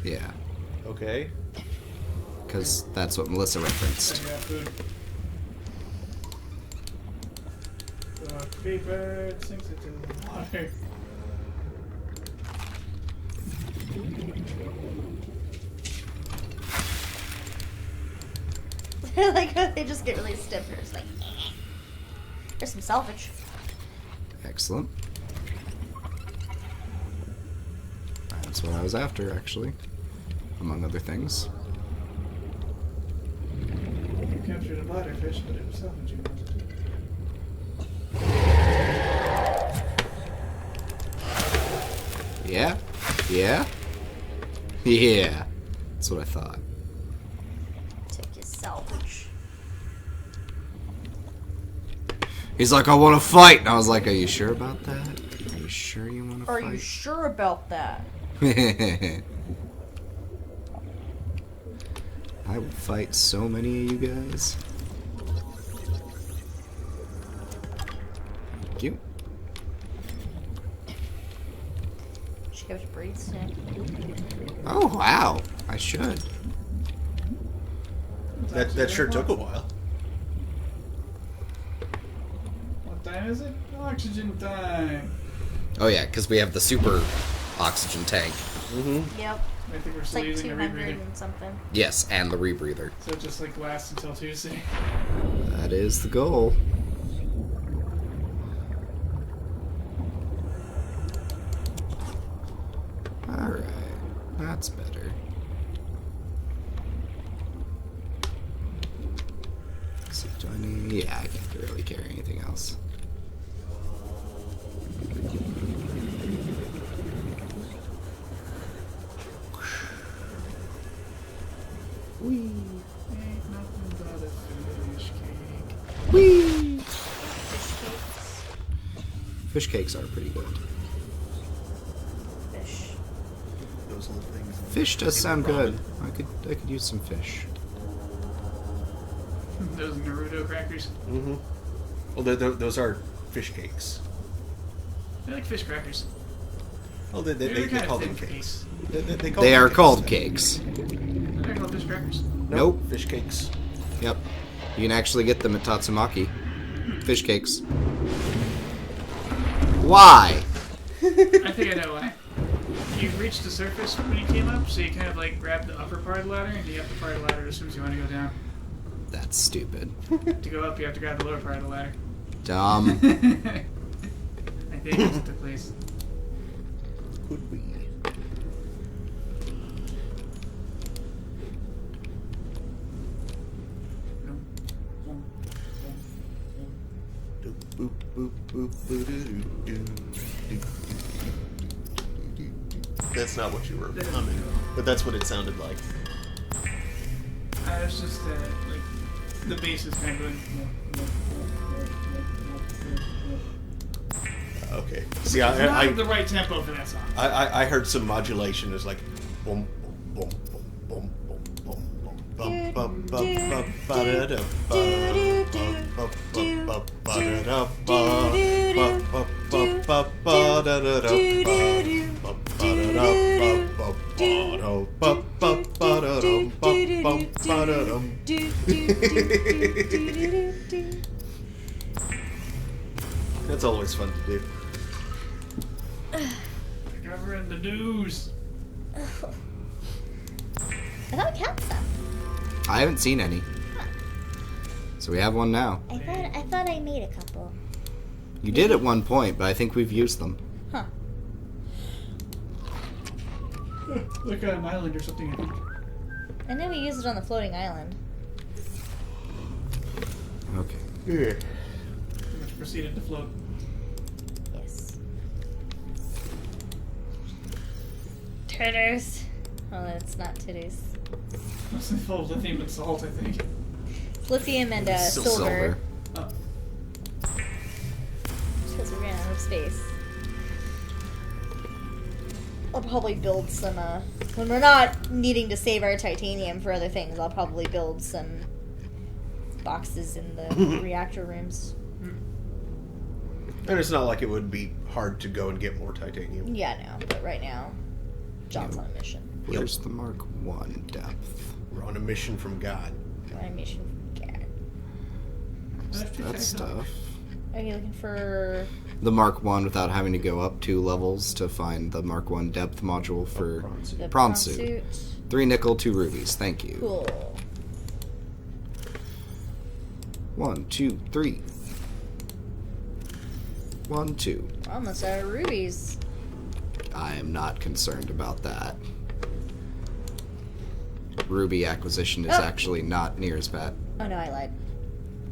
Yeah, Okay. because that's what Melissa I referenced. got food. Rock, paper, sinks it in the water. like they just get really stiff and it's like there's some salvage. Excellent. That's what I was after, actually. Among other things. You captured a bladderfish, but it was salvaging. Yeah? Yeah? Yeah. That's what I thought. Take your salvage. He's like, I want to fight! And I was like, are you sure about that? Are you sure you want to Are fight? you sure about that? I would fight so many of you guys. Thank you. Should go to breed snack. Oh, wow. I should. That sure took a while. What time is it? Oxygen time. Oh, yeah, because we have the super oxygen tank. Yep. I think we're It's still like using the 200 rebreather. and something. Yes, and the rebreather. So it just like lasts until Tuesday. That is the goal. Alright, that's better. So do I need... Yeah, I can't really carry anything else. Whee! Ain't nothing but a fish cake. Whee! Fish cakes. Fish cakes are pretty good. Fish. Those little things. Fish does sound Ramen. good. I could use some fish. Those Naruto crackers. Mm-hmm. Well, those are fish cakes. They're like fish crackers. Oh, they They're kind call of them thin cakes. They call They them are cakes. called cakes. They're called fish crackers. Nope. Fish cakes. Yep. You can actually get them at Tatsumaki. Fish cakes. Why? I think I know why. You reached the surface when you came up, so you kind of like grab the upper part of the ladder, and the upper part of the ladder assumes you want to go down. That's stupid. To go up, you have to grab the lower part of the ladder. Dumb. I think that's what took place. Could be. Boop, boop, boop, boo-doo-doo-doo. That's not what you were humming, but that's what it sounded like. It's just like the bass is kind of going. Okay. See, It's not I the right tempo for that song. I heard some modulation. It's like boom, boom, boom, boom, boom, boom, bum, bum, bum, bum, ba-da-da, ba-da-da, ba-da-da, ba-da-da, ba-da-da, That's always fun to do. Covering the news. I thought cats them. I haven't seen any. So we have one now. I thought I made a couple. You did at one point, but I think we've used them. Huh. Like an island or something, I think. I know we used it on the floating island. Okay. Yeah. Which proceeded to float. Yes. titties. Well, it's not titties. It's full of lithium and salt, I think. Lithium and silver. Oh. Because we ran out of space. I'll probably build some, when we're not needing to save our titanium for other things, I'll probably build some boxes in the reactor rooms. And it's not like it would be hard to go and get more titanium. Yeah, no, but right now, John's on a mission. Where's the Mark 1 depth? We're on a mission from God. We're on a mission from God. That stuff. Are you looking for... The Mark 1 without having to go up 2 levels to find the Mark 1 depth module for the prawn suit. 3 nickel, 2 rubies. Thank you. Cool. 1, 2, 3. 1, 2. We're almost out of rubies. I am not concerned about that. Ruby acquisition is actually not near as bad. Oh no, I lied.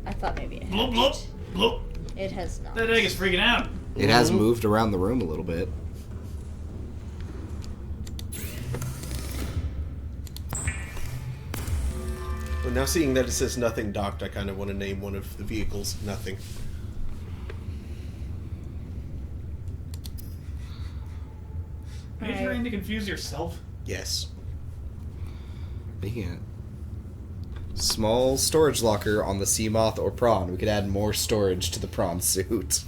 I thought maybe it had. Blop, blop, blop. It has not. That egg is freaking out. It has moved around the room a little bit. But now seeing that it says nothing docked, I kind of want to name one of the vehicles Nothing. Are you trying to confuse yourself? Yes. Yeah. Small storage locker on the sea moth or prawn. We could add more storage to the prawn suit.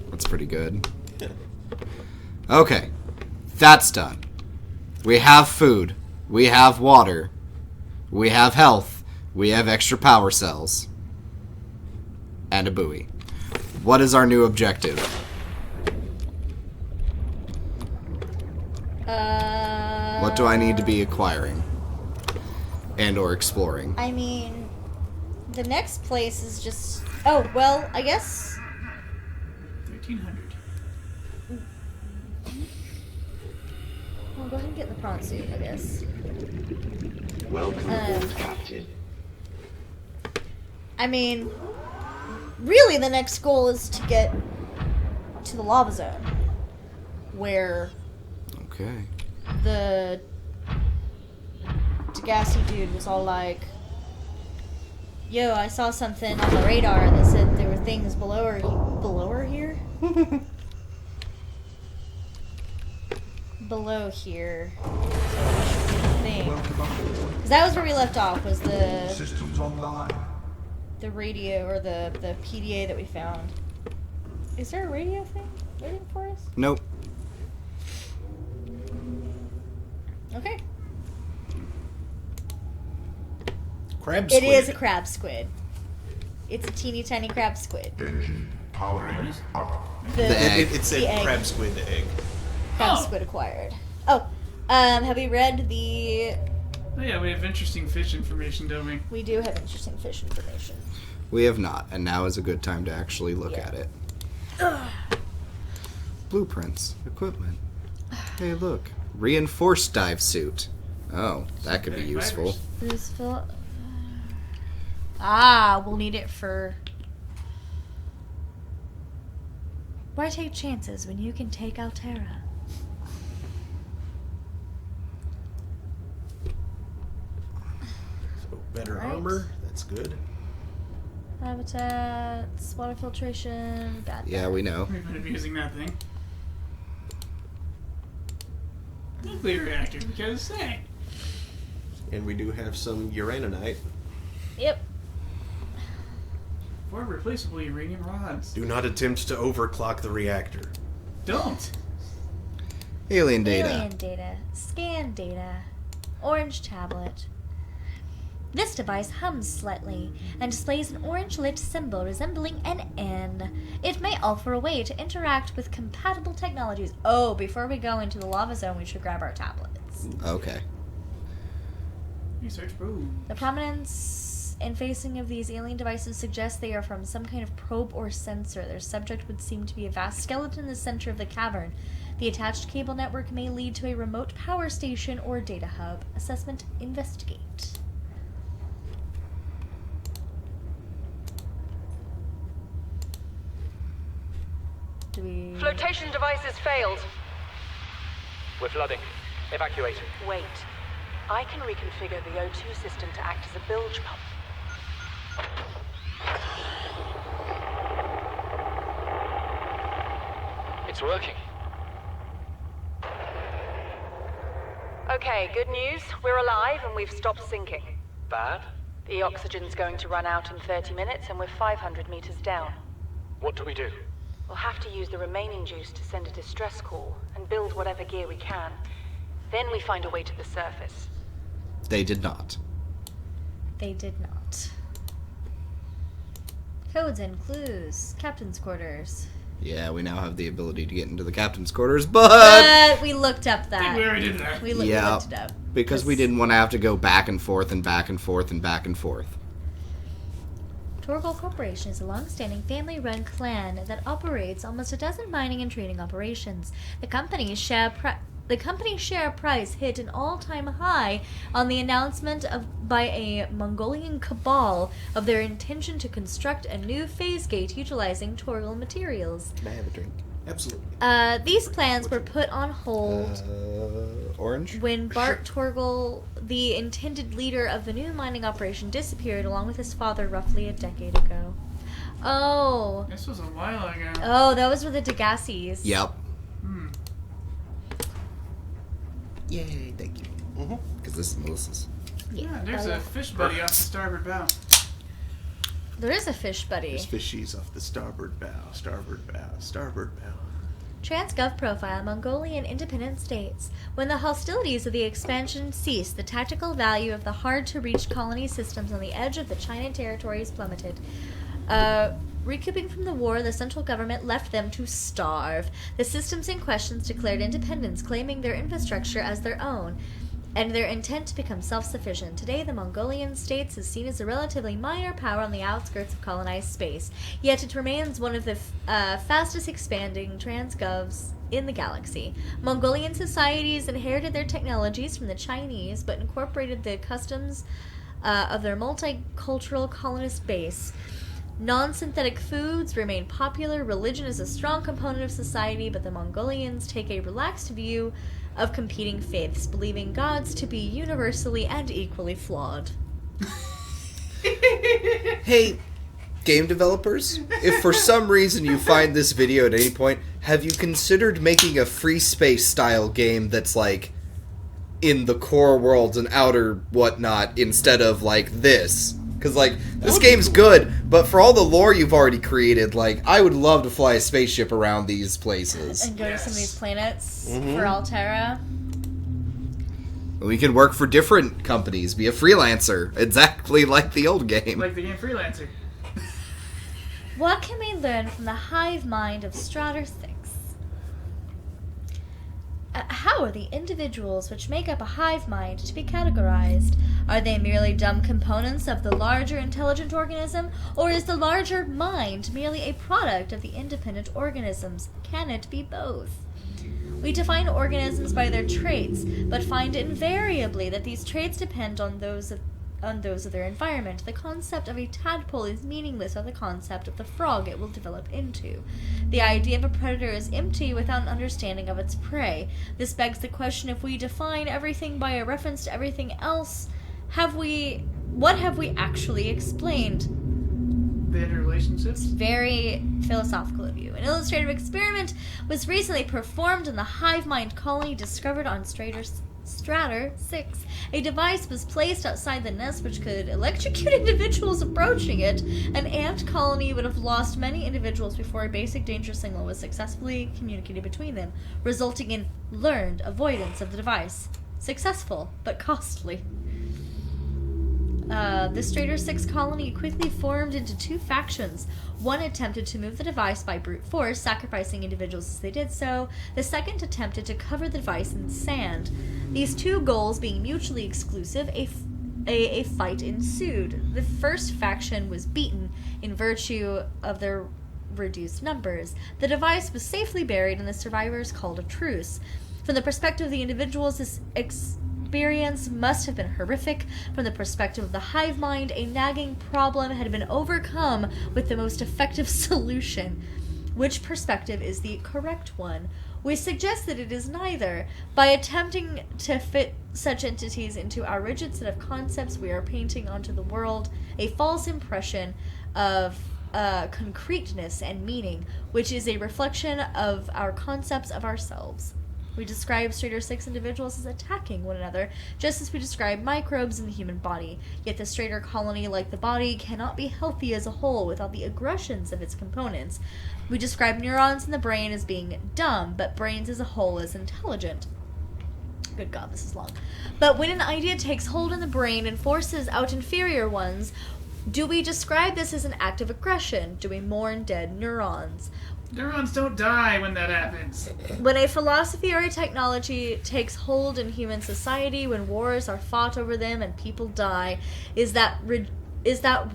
That's pretty good. Okay. That's done. We have food. We have water. We have health. We have extra power cells. And a buoy. What is our new objective? What do I need to be acquiring? And or exploring? I mean, the next place is just... Oh, well, I guess... 1300. Well, go ahead and get the prawn suit, I guess. Welcome aboard, Captain. I mean, really the next goal is to get to the lava zone. Where Okay. the Degassi dude was all like, yo, I saw something on the radar that said there were things below her here? Below here. Because that was where we left off, was the Systems online. the radio, or the PDA that we found. Is there a radio thing waiting for us? Nope. Okay. Crab It squid. is a crab squid. It's a teeny tiny crab squid. Engine powering up. The egg. It said The egg. crab squid egg. crab Oh. squid acquired. Oh, have we read the... Oh yeah, we have interesting fish information, don't we? We do have interesting fish information. We have not, and now is a good time to actually look Yeah. at it. Blueprints, equipment. Hey, look. Reinforced dive suit. Oh, that could be useful. This fil- we'll need it for... Why take chances when you can take Altera? So better Right. armor. That's good. Habitats, water filtration, got Yeah, that. we know. We've been abusing that thing. Nuclear reactor, because, hey. And we do have some uraninite. Yep. Or replaceable uranium rods. Do not attempt to overclock the reactor. Don't! Alien data. Alien data. Scan data. Orange tablet. This device hums slightly and displays an orange-lit symbol resembling an N. It may offer a way to interact with compatible technologies. Oh, before we go into the lava zone, we should grab our tablets. Okay. Research boom. The prominence and facing of these alien devices suggests they are from some kind of probe or sensor. Their subject would seem to be a vast skeleton in the center of the cavern. The attached cable network may lead to a remote power station or data hub. Assessment, investigate. Flotation devices failed. We're flooding. Evacuate. Wait. I can reconfigure the O2 system to act as a bilge pump. It's working. Okay, good news. We're alive and we've stopped sinking. Bad? The oxygen's going to run out in 30 minutes and we're 500 meters down. What do we do? We'll have to use the remaining juice to send a distress call and build whatever gear we can. Then we find a way to the surface. They did not. They did not. Codes and clues. Captain's quarters. Yeah, we now have the ability to get into the captain's quarters, but We looked up that. We already did that. We looked it up. because we didn't want to have to go back and forth and back and forth and back and forth. Torgal Corporation is a long-standing family-run clan that operates almost a dozen mining and trading operations. The company's share price hit an all-time high on the announcement by a Mongolian cabal of their intention to construct a new phase gate utilizing Torgal materials. Can I have a drink? Absolutely. These plans were put on hold Orange? when Bart Torgal, the intended leader of the new mining operation, disappeared along with his father roughly a decade ago. Oh. This was a while ago. Oh, those were the Degassis. Yep. Yay, thank you. Because this is Melissa's. Yeah, there's a fish buddy off the starboard bow. There is a fish buddy. There's fishies off the starboard bow, starboard bow, starboard bow. Transgov profile Mongolian independent states. When the hostilities of the expansion ceased, the tactical value of the hard-to-reach colony systems on the edge of the China territories plummeted. Recouping from the war, the central government left them to starve. The systems in question declared independence, claiming their infrastructure as their own, and their intent to become self-sufficient. Today, the Mongolian states is seen as a relatively minor power on the outskirts of colonized space, yet it remains one of the fastest expanding transgovs in the galaxy. Mongolian societies inherited their technologies from the Chinese, but incorporated the customs of their multicultural colonist base. Non-synthetic foods remain popular, religion is a strong component of society, but the Mongolians take a relaxed view of competing faiths, believing gods to be universally and equally flawed. Hey, game developers, if for some reason you find this video at any point, have you considered making a free space style game that's like in the core worlds and outer whatnot instead of like this? Because, like, this game's good, but for all the lore you've already created, like, I would love to fly a spaceship around these places. And go to some of these planets for Altera. We can work for different companies, be a freelancer, exactly like the old game. Like the game Freelancer. What can we learn from the hive mind of Stratter 6? How are the individuals which make up a hive mind to be categorized? Are they merely dumb components of the larger intelligent organism, or is the larger mind merely a product of the independent organisms? Can it be both? We define organisms by their traits, but find invariably that these traits depend on those of their environment. The concept of a tadpole is meaningless without the concept of the frog it will develop into. The idea of a predator is empty without an understanding of its prey. This begs the question, if we define everything by a reference to everything else, what have we actually explained? The interrelationships? Very philosophical of you. An illustrative experiment was recently performed in the hive mind colony discovered on Stratter 6. A device was placed outside the nest which could electrocute individuals approaching it. An ant colony would have lost many individuals before a basic danger signal was successfully communicated between them, resulting in learned avoidance of the device. Successful, but costly. The Stratter 6 colony quickly formed into two factions. One attempted to move the device by brute force, sacrificing individuals as they did so. The second attempted to cover the device in sand. These two goals being mutually exclusive, a fight ensued. The first faction was beaten in virtue of their reduced numbers. The device was safely buried and the survivors called a truce. From the perspective of the individuals, this experience must have been horrific. From the perspective of the hive mind, a nagging problem had been overcome with the most effective solution. Which perspective is the correct one? We suggest that it is neither. By attempting to fit such entities into our rigid set of concepts, we are painting onto the world a false impression of concreteness and meaning, which is a reflection of our concepts of ourselves. We describe Strader 6 individuals as attacking one another, just as we describe microbes in the human body. Yet the Strader colony, like the body, cannot be healthy as a whole without the aggressions of its components. We describe neurons in the brain as being dumb, but brains as a whole as intelligent. Good God, this is long. But when an idea takes hold in the brain and forces out inferior ones, do we describe this as an act of aggression? Do we mourn dead neurons? Neurons don't die when that happens. When a philosophy or a technology takes hold in human society, when wars are fought over them and people die, is that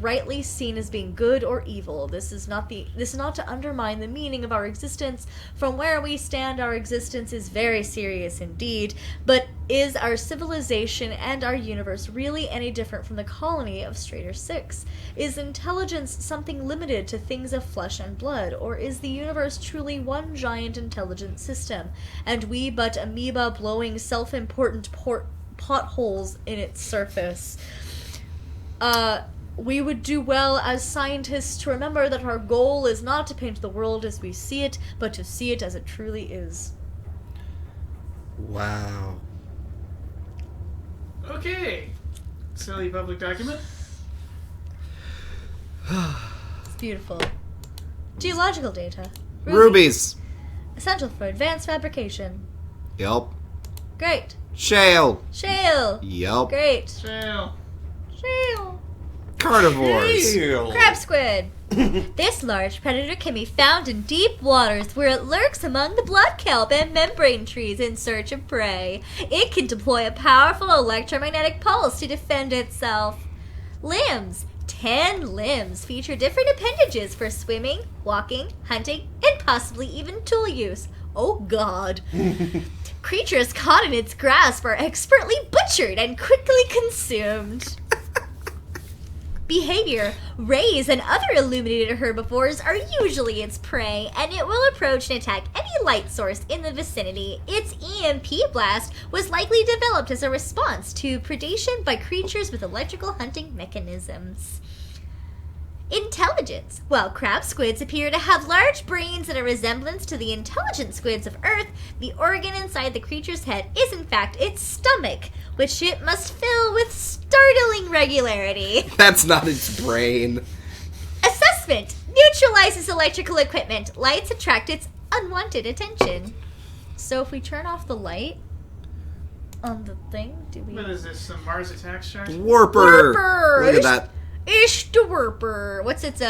rightly seen as being good or evil? This is not to undermine the meaning of our existence. From where we stand, our existence is very serious indeed. But is our civilization and our universe really any different from the colony of Strader 6? Is intelligence something limited to things of flesh and blood, or is the universe truly one giant intelligent system, and we but amoeba blowing self-important potholes in its surface? We would do well as scientists to remember that our goal is not to paint the world as we see it, but to see it as it truly is. Wow. Okay. Silly public document. It's beautiful. Geological data. Rubies. Essential for advanced fabrication. Yup. Great. Shale. Shale. Yup. Great. Shale. Shale. Carnivores. Crab squid. This large predator can be found in deep waters where it lurks among the blood kelp and membrane trees in search of prey. It can deploy a powerful electromagnetic pulse to defend itself. Limbs. 10 limbs feature different appendages for swimming, walking, hunting, and possibly even tool use. Oh God. Creatures caught in its grasp are expertly butchered and quickly consumed. Behavior. Rays and other illuminated herbivores are usually its prey, and it will approach and attack any light source in the vicinity. Its EMP blast was likely developed as a response to predation by creatures with electrical hunting mechanisms. Intelligence. While crab squids appear to have large brains and a resemblance to the intelligent squids of Earth, the organ inside the creature's head is in fact its stomach, which it must fill with startling regularity. That's not its brain. Assessment. Neutralizes electrical equipment. Lights attract its unwanted attention. So if we turn off the light on the thing, do we... What is this, some Mars attack shark? Warper. Warper. Look at that. Ish the Warper. What's its,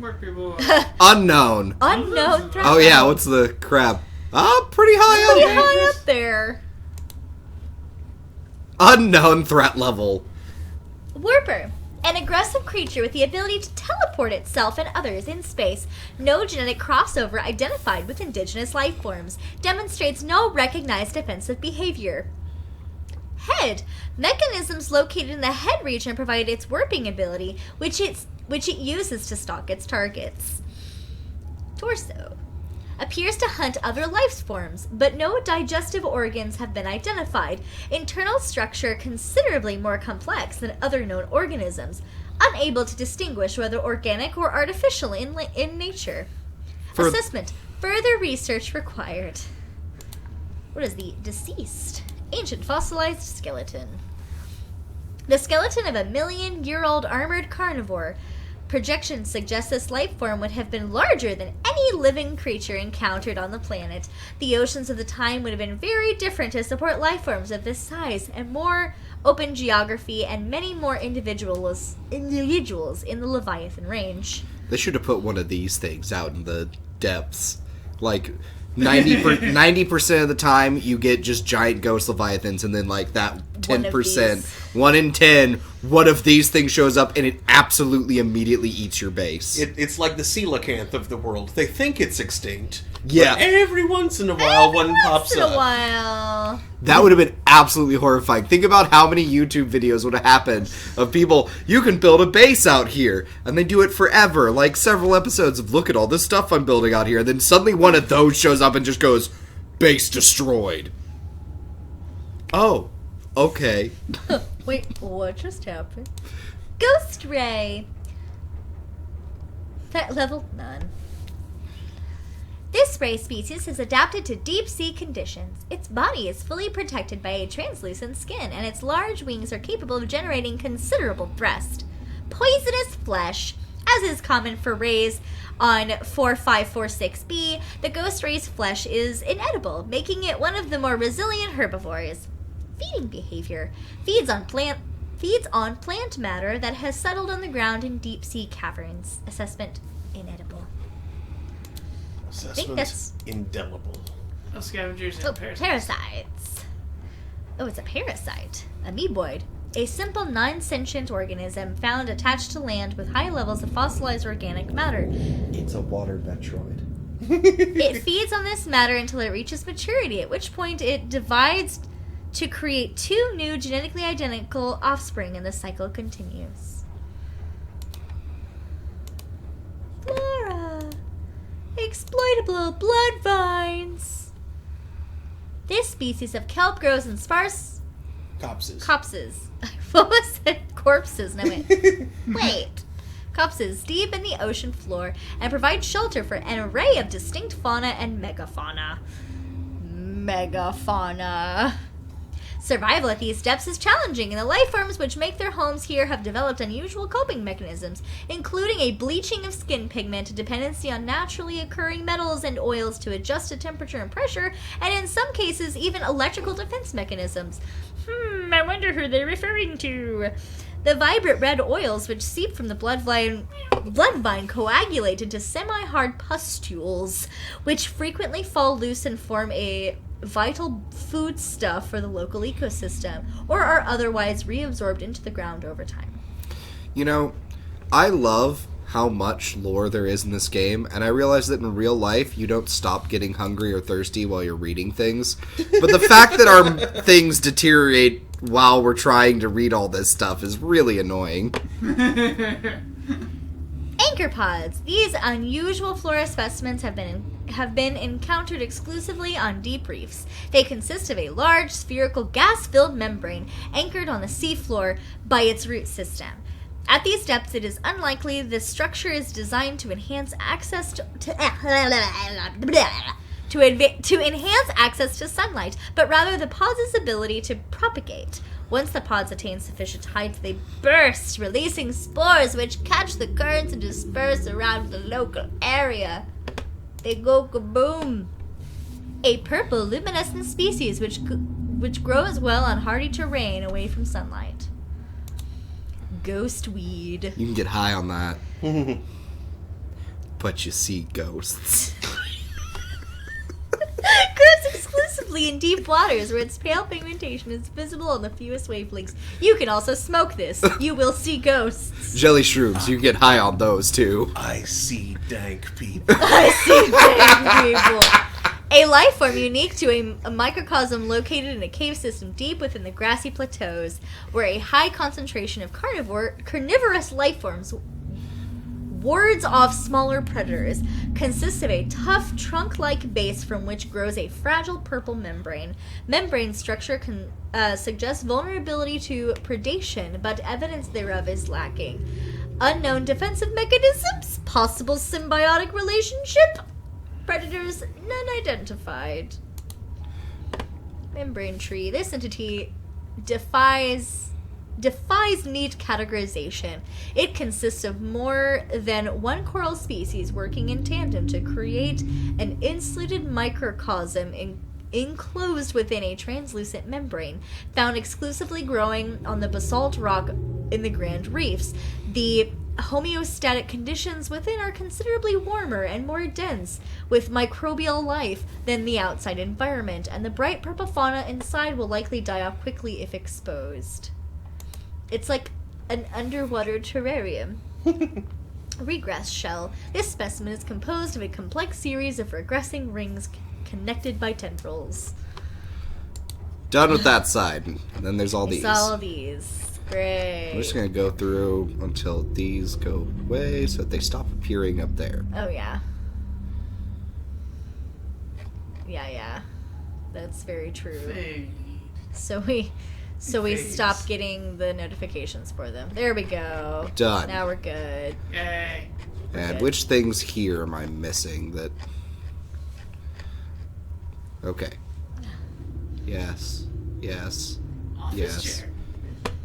Work people. Unknown. Unknown threat. Oh yeah, what's the crab? Pretty high Pretty up. high up there. Unknown threat level. Warper. An aggressive creature with the ability to teleport itself and others in space. No genetic crossover identified with indigenous life forms. Demonstrates no recognized defensive behavior. Head. Mechanisms located in the head region provide its warping ability, which it uses to stalk its targets. Torso. Appears to hunt other life forms, but no digestive organs have been identified. Internal structure considerably more complex than other known organisms. Unable to distinguish whether organic or artificial in nature. Assessment. Further research required. What is the deceased? Ancient fossilized skeleton. The skeleton of a 1,000,000-year-old armored carnivore. Projections suggest this life form would have been larger than any living creature encountered on the planet. The oceans of the time would have been very different to support life forms of this size, and more open geography and many more individuals in the Leviathan range. They should have put one of these things out in the depths. Like, 90% of the time, you get just giant ghost leviathans, and then, like, that One of 10%, these. 1 in 10, one of these things shows up and it absolutely immediately eats your base. It's like the coelacanth of the world. They think it's extinct. Yeah. But every once in a while, one pops Once in a up. while. That would have been absolutely horrifying. Think about how many YouTube videos would have happened of people, you can build a base out here, and they do it forever, like several episodes of, look at all this stuff I'm building out here, and then suddenly one of those shows up and just goes, base destroyed. Oh, okay. Wait, what just happened? Ghost Ray. Threat level none. This ray species is adapted to deep-sea conditions. Its body is fully protected by a translucent skin, and its large wings are capable of generating considerable thrust. Poisonous flesh. As is common for rays on 4546b, the ghost ray's flesh is inedible, making it one of the more resilient herbivores. Feeding behavior. Feeds on plant matter that has settled on the ground in deep-sea caverns. Assessment, inedible. Assessment, that's- indelible. Oh, scavengers and Oh, parasites. parasites. Oh, it's a parasite. Amoeboid. A simple non-sentient organism found attached to land with high levels of fossilized organic matter. It's a water Metroid. It feeds on this matter until it reaches maturity, at which point it divides to create 2 new genetically identical offspring, and the cycle continues. Flora. Exploitable blood vines. This species of kelp grows in sparse copses. I almost said corpses, and I went, wait. Copses deep in the ocean floor and provide shelter for an array of distinct fauna and megafauna. Survival at these depths is challenging, and the life forms which make their homes here have developed unusual coping mechanisms, including a bleaching of skin pigment, dependency on naturally occurring metals and oils to adjust to temperature and pressure, and in some cases, even electrical defense mechanisms. I wonder who they're referring to. The vibrant red oils which seep from the blood vine coagulate into semi-hard pustules, which frequently fall loose and form a vital foodstuff for the local ecosystem, or are otherwise reabsorbed into the ground over time. You know, I love how much lore there is in this game, and I realize that in real life you don't stop getting hungry or thirsty while you're reading things. But the fact that our things deteriorate while we're trying to read all this stuff is really annoying. Anchor pods. These unusual flora specimens have been encountered exclusively on deep reefs. They consist of a large spherical gas-filled membrane anchored on the seafloor by its root system. At these depths, it is unlikely this structure is designed to enhance access to enhance access to sunlight, but rather the pods' ability to propagate. Once the pods attain sufficient height, they burst, releasing spores which catch the currents and disperse around the local area. They go kaboom! A purple luminescent species which grows well on hardy terrain away from sunlight. Ghost weed. You can get high on that. But you see ghosts. Grows exclusively in deep waters where its pale pigmentation is visible on the fewest wavelengths. You can also smoke this. You will see ghosts. Jelly shrooms, you can get high on those too. I see dank people. I see dank people. A life form unique to a microcosm located in a cave system deep within the grassy plateaus, where a high concentration of carnivorous life forms wards off smaller predators, consists of a tough trunk-like base from which grows a fragile purple membrane. Membrane structure suggests vulnerability to predation, but evidence thereof is lacking. Unknown defensive mechanisms, possible symbiotic relationship, predators none identified. Membrane tree. This entity defies neat categorization. It consists of more than one coral species working in tandem to create an insulated microcosm enclosed within a translucent membrane, found exclusively growing on the basalt rock in the Grand Reefs. The homeostatic conditions within are considerably warmer and more dense with microbial life than the outside environment, and the bright purple fauna inside will likely die off quickly if exposed. It's like an underwater terrarium. Regress shell. This specimen is composed of a complex series of regressing rings connected by tendrils. Done with that side. And then there's all these. All these. Great. I'm just going to go through until these go away so that they stop appearing up there. Oh, yeah. Yeah. That's very true. Fade. So we Fades. stop getting the notifications for them. There we go. Done. Now we're good. Yay. And Okay. which things here am I missing that... Okay. Yes. Office Yes. chair.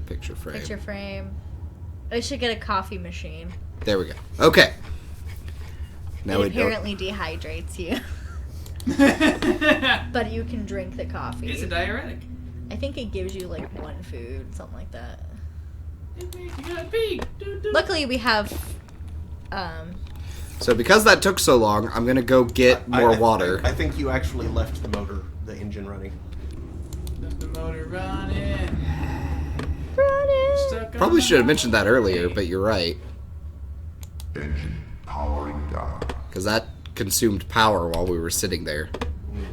Picture frame. Picture frame. I should get a coffee machine. There we go. Okay. Now It we don't... apparently dehydrates you. But you can drink the coffee. It's a diuretic. I think it gives you like one food, something like that. You gotta pee. Luckily we have So because that took so long, I'm going to go get more water. I think you actually left the engine running. Left the motor running. Stuck on Probably the should have mentioned that earlier, highway. but you're right. Engine powering down. Because that consumed power while we were sitting there.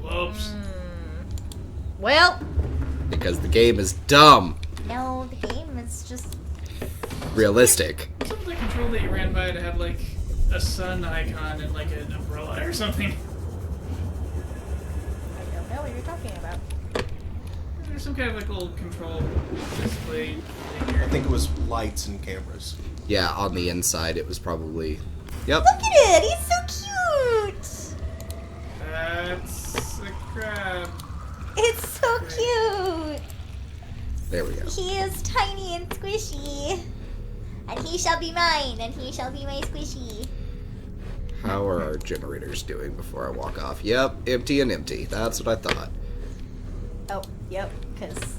Whoops. well, Because the game is dumb. no, the game is just Realistic. Some of the control that you ran by to have like a sun icon and like an umbrella or something. I don't know what you're talking about. There's some kind of like little control display thing I here. think it was lights and cameras. Yeah, on the inside it was probably... Yep. Look at it, he's so cute. That's a crab. It's so cute. There we go. He is tiny and squishy. And he shall be mine, and he shall be my squishy. How are our generators doing before I walk off? Yep, empty and empty. That's what I thought. Oh, yep, because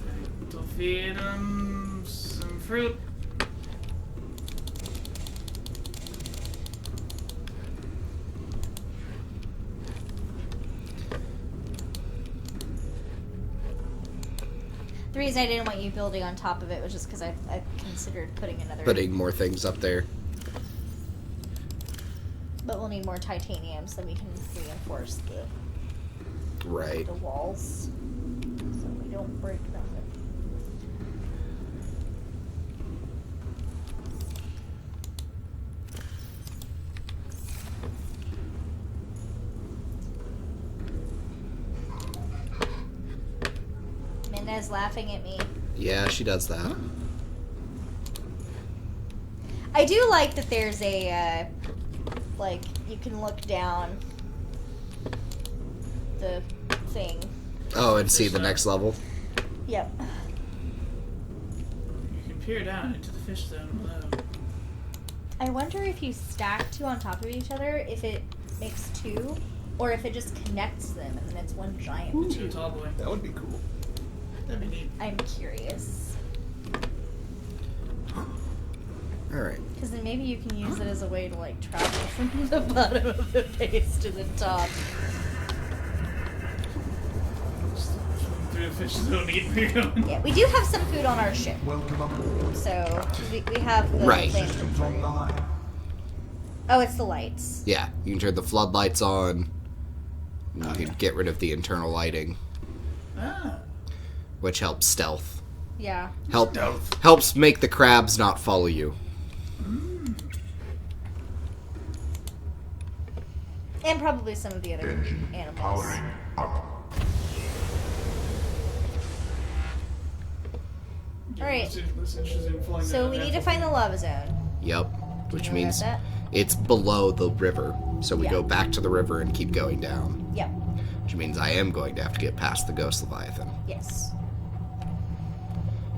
We'll feed him some fruit. the reason I didn't want you building on top of it was just because I considered putting another... Putting more things up there. But we'll need more titanium so we can reinforce Right. the walls. So we don't break nothing. Minna's laughing at me. Yeah, she does that. I do like that there's a, like, you can look down the thing. Oh, and see the next level. Yep. You can peer down into the fish zone below. I wonder if you stack two on top of each other, if it makes two, or if it just connects them and then it's one giant To a tube. tall boy. That would be cool. That'd be neat. I'm curious. Alright. Because then maybe you can use it as a way to, like, travel from the bottom of the base to the top. Just through the fish zone to get where you're going. Yeah, we do have some food on our ship, Welcome aboard. so we have the Right. thing. Systems online. Oh, it's the lights. Yeah, you can turn the floodlights on. You can get rid of the internal lighting, Ah. which helps stealth. Yeah. Helps make the crabs not follow you. And probably some of the other Engine animals. powering up. Alright. Less interested in flying So the we need to natural find the lava zone. Yep. Which You know means about it's below the river. So we Yeah. go back to the river and keep going down. Yep. Which means I am going to have to get past the Ghost Leviathan. Yes.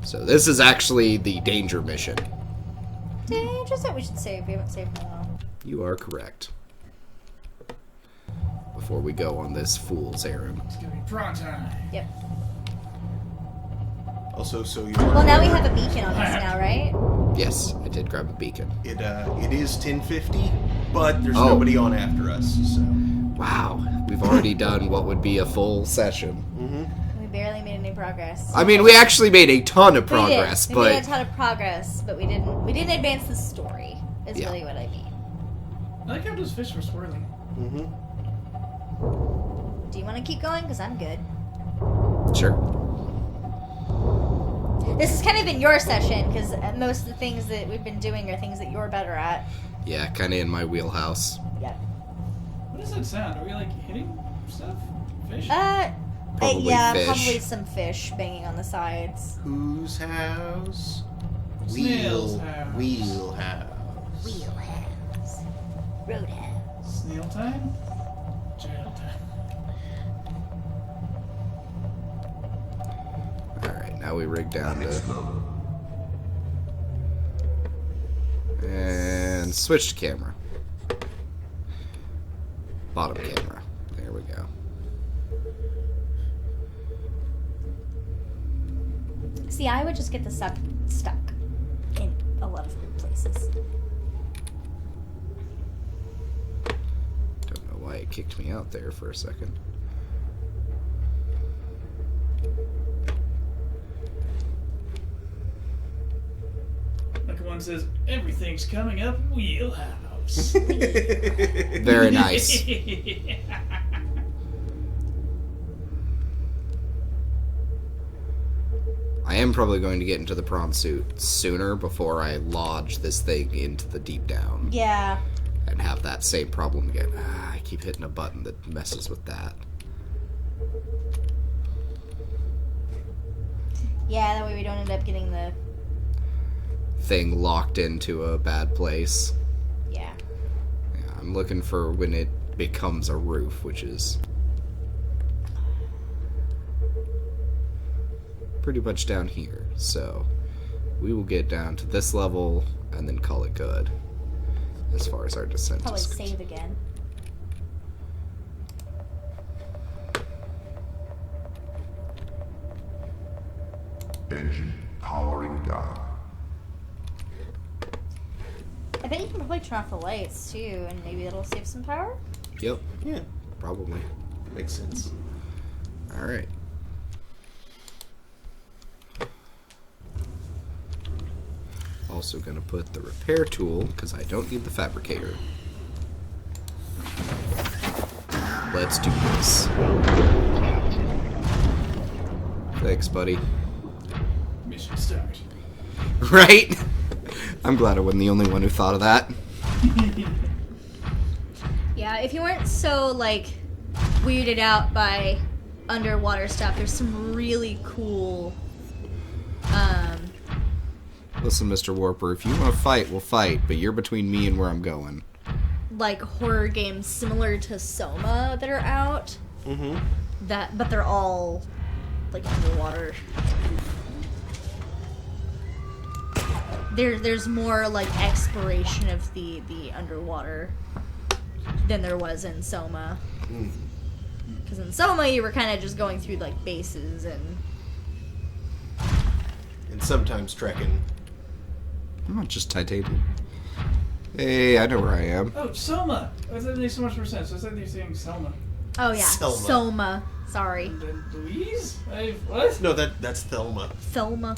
So this is actually the danger mission. Danger that we should save. We haven't saved in a while. You are correct. Before we go on this fool's errand. It's gonna be prawn time. Yep. Also, so you Well, now we have a beacon on us now, right? Yes, I did grab a beacon. it is 10:50, but there's Oh. nobody on after us. So Wow, we've already done what would be a full session. We barely made any progress. I mean, we actually made a ton of progress, we made a but ton of progress, but we didn't advance the story. Is Yeah. really what I mean. I like how those fish were swirling. Do you want to keep going? Because I'm good. sure. This has kind of been your session, because most of the things that we've been doing are things that you're better at. Yeah, kind of in my wheelhouse. Yep. What does that sound? Are we like hitting stuff? Fish? Probably yeah, fish. probably some fish banging on the sides. whose house? Snail's house. Wheelhouse. Wheelhouse. Roadhouse. Snail time? Jail time. Alright, now we rig down It's to... slow. And switch to camera. Bottom camera. There we go. See, I would just get the stuck in a lot of places. Don't know why it kicked me out there for a second. Like one says, everything's coming up wheelhouse. Very nice. I am probably going to get into the prawn suit sooner before I lodge this thing into the deep down. Yeah. And have that same problem again. I keep hitting a button that messes with that. Yeah, that way we don't end up getting the... Thing locked into a bad place. Yeah. Yeah, I'm looking for when it becomes a roof, which is pretty much down here. So we will get down to this level and then call it good as far as our descent Probably is save again. Engine powering down. I bet you can probably turn off the lights too, and maybe it'll save some power. Yep, Yeah, probably. makes sense. Alright. Also gonna put the repair tool, because I don't need the fabricator. Let's do this. Thanks, buddy. Mission start. Right? I'm glad I wasn't the only one who thought of that. Yeah, if you weren't so, like, weirded out by underwater stuff, there's some really cool, Listen, Mr. Warper, if you want to fight, we'll fight, but you're between me and where I'm going. like, horror games similar to Soma that are out. Mm-hmm. But they're all, like, underwater. There's more, like, exploration of the underwater than there was in Soma. Because in Soma, you were kind of just going through, like, bases and... And sometimes trekking. I'm not just titanium. Hey, I know where I am. Oh, Soma! That makes so much more sense. I thought you were saying Selma. Oh, yeah. Selma. Soma. Sorry. And then Louise? What? No, that's Thelma. Thelma.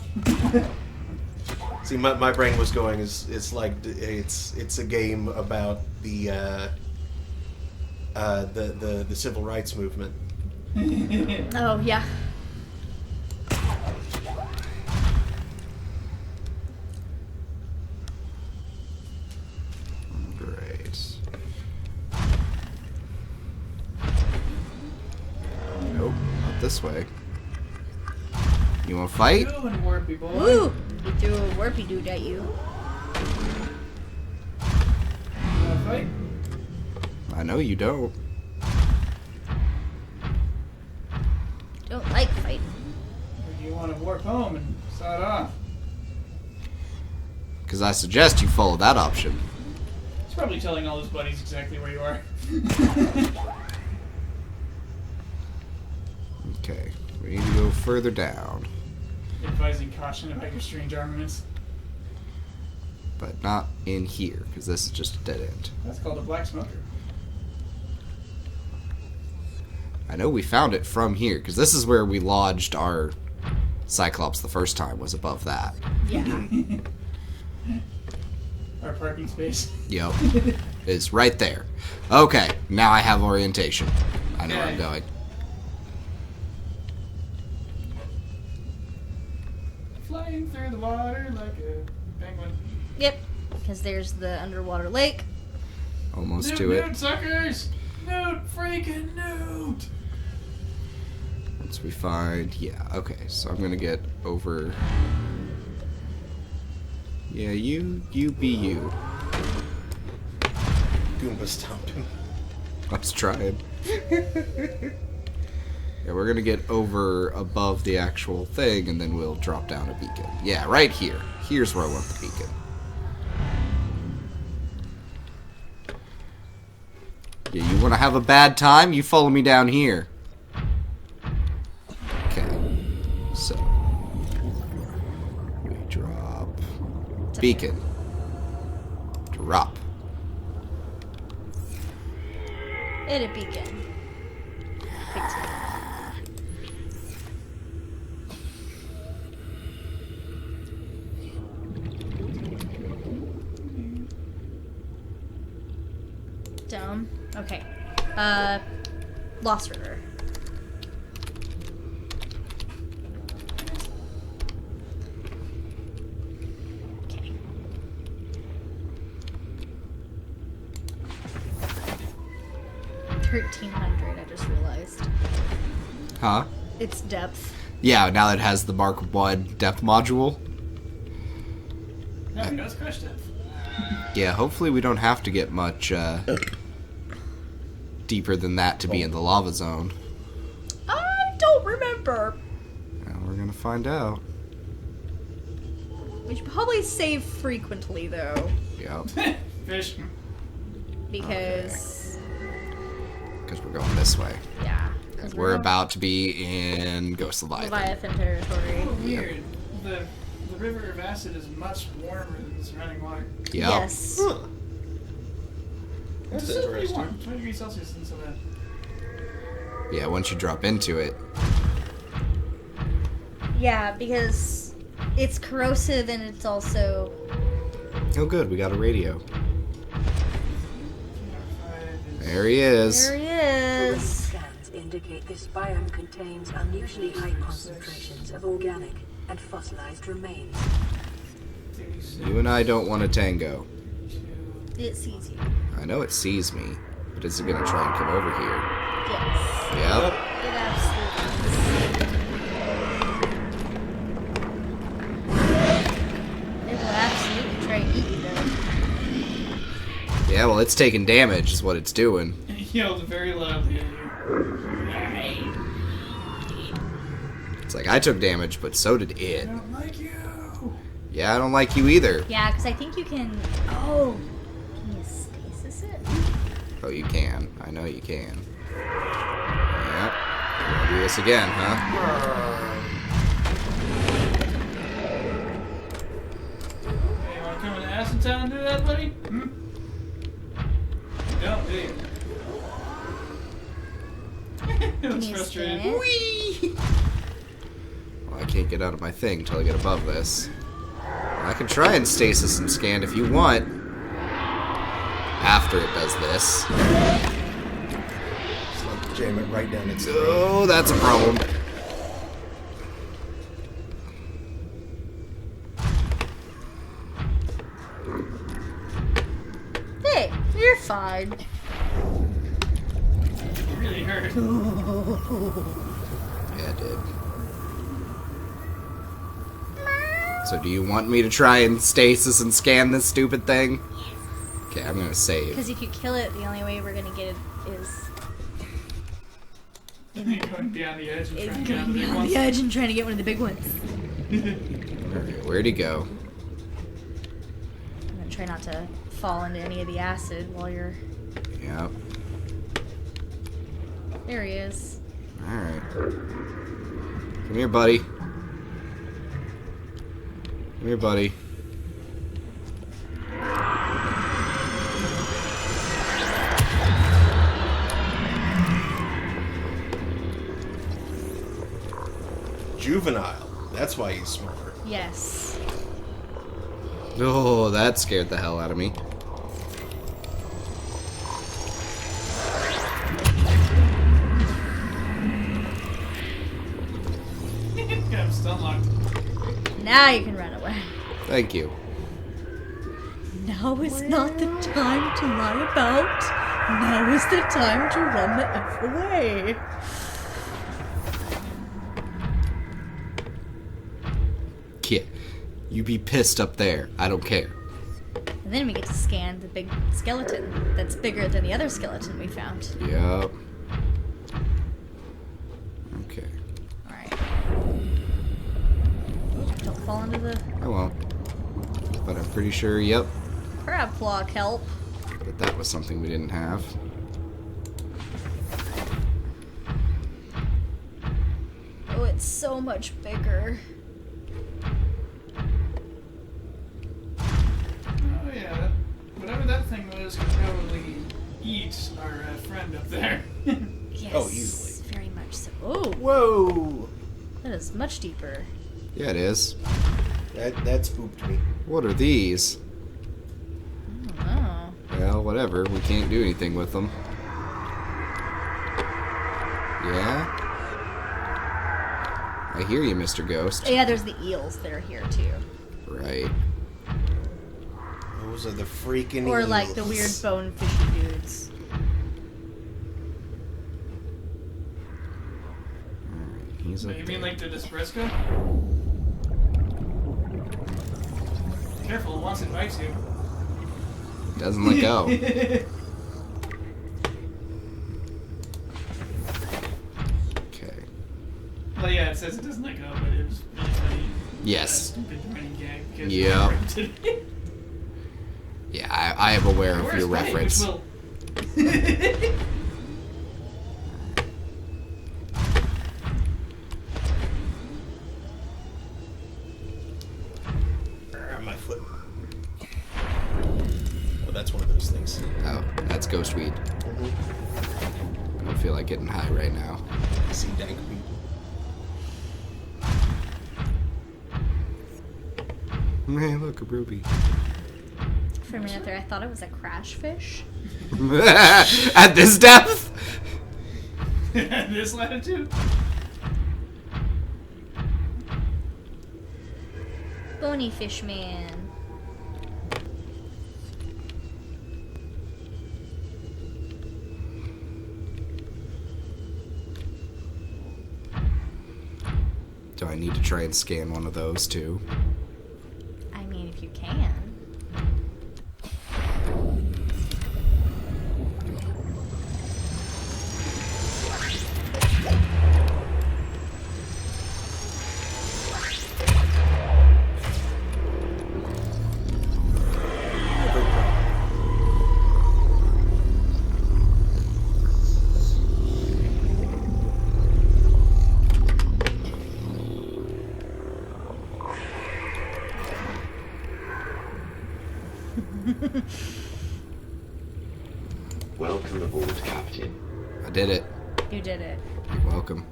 See, my brain was going it's like it's a game about the civil rights movement. Oh, yeah. Great. Nope, not this way. You want to fight? You and Warpy boy. Woo! He threw a warpy dude at you. You wanna fight? I know you don't. Don't like fighting. Or do you want to warp home and start off? Because I suggest you follow that option. He's probably telling all his buddies exactly where you are. Okay, we need to go further down. Advising caution about your strange armaments. But not in here, because this is just a dead end. That's called a black smoker. I know we found it from here, because this is where we lodged our Cyclops the first time, was above that. Yeah. Our parking space. Yep. It's right there. Okay, now I have orientation. I know where I'm going. Flying through the water like a penguin. Yep. Because there's the underwater lake. Almost Newt, to it. Newt, suckers! Newt, freaking Newt! Once we find... Yeah, okay. So I'm gonna get over... Yeah, you be you. Goomba stomped him. I was trying. Yeah, we're gonna get over above the actual thing, and then we'll drop down a beacon. Yeah, right here. Here's where I want the beacon. Yeah, you wanna have a bad time? You follow me down here. Okay. So. We drop. Beacon. Drop. And a beacon. Big time. Down. Okay. Lost River. Okay. $1,300, I just realized. Huh? It's depth. Yeah, now that it has the Mark 1 depth module. No, it does crush depth. Yeah, hopefully we don't have to get much deeper than that to be in the lava zone. I don't remember. Well, we're gonna find out. We should probably save frequently, though. Yep. Fish. Because... Because we're going this way. Yeah. Because We're about to be in Ghost Leviathan. Leviathan territory. Oh, weird. The river of acid is much warmer than the surrounding water. Yep. Yes. Huh. It's That's still pretty interesting. warm. 20 degrees Celsius isn't so bad. Yeah, once you drop into it. Yeah, because it's corrosive and it's also... Oh good, we got a radio. There he is. There he is. Scans indicate this biome contains unusually high concentrations of organic and fossilized remains. You and I don't want to tango. It sees you. I know it sees me, but is it gonna try and come over here? Yes. Yep. It absolutely. It will absolutely try to eat you, though. Yeah, well, it's taking damage, is what it's doing. He yelled very loudly at you. It's like, I took damage, but so did it. I don't like you. Yeah, I don't like you either. Yeah, because I think you can... Oh. Can you stasis it? Oh, you can. I know you can. Yep. You wanna do this again, huh? Hey, you want to come to Acid Town and do that, buddy? Hmm? You don't, do you? It looks you frustrated. spin it? Whee! Well, I can't get out of my thing until I get above this. I can try and stasis and scan if you want. After it does this. Just like jam it right down its throat. Oh, that's a problem. Hey, you're fine. It really hurt. Yeah, it did. So do you want me to try and stasis and scan this stupid thing? Okay, I'm gonna save. Because if you kill it, the only way we're gonna get it is... Going beyond the edge and trying to get on going the big beyond ones. the edge and trying to get one of the big ones. Alright, where'd he go? I'm gonna try not to fall into any of the acid while you're... Yep. There he is. Alright. Come here, buddy. Come here, buddy. Juvenile. That's why he's smaller. Yes. Oh, that scared the hell out of me. I'm stun locked. Now you can run away. Thank you. Now is not the time to lie about. Now is the time to run the F away. Kid, you be pissed up there. I don't care. And then we get to scan the big skeleton that's bigger than the other skeleton we found. Yep. Okay. Alright. Don't fall into the I won't. But I'm pretty sure, yep, crab claw kelp. that that was something we didn't have. Oh, it's so much bigger. Oh yeah, whatever that thing was could probably eat our friend up there. Yes. Oh, easily. Very much so. Oh, Whoa! that is much deeper. Yeah, it is. That spooked me. What are these? Oh. Well, whatever. We can't do anything with them. Yeah? I hear you, Mr. Ghost. Yeah, there's the eels that are here too. Right. Those are the freaking Or eels. like the weird bone fishy dudes. He's up You mean there. like the Dispresca? Careful, once it bites you. Doesn't let go. Okay. Well, yeah, it says it doesn't let go, but it was really funny. Yes. Stupid running gag because Yep. it Yeah, I am aware of Where's your Spike, reference. which will- My foot. Oh, that's one of those things. Oh, that's ghost weed. I don't feel like getting high right now. I see dank people. Man, look, a ruby. For a minute there, I thought it was a crash fish. At this depth? This latitude? Bony fish man. Do I need to try and scan one of those too? I mean, if you can. Welcome aboard, Captain. I did it. You did it. You're welcome.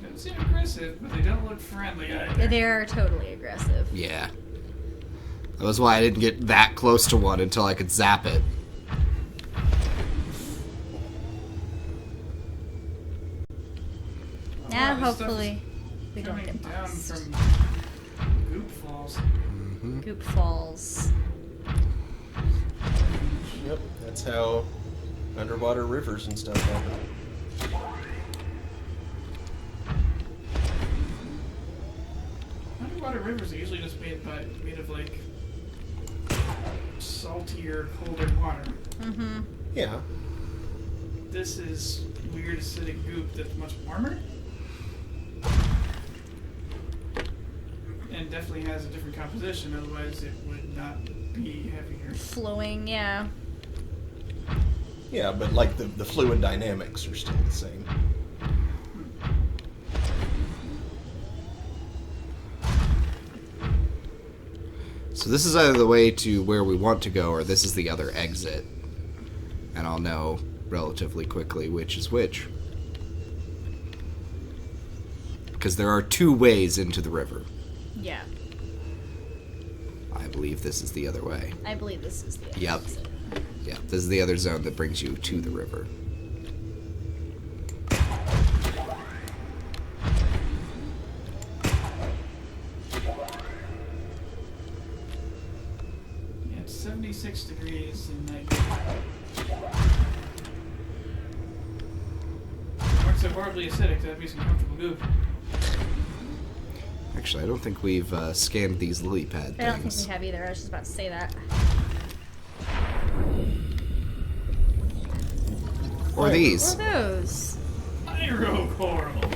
They don't seem aggressive, but they don't look friendly either. They're totally aggressive. Yeah. That was why I didn't get that close to one until I could zap it. Now, this stuff hopefully, we is don't coming get down lost. from Goop Falls. Goop Falls. Yep, that's how underwater rivers and stuff happen. Underwater rivers are usually just made of like saltier, colder water. Mm-hmm. Yeah. This is weird acidic goop that's much warmer. And definitely has a different composition, otherwise it would not be heavier. Flowing, yeah. Yeah, but like the fluid dynamics are still the same. So this is either the way to where we want to go, or this is the other exit. And I'll know relatively quickly which is which. Because there are 2 ways into the river. Yeah. I believe this is the other way. I believe this is the other Yep. exit. Yeah, this is the other zone that brings you to the river. Yeah, it's 76 degrees and like. Weren't so horribly acidic, that'd be some comfortable goop. Actually, I don't think we've scanned these lily pad things. I don't think we have either. I was just about to say that. Or these. What are those? Pyro coral.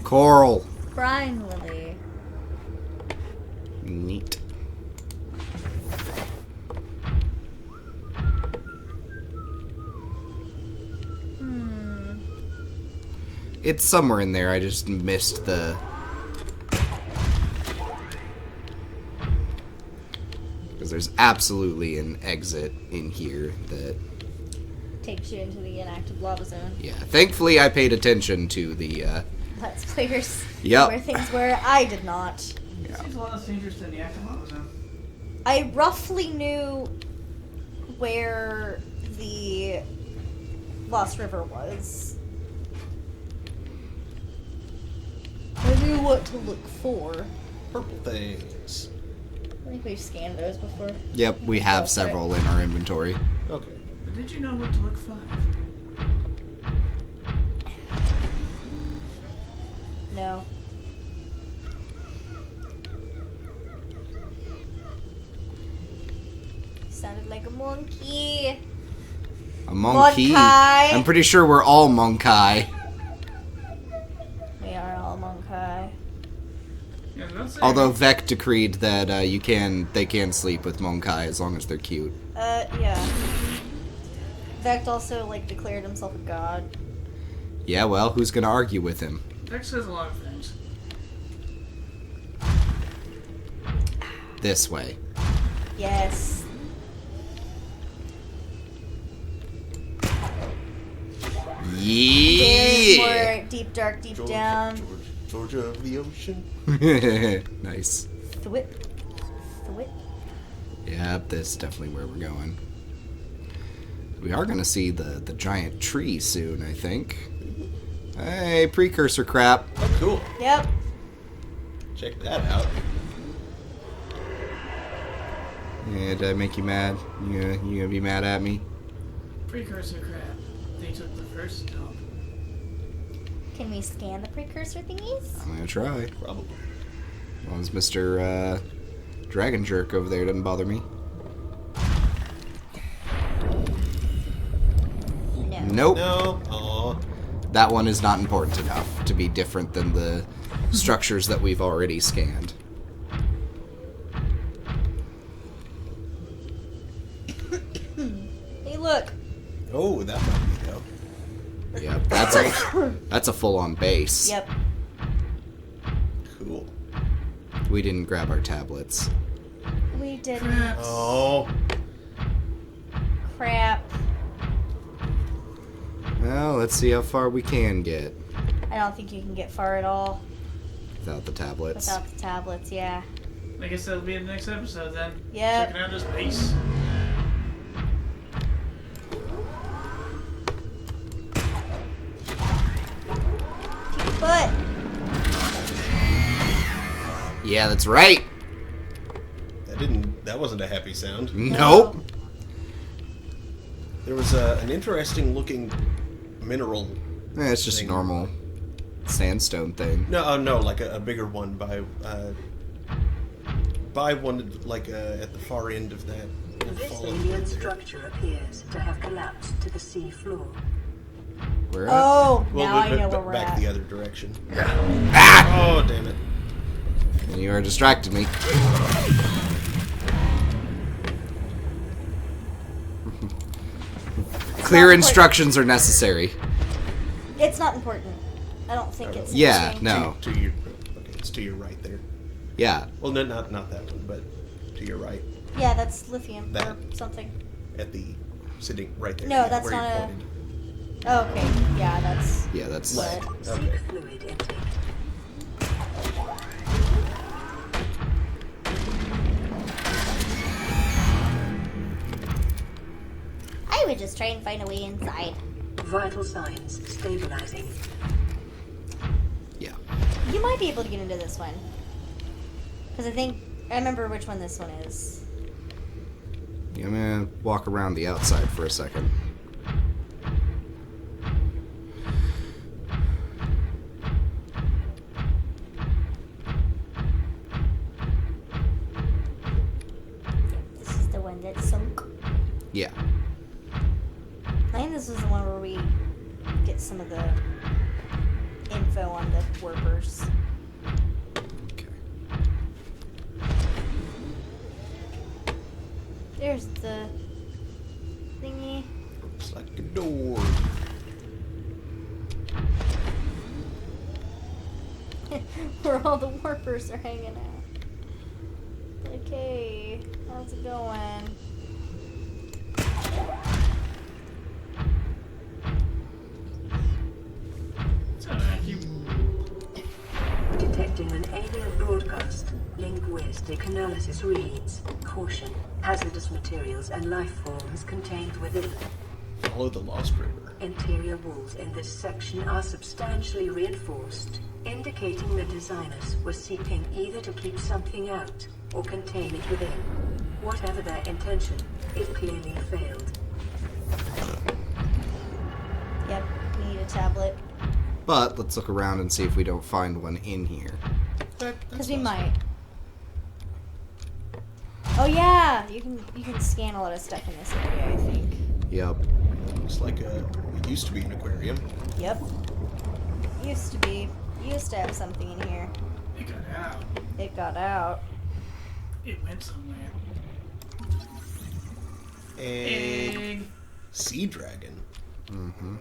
Coral. Brine lily. Neat. It's somewhere in there. I just missed the... Because there's absolutely an exit in here that... Takes you into the inactive lava zone. Yeah, thankfully I paid attention to the... Let's players. Yep. Where things were. I did not. It seems a lot less dangerous than the active lava zone. I roughly knew where the Lost River was. I knew what to look for. Purple things. I think we've scanned those before. Yep, we have Okay. several in our inventory. Okay. But did you know what to look for? No. Sounded like a monkey. A monkey. Monkai. I'm pretty sure we're all monkai. We are all monkey. Yeah, don't say Although Vec decreed that they can sleep with monkai as long as they're cute. Yeah. Vect also, like, declared himself a god. Yeah, well, who's gonna argue with him? Vex says a lot of things. This way. Yes. There's Yeah! more deep, dark, deep down. Georgia of the ocean. Nice. Thwip. Thwip. Yep, this is definitely where we're going. We are gonna see the giant tree soon, I think. Hey, precursor crap. Oh, cool. Yep. Check that out. Yeah, did I make you mad? You gonna be mad at me? Precursor crap. They took the first dump. Can we scan the precursor thingies? I'm gonna try. Probably. As long as Mr. Dragon Jerk over there doesn't bother me. No. Nope. No. Aw. That one is not important enough to be different than the structures that we've already scanned. Hey, look. Oh, that might be dope. Yep, that's a full-on base. Yep. Cool. We didn't grab our tablets. We didn't. Oh. Crap. Well, let's see how far we can get I don't think you can get far at all without the tablets. without the tablets, yeah. I guess that'll be in the next episode then. Yep. Checking out this base. But Yeah, that's right. That wasn't a happy sound. Nope. There was an interesting looking mineral. It's just a thing. normal sandstone thing. No, no, like a bigger one by one like at the far end of that. This fallen alien there. structure appears to have collapsed to the sea floor. Where at? oh, Well, now I know but where we're back at. the other direction. Ah! Oh, damn it. You are distracting me. Clear instructions are necessary. It's not important. I don't think it's Yeah, interesting. no. To your, okay, it's to your right there. Yeah. Well, no, not that one, but to your right. Yeah, that's lithium That. or something. At the sitting right there. No, yeah, that's where you not a. pointed. Oh, okay. Yeah, that's. Yeah, that's... Lead. Seek Okay. fluid intake. I would just try and find a way inside. Vital signs stabilizing. Yeah. You might be able to get into this one. Because I remember which one this one is. Yeah, I'm gonna walk around the outside for a second. This is the one that sunk. Yeah. I think this was the one where we get some of the info on the warpers. Okay. There's the thingy. Looks like a door. Where all the warpers are hanging out. Okay, how's it going? It's a vacuum. Detecting an alien broadcast. Linguistic analysis reads, caution, hazardous materials and life forms contained within. Follow the Lost River. Interior walls in this section are substantially reinforced, indicating the designers were seeking either to keep something out or contain it within. Whatever their intention, it clearly failed. Yep, we need a tablet. But let's look around and see if we don't find one in here. Because we might. Oh yeah, you can scan a lot of stuff in this area, I think. Yep. Looks like it used to be an aquarium. Yep. Used to be. Used to have something in here. It got out. It got out. It went somewhere. A sea dragon. Mm-hmm.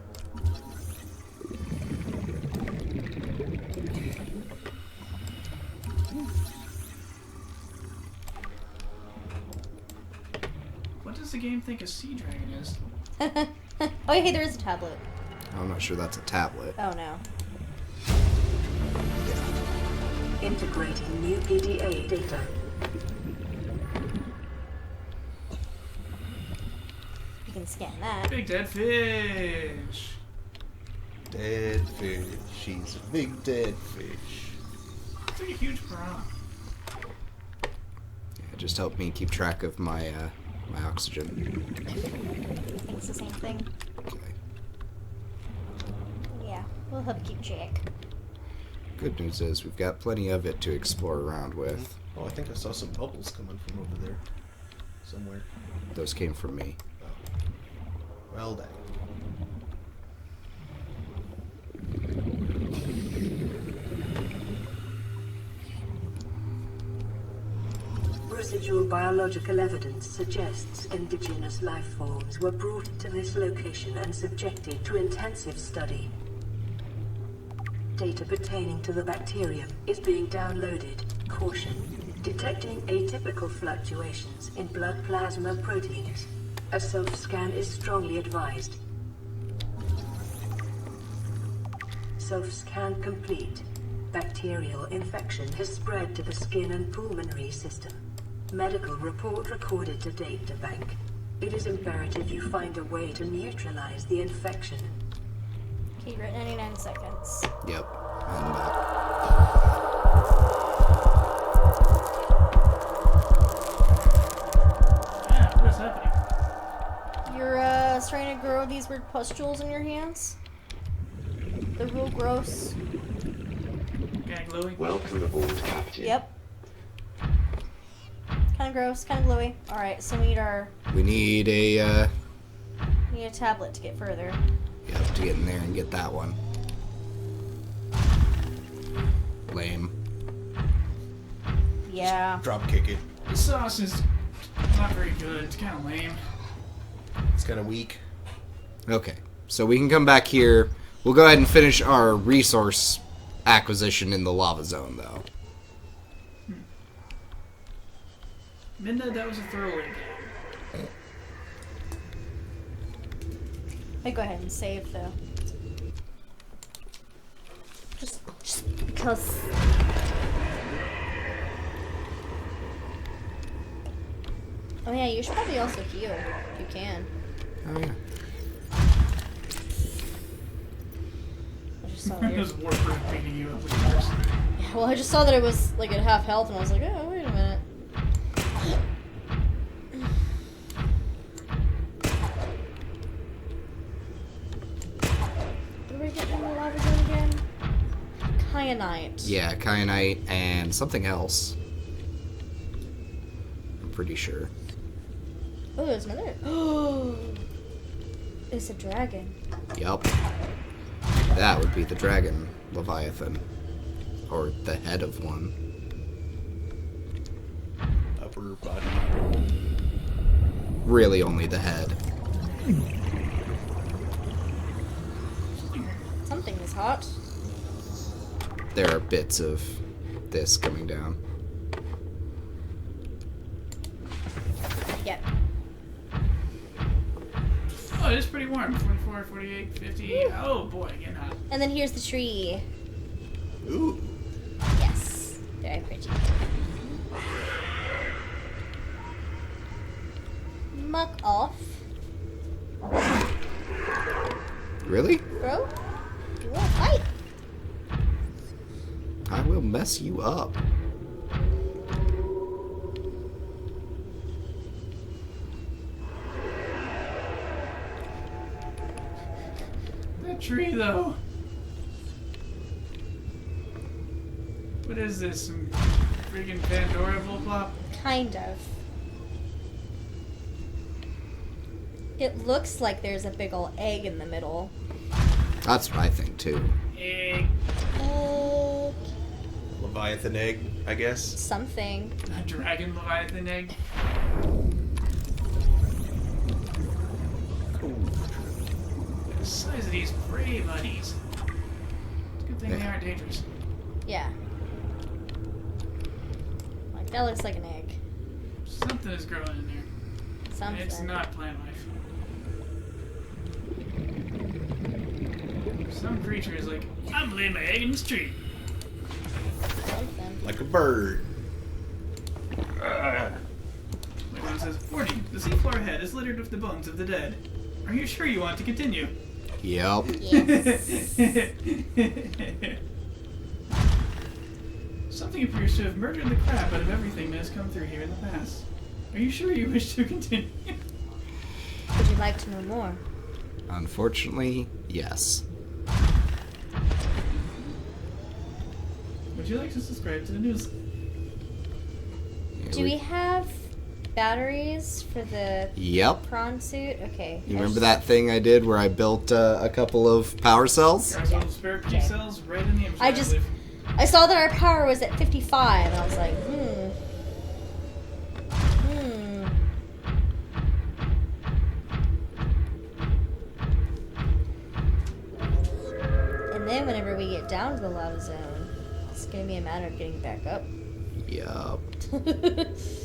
What does the game think a sea dragon is? Oh, hey, there is a tablet. I'm not sure that's a tablet. Oh no. Integrating new PDA data. You can scan that. Big dead fish. Dead fish. She's a big dead fish. It's like a huge piranha. Yeah, just help me keep track of my my oxygen. I think it's the same thing. Okay. Yeah, we'll help keep track. Good news is we've got plenty of it to explore around with. Oh, I think I saw some bubbles coming from over there. Somewhere. Those came from me. Well done. Residual biological evidence suggests indigenous life forms were brought to this location and subjected to intensive study. Data pertaining to the bacterium is being downloaded. Caution. Detecting atypical fluctuations in blood plasma proteins. A self-scan is strongly advised. Self-scan complete. Bacterial infection has spread to the skin and pulmonary system. Medical report recorded to data bank. It is imperative you find a way to neutralize the infection. Okay, you're at 99 seconds. Yep. Yeah, what is happening? You're starting to grow these weird pustules in your hands. They're real gross. Kinda glowing. Welcome aboard, Captain. Yep. Kind of gross, kind of gluey. All right, so we need we need a tablet to get further. yep, to get in there and get that one. Lame. Yeah. Drop kick it. The sauce is not very good. It's kind of lame. It's kind of weak. Okay, so we can come back here. We'll go ahead and finish our resource acquisition in the lava zone, though. Minda, that was a throwaway game. I go ahead and save though. Just because. Oh yeah, you should probably also heal if you can. Oh yeah. I just saw It it. was Warfare beating you up with yours. Yeah, well, I just saw that it was like at half health, and I was like, oh wait a minute. What are we getting in the lava zone again? Kyanite. Yeah, kyanite and something else. I'm pretty sure. Oh, there's another. Oh, it's a dragon. Yup. That would be the dragon Leviathan. Or the head of one. Upper body. Really only the head. Something is hot. There are bits of this coming down. Yep. Oh, it is pretty warm. 44, 48, 50. Oh boy, getting hot. And then here's the tree. Ooh. Yes. Very pretty. Muck off. Really? Bro? You wanna fight? I will mess you up. That tree, though. What is this? Some freaking Pandora flip-flop? Kind of. It looks like there's a big ol' egg in the middle. That's what I think too. Egg. Egg. Leviathan egg, I guess. Something. A dragon Leviathan egg. The size of these prey buddies. It's a good thing they aren't dangerous. Yeah. Like, that looks like an egg. Something is growing in there. Something. It's not plant life. Some creature is like, I'm laying my egg in this tree. Something. Like a bird. My mom says, warning, the seafloor head is littered with the bones of the dead. Are you sure you want to continue? Yep. Yes. Something appears to have murdered the crap out of everything that has come through here in the past. Are you sure you wish to continue? Would you like to know more? Unfortunately, yes. Would you like to subscribe to the news? Do we have batteries for the Yep. prawn suit? Okay. You remember that thing I did where I built a couple of power cells? There's little spare P cells right in the inside. I saw that our power was at 55, and I was like, And then whenever we get down to the lava zone, it's gonna be a matter of getting back up. Yup. That's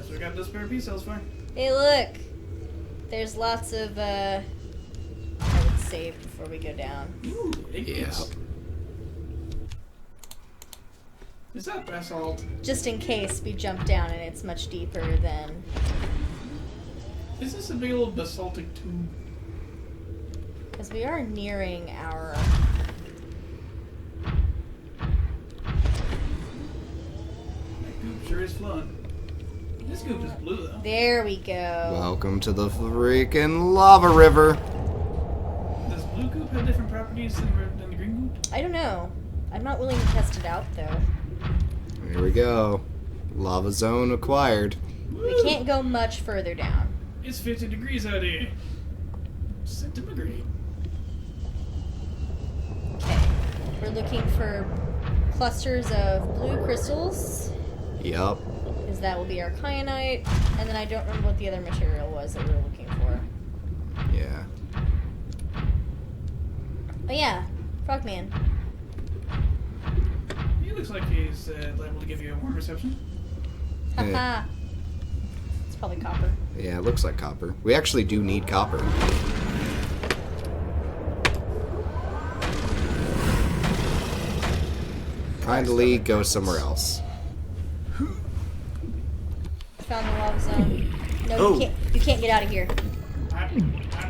what we got those spare P cells for. Hey, look! There's lots of, I would save before we go down. Ooh, Yeah. Is that basalt? Just in case we jump down and it's much deeper than... Is this a big old basaltic tube? Because we are nearing our... That goop sure is flowing. This goop is blue, though. There we go. Welcome to the freaking lava river. Does blue goop have different properties than the green goop? I don't know. I'm not willing to test it out, though. Here we go. Lava zone acquired. We can't go much further down. It's 50 degrees out here. Centigrade. Okay. We're looking for clusters of blue crystals, Yup. because that will be our kyanite. And then I don't remember what the other material was that we were looking for. Yeah. Oh yeah, Frogman. He looks like he's liable to give you a warm reception. Haha. It's probably copper. Yeah, it looks like copper. We actually do need copper. Kindly go somewhere else. Found the lava zone. No, Oh. you can't get out of here.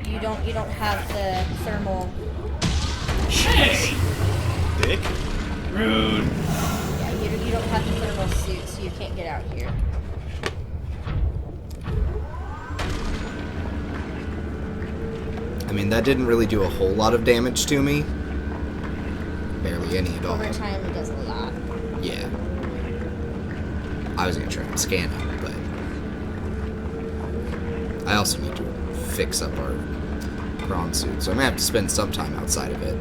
You don't have the thermal. Hey! Dick. Rude. Yeah, you don't have the thermal suit, so you can't get out here. I mean, that didn't really do a whole lot of damage to me. Barely any at all. Over time, it does a lot. Yeah. I was gonna try and scan it, but I also need to fix up our prawn suit, so I'm gonna have to spend some time outside of it.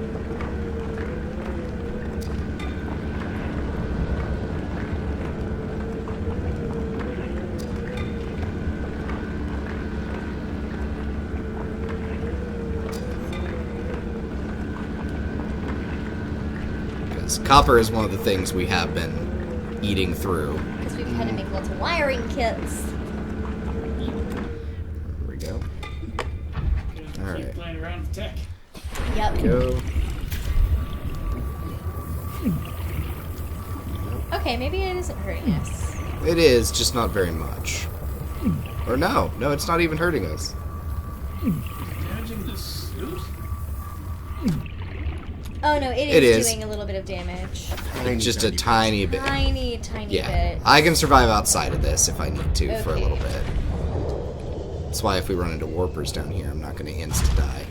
Because copper is one of the things we have been eating through. Because we've had to make lots of wiring kits. There we go. Alright. Keep playing around with tech. Yep. Go. Okay, maybe it isn't hurting us. It is, just not very much. Or no, it's not even hurting us. Damaging the suit? Oh no, It it is. is doing a little bit of damage. Just a tiny bit. Tiny Yeah, bit. I can survive outside of this if I need to for a Okay. little bit. That's why if we run into warpers down here, I'm not going to insta-die.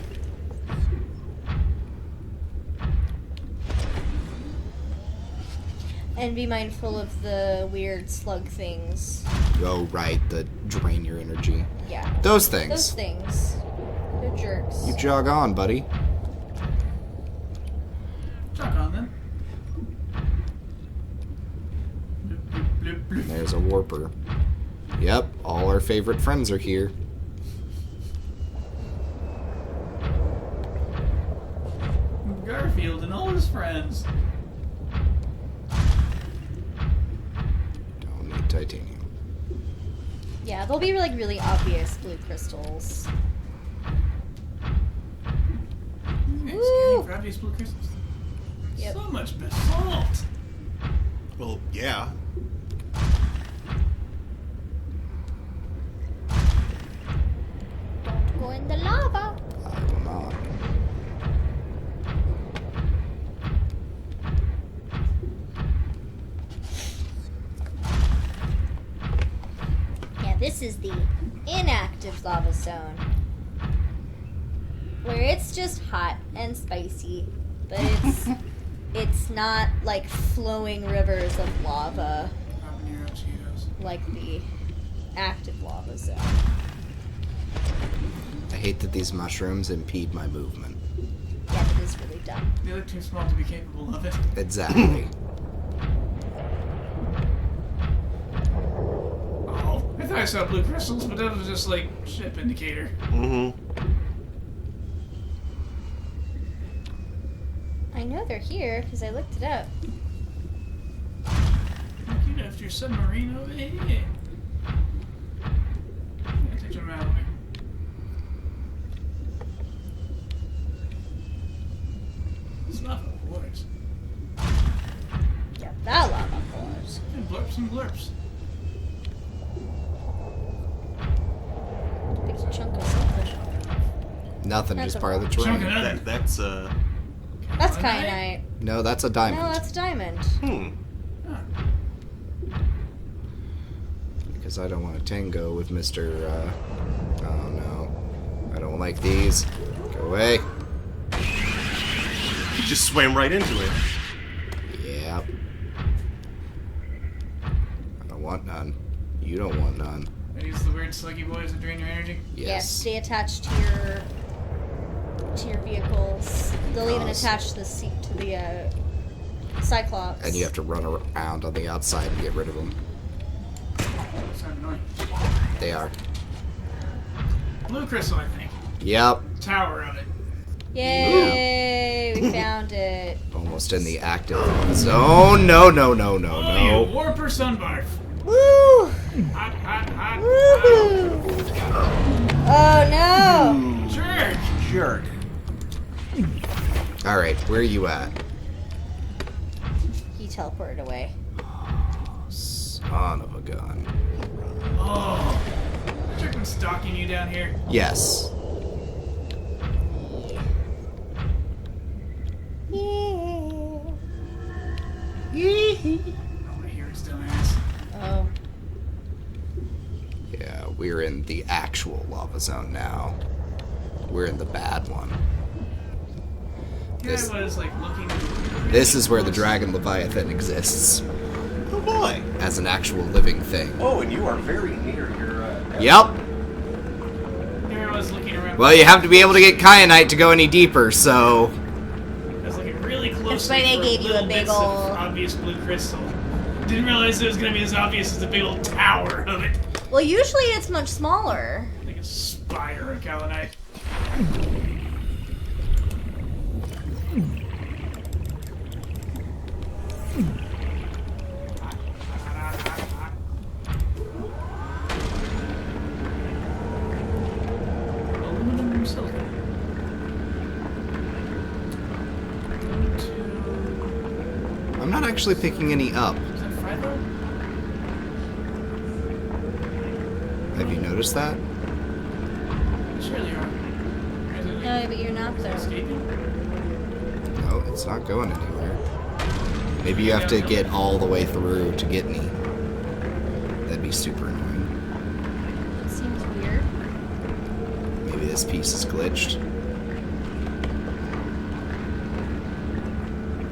And be mindful of the weird slug things. Oh, right, the drain your energy. Yeah. Those things. Those things. They're jerks. You jog on, buddy. Jog on then. Bloop, bloop, bloop, bloop. There's a warper. Yep, all our favorite friends are here. Garfield and all his friends. Don't need titanium. Yeah, they'll be like really obvious blue crystals. Woo! For obvious blue crystals. Yep. So much basalt. Well, yeah. Don't go in the lava. I will not. Yeah, this is the inactive lava zone. Where it's just hot and spicy, but it's not like flowing rivers of lava Habanero Cheetos. like the active lava zone. I hate that these mushrooms impede my movement. Yeah, that is really dumb. They look too small to be capable of it. Exactly. Oh, I thought I saw blue crystals, but that was just like ship indicator. Mm-hmm. I know they're here because I looked it up. Looking after your submarine over here. Yeah, take them out of me. It's lava wars. Yeah, that lava flows. And blurps and blurps. Big chunk of something. Nothing, That's just a part of the rock. terrain. Chunk of That, that's That's kyanite. No, that's a diamond. No, that's a diamond. Because I don't want to tango with Mr. Oh no. I don't like these. Go away. You just swam right into it. Yep. I don't want none. You don't want none. Are these the weird sluggy boys that drain your energy? Yes, stay attached to your vehicles. They'll even attach the seat to the Cyclops. And you have to run around on the outside and get rid of them. It's kind of annoying. They are. Blue crystal, I think. Yep. Tower of it. Yay! We found it. Almost in the active zone. No, no, no, no, Oh, you no. warper sunbarf. Woo! Hot, hot, hot. Woohoo! Oh no! Jerk! Jerk. Alright, where are you at? He teleported away. Son of a gun. Oh. Jerk been stalking you down here. Yes. Oh, my hair's dumbass. Oh. Yeah, we're in the actual lava zone now. We're in the bad one. Here I was, like, looking... This is where the Dragon Leviathan exists. Oh boy. As an actual living thing. Oh, and you are very near your. Yep. Here I was looking around. Well, you have to be able to get kyanite to go any deeper, so... I was looking really closely. That's why they for gave you a little big bits of ol'- obvious blue crystal. Didn't realize it was gonna be as obvious as the big old tower of it. Well, usually it's much smaller. Like a spire of Kalanite. Aluminum silicon. I'm not actually picking any up. Is that Philo? Have you noticed that? Sure they are. No, but you're not though. Escaping? No, it's not going anywhere. Maybe you have to get all the way through to get me. That'd be super annoying. It seems weird. Maybe this piece is glitched.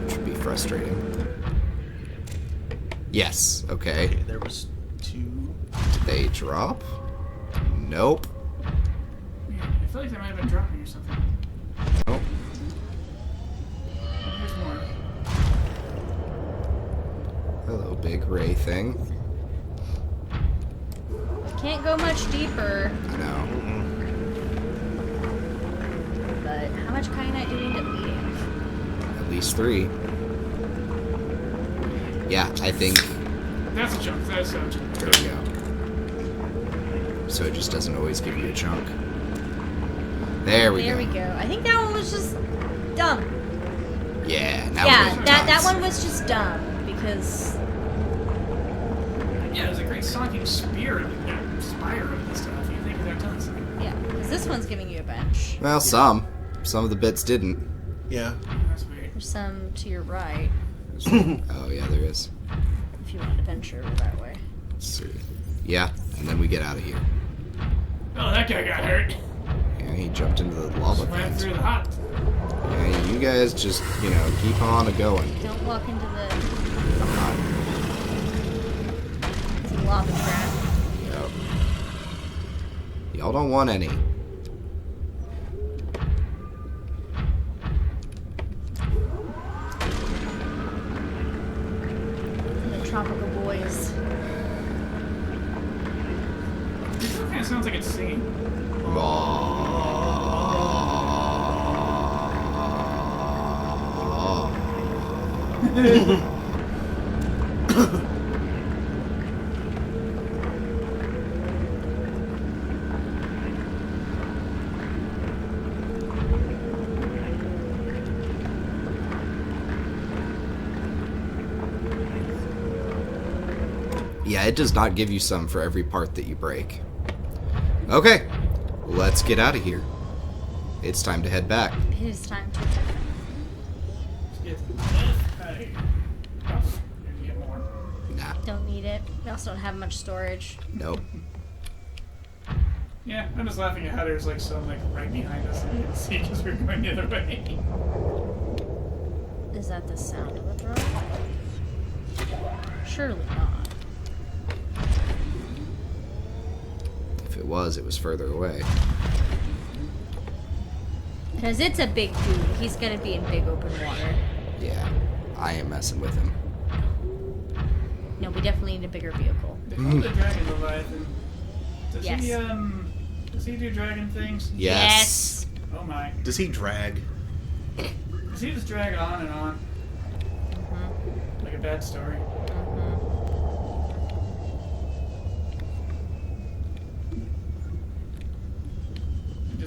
Which would be frustrating. Yes, okay. Okay, there was 2. Did they drop? Nope. Yeah, I feel like they might have been dropping or something. Nope. Here's more. Hello, big ray thing. Can't go much deeper, I know. but how much kyanite do we end up needing? At least 3. Yeah, I think... That's a chunk. That's a chunk. There we go. So it just doesn't always give you a chunk. There we There go. we go. I think that one was just dumb. Yeah, now Yeah, we're getting that tons. one was just dumb because Yeah, it was a great sonic spear of spire of this stuff. You think there are tons. yeah, because this one's giving you a bench. Well, some. Some of the bits didn't. Yeah. That's weird. There's some to your right Oh, yeah, there is. if you want to venture over that way. Let's see. Yeah, and then we get out of here. Oh, that guy got hurt. Yeah, he jumped into the lava Swam vent. through the hot. Yeah, you guys just, keep on going. Don't walk into the it's a lava trap. Yep. Y'all don't want any. The tropical boys. It kind of sounds like it's singing. Yeah, it does not give you some for every part that you break. Okay, let's get out of here. It's time to head back. It is time to Hey. Oh, you get more. Nah, don't need it. We also don't have much storage. nope. Yeah, I'm just laughing at how there's like some like right behind us and you can see because we're going the other way. Is that the sound of the drone? Surely not. If it was further away. Because it's a big dude. He's gonna be in big open water. Yeah, I am messing with him. No, we definitely need a bigger vehicle. They call the dragon Leviathan. Yes. Does he do dragon things? Yes. Oh my. Does he drag? Does he just drag on and on? Like a bad story.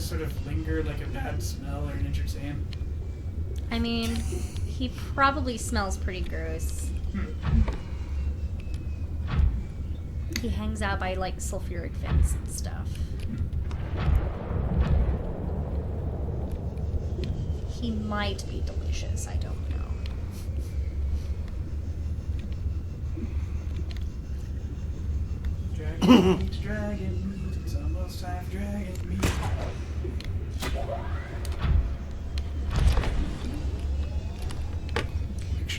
sort of linger like a bad smell or an injured sand? I mean, he probably smells pretty gross. He hangs out by, like, sulfuric vents and stuff. He might be delicious, I don't know. Dragon meat, it's almost time for dragon meat.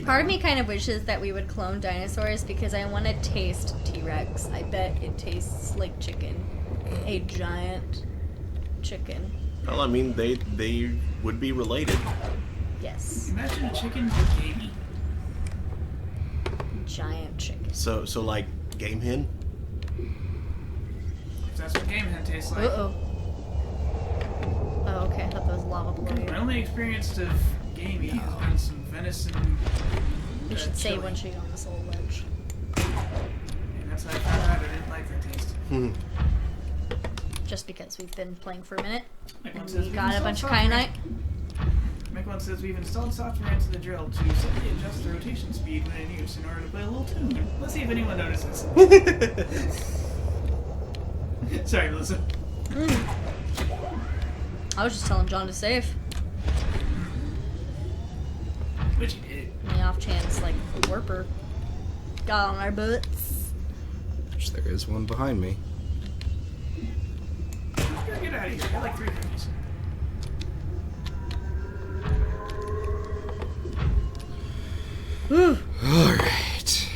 Part of me kind of wishes that we would clone dinosaurs because I want to taste T-Rex. I bet it tastes like chicken. A giant chicken. Well, I mean, they would be related. Yes. Imagine a chicken with gamey. Giant chicken. So like game hen. If that's what game hen tastes like. Uh-oh. Oh, okay. I thought that was lava below you. My only experience of gamey has been some venison. You should say chili. when she's on the soul ledge. And that's how I found out I didn't like that taste. Just because we've been playing for a minute. Like one And says we we've got a installed bunch of software- kyanite. Mike1 says we've installed software into the drill to simply adjust the rotation speed when in use in order to play a little tune. Let's see if anyone notices. Sorry, Melissa. I was just telling John to save. Which you did. On the off chance, like, the warper got on our butts. Which there is one behind me. Get out of here. I got like 3 cookies. Alright.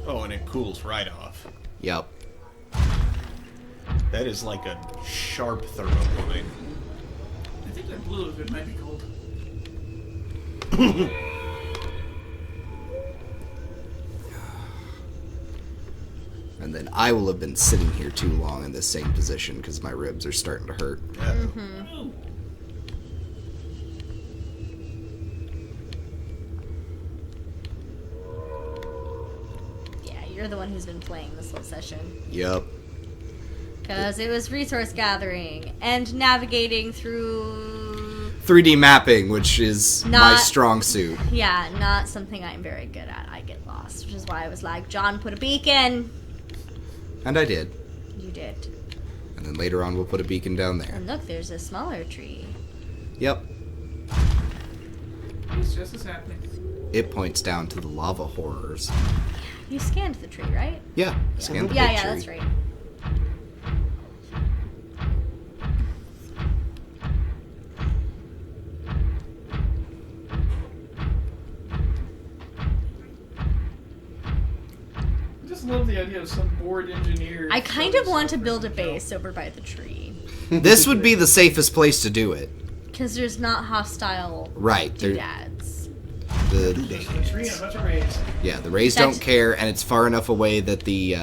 Oh, and it cools right off. Yep. That is like a sharp thermocline. I think that blue of it might be cold. And then I will have been sitting here too long in this same position because my ribs are starting to hurt. Ooh. Yeah, you're the one who's been playing this whole session. Yep. Because it was resource gathering and navigating through... 3D mapping, which is my Not- strong suit. Yeah, not something I'm very good at. I get lost, which is why I was like, John, put a beacon. And I did. You did. And then later on we'll put a beacon down there. And look, there's a smaller tree. Yep. It's just as happening. It points down to the lava horrors. You scanned the tree, right? Yeah. Scan the Yeah, big yeah, tree. that's right. I just love the idea of some bored engineer. I kind of want to build a base over by the tree. This would be the safest place to do it. Because there's not hostile Right. There, doodads. the Just a tree and a bunch of rays. Yeah, the rays That's- don't care, and it's far enough away that the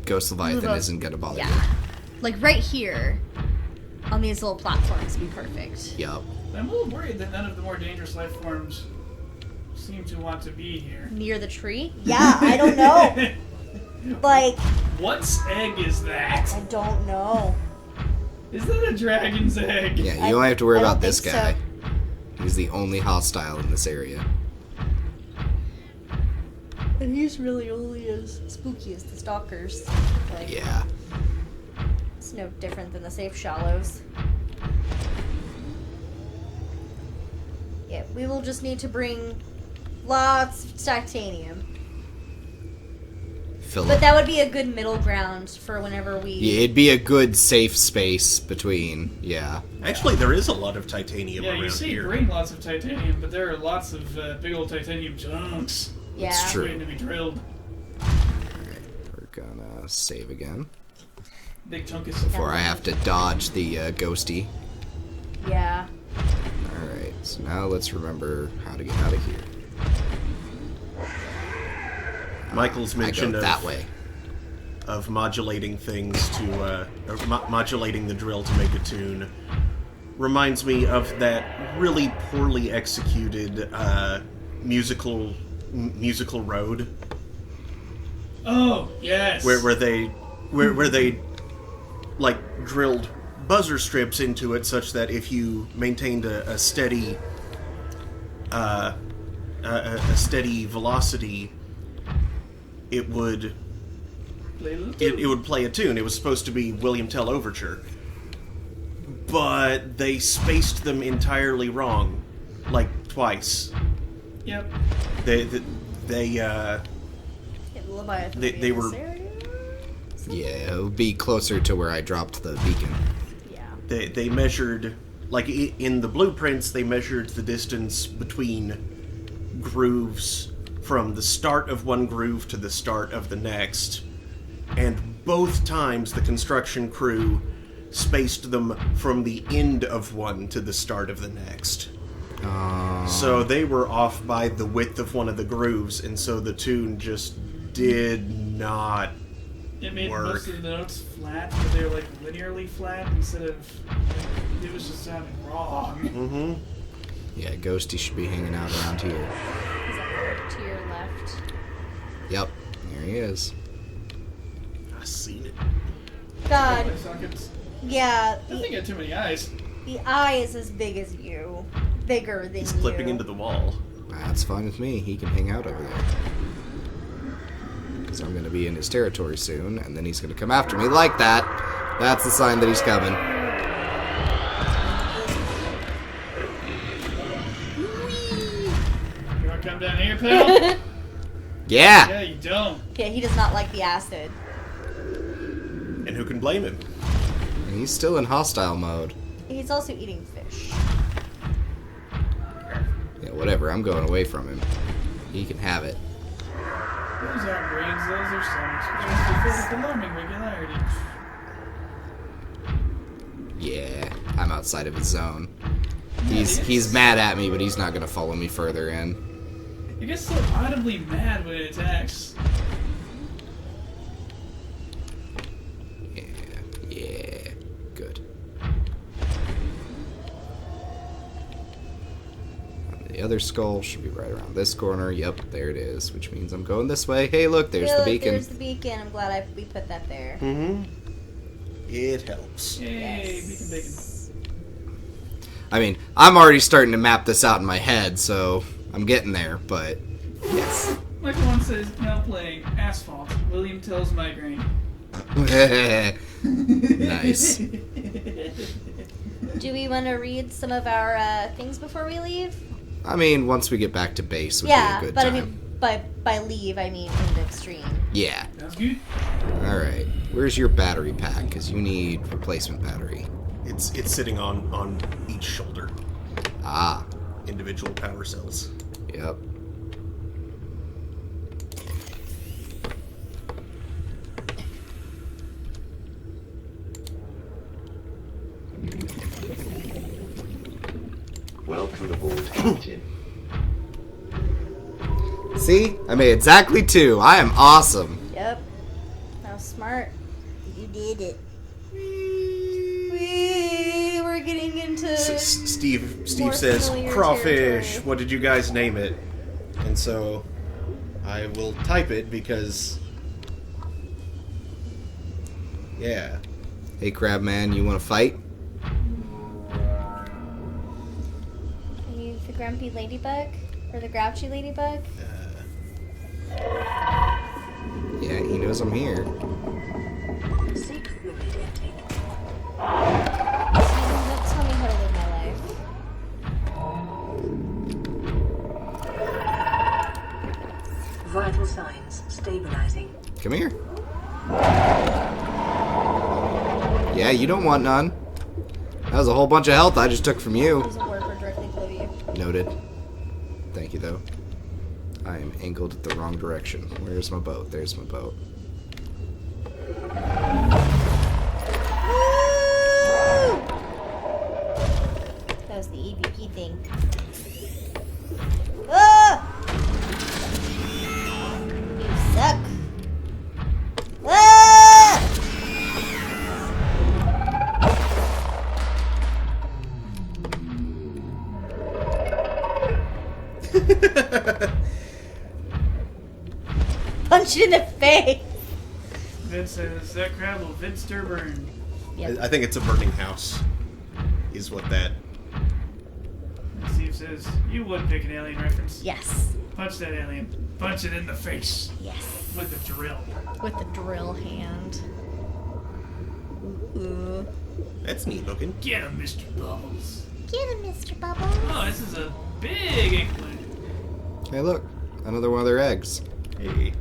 ghost leviathan Move up. isn't gonna bother Yeah. Like right here, on these little platforms, would be perfect. you. Yup. I'm a little worried that none of the more dangerous life forms seem to want to be here. Near the tree? Yeah, I don't know. Like, What's egg is that? I don't know. Is that a dragon's egg? Yeah, you only have to worry I don't about this think guy. He's the only hostile in this area. And he's really only as spooky as the stalkers. Like, Yeah. it's no different than the safe shallows. Yeah, we will just need to bring lots of titanium. Fill But up. that would be a good middle ground for whenever we... Yeah, it'd be a good safe space between. Yeah. Actually, there is a lot of titanium Yeah, around you say here. bring lots of titanium, but there are lots of big old titanium chunks Yeah. It's true. waiting to be drilled. We're gonna save again Big chunk is before I have to dodge the ghosty. Yeah. Alright, so now let's remember how to get out of here. Michael's I go mention that way. of modulating things to modulating the drill to make a tune reminds me of that really poorly executed musical Musical Road, Oh, yes. where they like drilled buzzer strips into it such that if you maintained a steady a steady velocity, it would it would play a tune. It was supposed to be William Tell Overture, but they spaced them entirely wrong, like twice. Yep. They Leviathan They- be they in were- this area? Yeah, it would be closer to where I dropped the beacon. Yeah. they measured, like in the blueprints, they measured the distance between grooves from the start of one groove to the start of the next, and both times the construction crew spaced them from the end of one to the start of the next. So they were off by the width of one of the grooves, and so the tune just did not It made work. most of the notes flat, but they were like linearly flat instead of. It was just sounding wrong. Mm-hmm. Yeah, Ghosty should be hanging out around here. Is that to your left? Yep, there he is. I seen it. God. My sockets. Yeah. I think I had too many eyes. The eye is as big as you. Bigger than He's you. clipping into the wall. That's fine with me. He can hang out over there. Because I'm going to be in his territory soon, and then he's going to come after me like that. That's the sign that he's coming. You want to come down here, pal? Yeah! Yeah, you don't. Yeah, he does not like the acid. And who can blame him? And he's still in hostile mode. He's also eating fish. Yeah, whatever. I'm going away from him. He can have it. Those aren't brains, those are stomachs. Just with alarming regularity. Yeah, I'm outside of his zone. He's mad at me, but he's not going to follow me further in. It gets so audibly mad when it attacks. Yeah, good. The other skull should be right around this corner. Yep, there it is, which means I'm going this way. Hey, look, there's the beacon. There's the beacon. I'm glad we put that there. Mm-hmm. It helps. Yay, beacon bacon. I mean, I'm already starting to map this out in my head, so I'm getting there, but yes. Michael one says, now playing Asphalt, William Tell's Migraine. Nice. Do we want to read some of our things before we leave? I mean, once we get back to base would be a good but time. I mean, by leave, I mean end of stream. Yeah. Sounds good. Alright. Where's your battery pack? Because you need replacement battery. It's sitting on each shoulder. Ah. Individual power cells. Yep. Welcome aboard, Captain. See? I made exactly 2. I am awesome. Yep. That was smart. You did it. We're getting into Steve more says, familiar crawfish, territory. what did you guys name it? And so I will type it because, yeah. Hey, Crabman, you want to fight? Are you the grumpy ladybug? Or the grouchy ladybug? Yeah, he knows I'm here. Seek fluid intake. Don't tell me how to live my life. Vital signs stabilizing. Come here. Yeah, you don't want none. That was a whole bunch of health I just took from you. Doesn't work or directly below you. Noted. Thank you, though. I am angled the wrong direction. Where's my boat? There's my boat. That was the EVP thing. Ah! You suck. Ah! punch it in the face. Vince says that crab will Vince burn. Yep. I think it's a burning house. Is what that. And Steve says, you would pick an alien reference. Yes. Punch that alien. Punch it in the face. Yes. With the drill. With the drill hand. Ooh. That's neat looking. Get him, Mr. Bubbles. Get him, Mr. Bubbles. Oh, this is a big inkling. Hey, look. Another one of their eggs. Hey.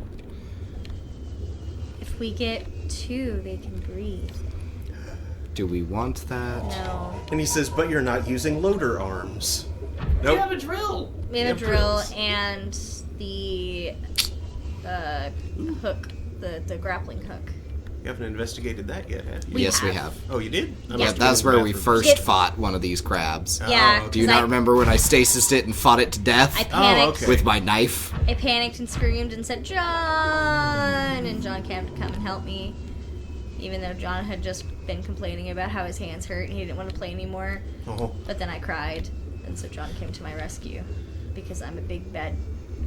If we get 2, they can breathe. Do we want that? No. And he says, but you're not using loader arms. You Nope. have a drill. We have a Yeah, drill drills. and the hook, the grappling hook. You haven't investigated that yet, have you? Yes, we have. have. Oh, you did? I Yeah, must have that's been in where the we bathroom. first fought one of these crabs. Yeah. okay. Do you 'cause not I- remember when I stasised it and fought it to death? I panicked. okay. With my knife? I panicked and screamed and said, John! And John came to come and help me. Even though John had just been complaining about how his hands hurt and he didn't want to play anymore. Oh. But then I cried. And so John came to my rescue. Because I'm a big, bad,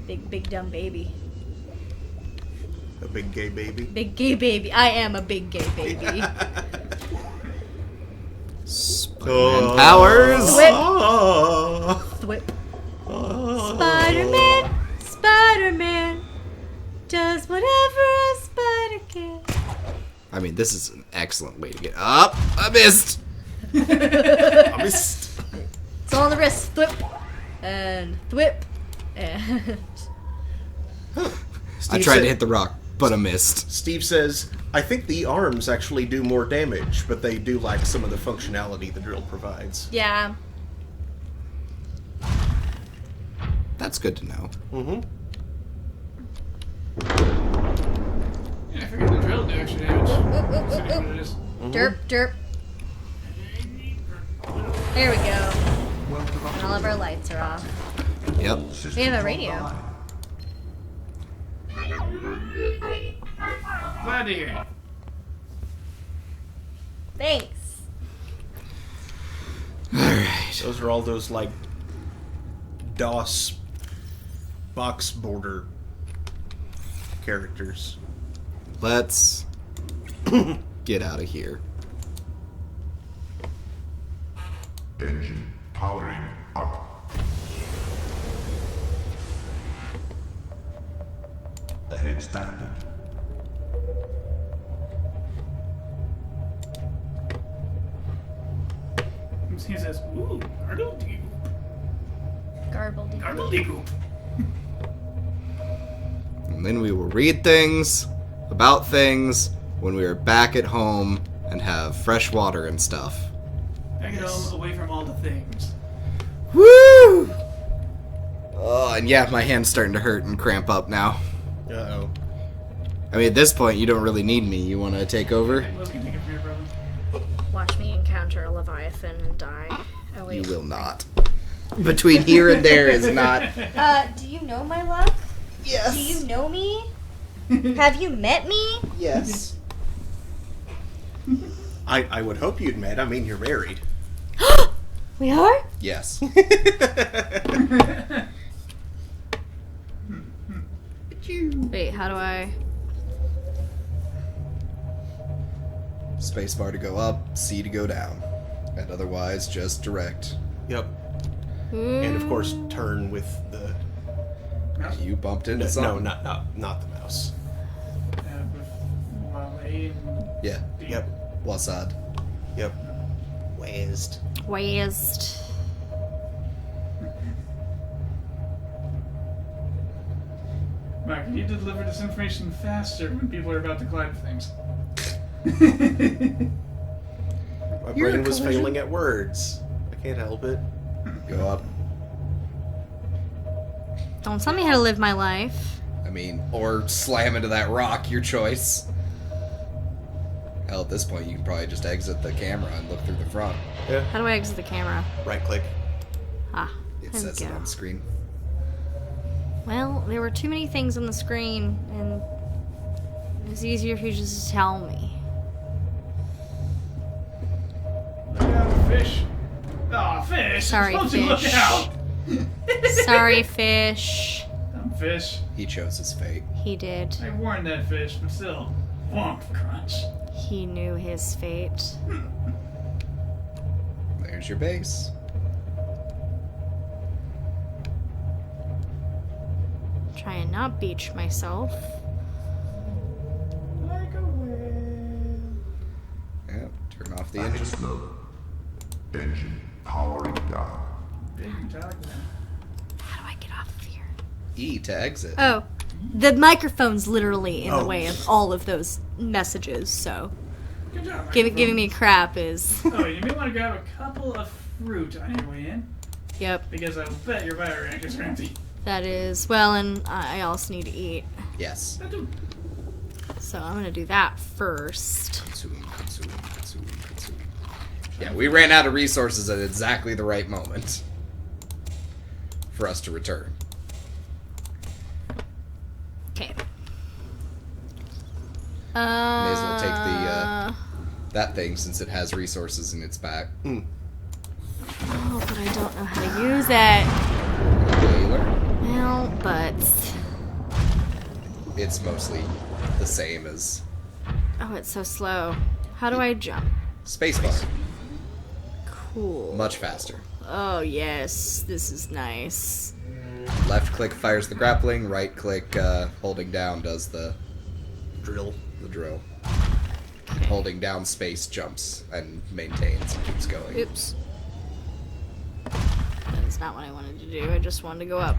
big, dumb baby. A big gay baby. Big gay baby. I am a big gay baby. Spider-Man powers! Thwip. Oh. Thwip. Spider-Man, Spider-Man does whatever a spider can. I mean, this is an excellent way to get up. I missed! I missed. It's all on the wrist. Thwip. And thwip. And... I Steve tried said- to hit the rock, but I missed. Steve says, I think the arms actually do more damage, but they do lack some of the functionality the drill provides. Yeah. That's good to know. Mm-hmm. Yeah, I forget the drill do extra damage. That's what it is. Derp, derp. There we go. And all of our lights are off. Yep. We have a radio. Glad to hear it. Thanks. Alright. Those are all those, like, DOS box border characters. Let's get out of here. Engine powering up. Ahead standard. He says, ooh, gargle-dee-goop. Garbled. Gargle-dee-goop. And then we will read things about things when we are back at home and have fresh water and stuff. Back at home, away from all the things. Woo! Oh, and yeah, my hand's starting to hurt and cramp up now. Uh-oh. I mean, at this point, you don't really need me. You want to take over? I wasn't gonna take it from your brother. Watch me encounter a Leviathan and die. Oh, You wait. will not. Between here and there is not. Do you know my luck? Yes. Do you know me? Have you met me? Yes. I would hope you'd met. I mean, you're married. We are? Yes. Wait, how do I... Spacebar to go up, C to go down. And otherwise, just direct. Yep. And of course, turn with the... You bumped into No, something. not the mouse. With while A and Yeah. D. Yep. Wasad. Yep. Wazed. Wazed. Mark, you need to deliver this information faster when people are about to climb things. My You're brain a was collision. failing at words. I can't help it. Go up. Don't tell me how to live my life. I mean, or slam into that rock, your choice. Hell, at this point, you can probably just exit the camera and look through the front. Yeah. How do I exit the camera? Right click. Ah, It there says we it go. on screen. Well, there were too many things on the screen, and it was easier if you just tell me. Look out, fish. Aw, fish. Sorry, Don't you look fish. out. Sorry, fish. Oh, Dumb fish. He chose his fate. He did. I warned that fish, but still. Womp crunch. He knew his fate. There's your base. Try and not beach myself. Like a whale. Yeah, turn off the engine. Slow. Engine powering down. Big talk now. How do I get off of here? E to exit. Oh, the microphone's literally in the Oh. way of all of those messages, so Good job. giving me crap is... Oh, you may want to grab a couple of fruit on your way in, Yep, because I bet your bioreactors are empty. that is... Well, and I also need to eat, Yes. I do. so I'm gonna do that first. Consume. Yeah, we ran out of resources at exactly the right moment for us to return. Okay. May as well take the that thing since it has resources in its back. Oh, but I don't know how to use it. Whaler. Well, but... It's mostly the same as Oh, it's so slow. How do I jump? spacebar. Cool. Much faster. Oh, yes. This is nice. Left click fires the grappling. Right click holding down does the Drill. drill. Holding down space jumps and maintains and keeps going. Oops. That is not what I wanted to do. I just wanted to go up.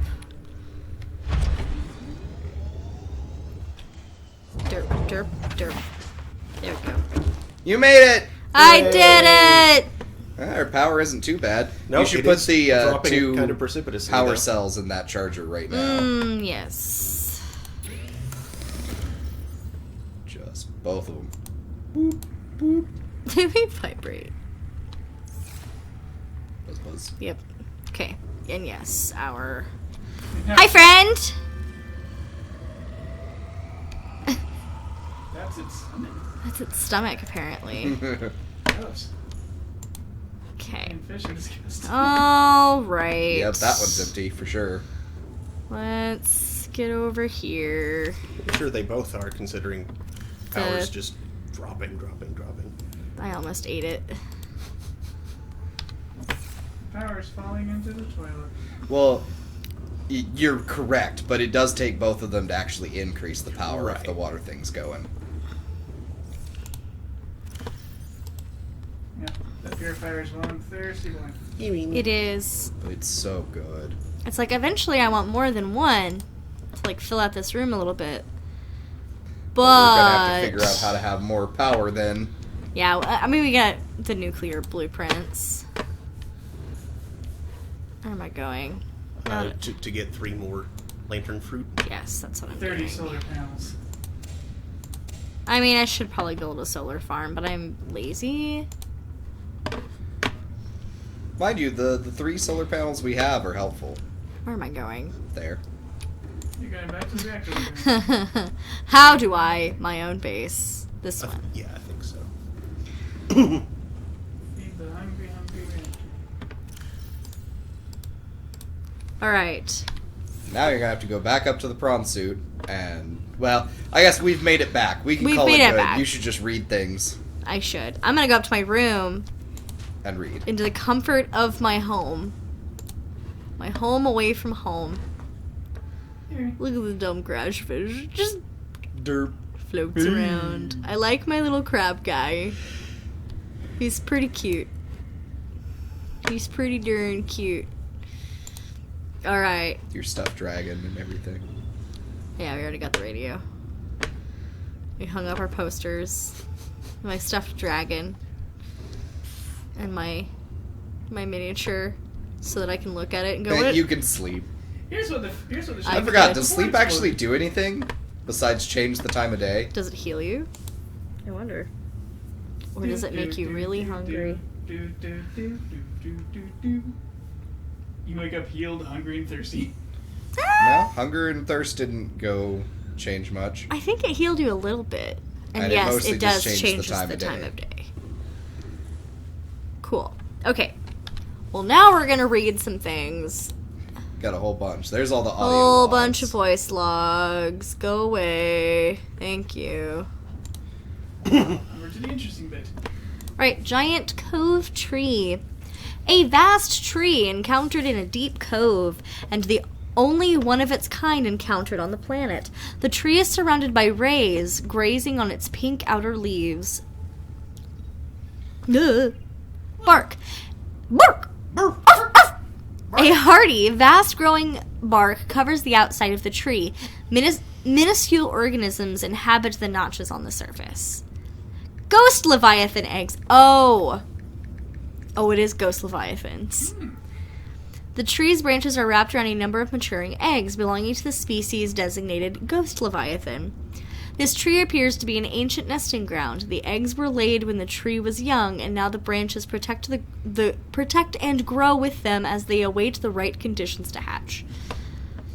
Derp, derp, derp. There we go. You made it! I did it! Our power isn't too bad. No, you should it put is the dropping two kind of precipitously, power though. cells in that charger right now. Yes. Just both of them. They vibrate. Buzz, buzz. Yep. Okay. And yes, our... Hi, friend! That's its stomach. That's its stomach, apparently. Gross. Okay. And fish are disgusting. Alright. Yep, that one's empty for sure. Let's get over here. I'm sure they both are, considering power's just dropping. I almost ate it. Power's falling into the toilet. Well, you're correct, but it does take both of them to actually increase the power if Right. the water thing's going. Yeah, that purifier is one thirsty one. It is. But it's so good. It's like eventually I want more than one to like fill out this room a little bit. But We're gonna have to figure out how to have more power then. yeah, I mean we got the nuclear blueprints. Where am I going? To get 3 more lantern fruit. Yes, that's what I'm 30 doing. solar panels. I mean, I should probably build a solar farm, but I'm lazy. Mind you, the 3 solar panels we have are helpful. Where am I going? There. You're going back to the reactor. How do I my own base? This one. Yeah, I think so. Feed the hungry man. Alright. Now you're gonna have to go back up to the prawn suit and, well, I guess we've made it back. We can We've call made it it good. back. You should just read things I should. I'm gonna go up to my room and read. into the comfort of my home. My home away from home. Look at the dumb crash fish. Just Derp. floats around. I like my little crab guy. He's pretty cute. He's pretty darn cute. Alright. Your stuffed dragon and everything. Yeah, we already got the radio. We hung up our posters. My stuffed dragon. And my miniature. So that I can look at it and go, what? You can sleep. Here's what the I I forgot, could. does sleep actually do anything besides change the time of day? Does it heal you? I wonder. Or does it make you really hungry? You wake up healed, hungry, and thirsty. No, hunger and thirst didn't go change much. I think it healed you a little bit. And, And it yes, mostly it does just change changed the time the of time day. of day. Cool. Okay. Well, now we're gonna read some things. Got a whole bunch. There's all the audio Whole logs. bunch of voice logs. Go away. Thank you. Over to the interesting bit. Right, giant cove tree. A vast tree encountered in a deep cove, and the only one of its kind encountered on the planet. The tree is surrounded by rays, grazing on its pink outer leaves. Ugh. Bark. Bark! Bark! A hardy, vast-growing bark covers the outside of the tree. Minuscule organisms inhabit the notches on the surface. Ghost Leviathan eggs. Oh, it is ghost leviathans. The tree's branches are wrapped around a number of maturing eggs belonging to the species designated ghost leviathan. This tree appears to be an ancient nesting ground. The eggs were laid when the tree was young, and now the branches protect and grow with them as they await the right conditions to hatch.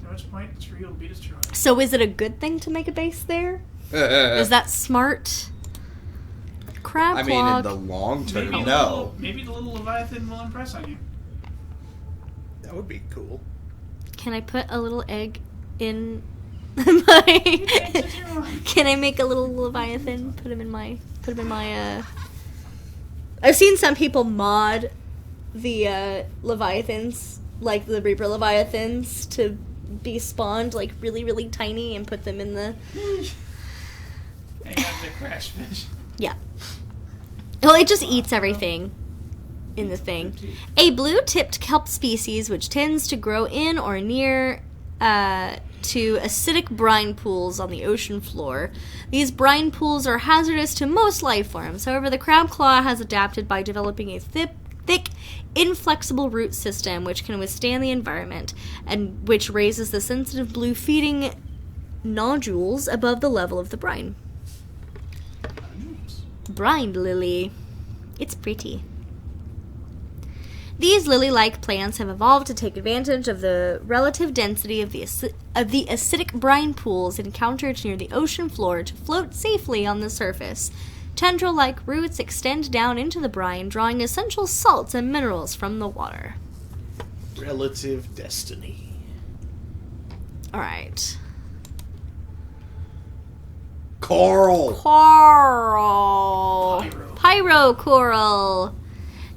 At which point, the tree will be destroyed. So is it a good thing to make a base there? Is that smart? Crab I mean, in the long term, no. Maybe the little Leviathan will impress on you. That would be cool. Can I put a little egg in my... Can I make a little Leviathan? Put him in my I've seen some people mod the Leviathans, like the Reaper Leviathans, to be spawned like really, really tiny and put them in the... And have the crash fish. Yeah. Well, it just eats everything in the thing. A blue-tipped kelp species which tends to grow in or near to acidic brine pools on the ocean floor. These brine pools are hazardous to most life forms. However, the crab claw has adapted by developing a thick, inflexible root system which can withstand the environment and which raises the sensitive blue feeding nodules above the level of the brine. Brine lily. It's pretty. These lily-like plants have evolved to take advantage of the relative density of the acidic brine pools encountered near the ocean floor to float safely on the surface. Tendril-like roots extend down into the brine, drawing essential salts and minerals from the water. Relative destiny. Alright. Coral. Pyrocoral.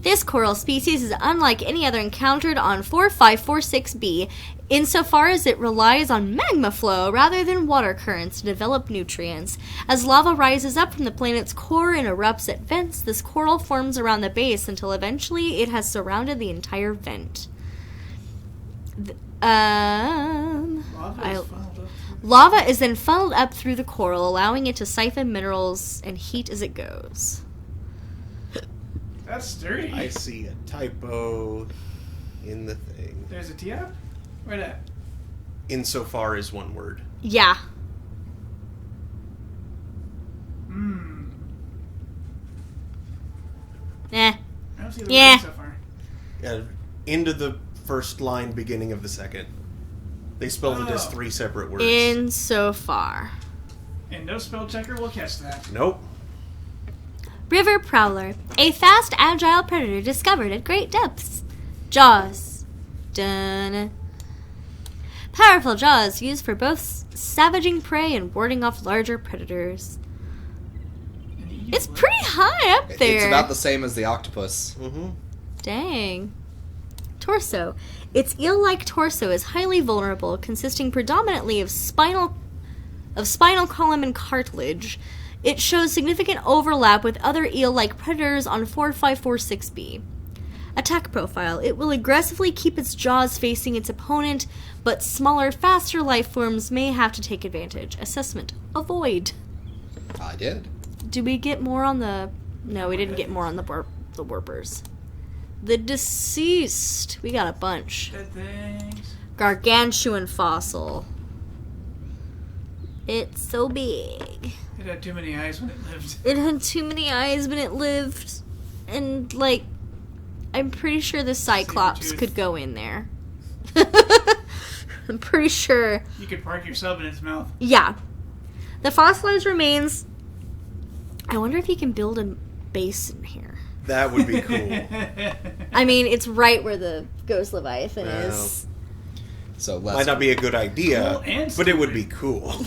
This coral species is unlike any other encountered on 4546b insofar as it relies on magma flow rather than water currents to develop nutrients. As lava rises up from the planet's core and erupts at vents, this coral forms around the base until eventually it has surrounded the entire vent. Lava is then funneled up through the coral, allowing it to siphon minerals and heat as it goes. That's sturdy. I see a typo in the thing. There's a T up? Where that? Insofar as one word. Yeah. I don't see the Yeah. word so far. Yeah, into the first line, beginning of the second. They spelled it as 3 separate words. Insofar. And no spell checker will catch that. Nope. River prowler. A fast, agile predator discovered at great depths. Jaws. Dun. Powerful jaws used for both savaging prey and warding off larger predators. It's pretty high up there. It's about the same as the octopus. Mm-hmm. Dang. Torso. Its eel-like torso is highly vulnerable, consisting predominantly of spinal column and cartilage. It shows significant overlap with other eel-like predators on 4546b. Attack profile. It will aggressively keep its jaws facing its opponent, but smaller, faster life forms may have to take advantage. Assessment. Avoid. I did. Do we get more on the... No, we didn't get more on the warpers. The deceased. We got a bunch. Dead things. Gargantuan fossil. It's so big. It had too many eyes when it lived. It had too many eyes when it lived. And, like, I'm pretty sure the Cyclops could go in there. I'm pretty sure. You could park your sub in its mouth. Yeah. The fossilized remains. I wonder if you can build a base in here. That would be cool. I mean, it's right where the Ghost Leviathan is. So less. Might not be a good idea, Cool and but it would be cool.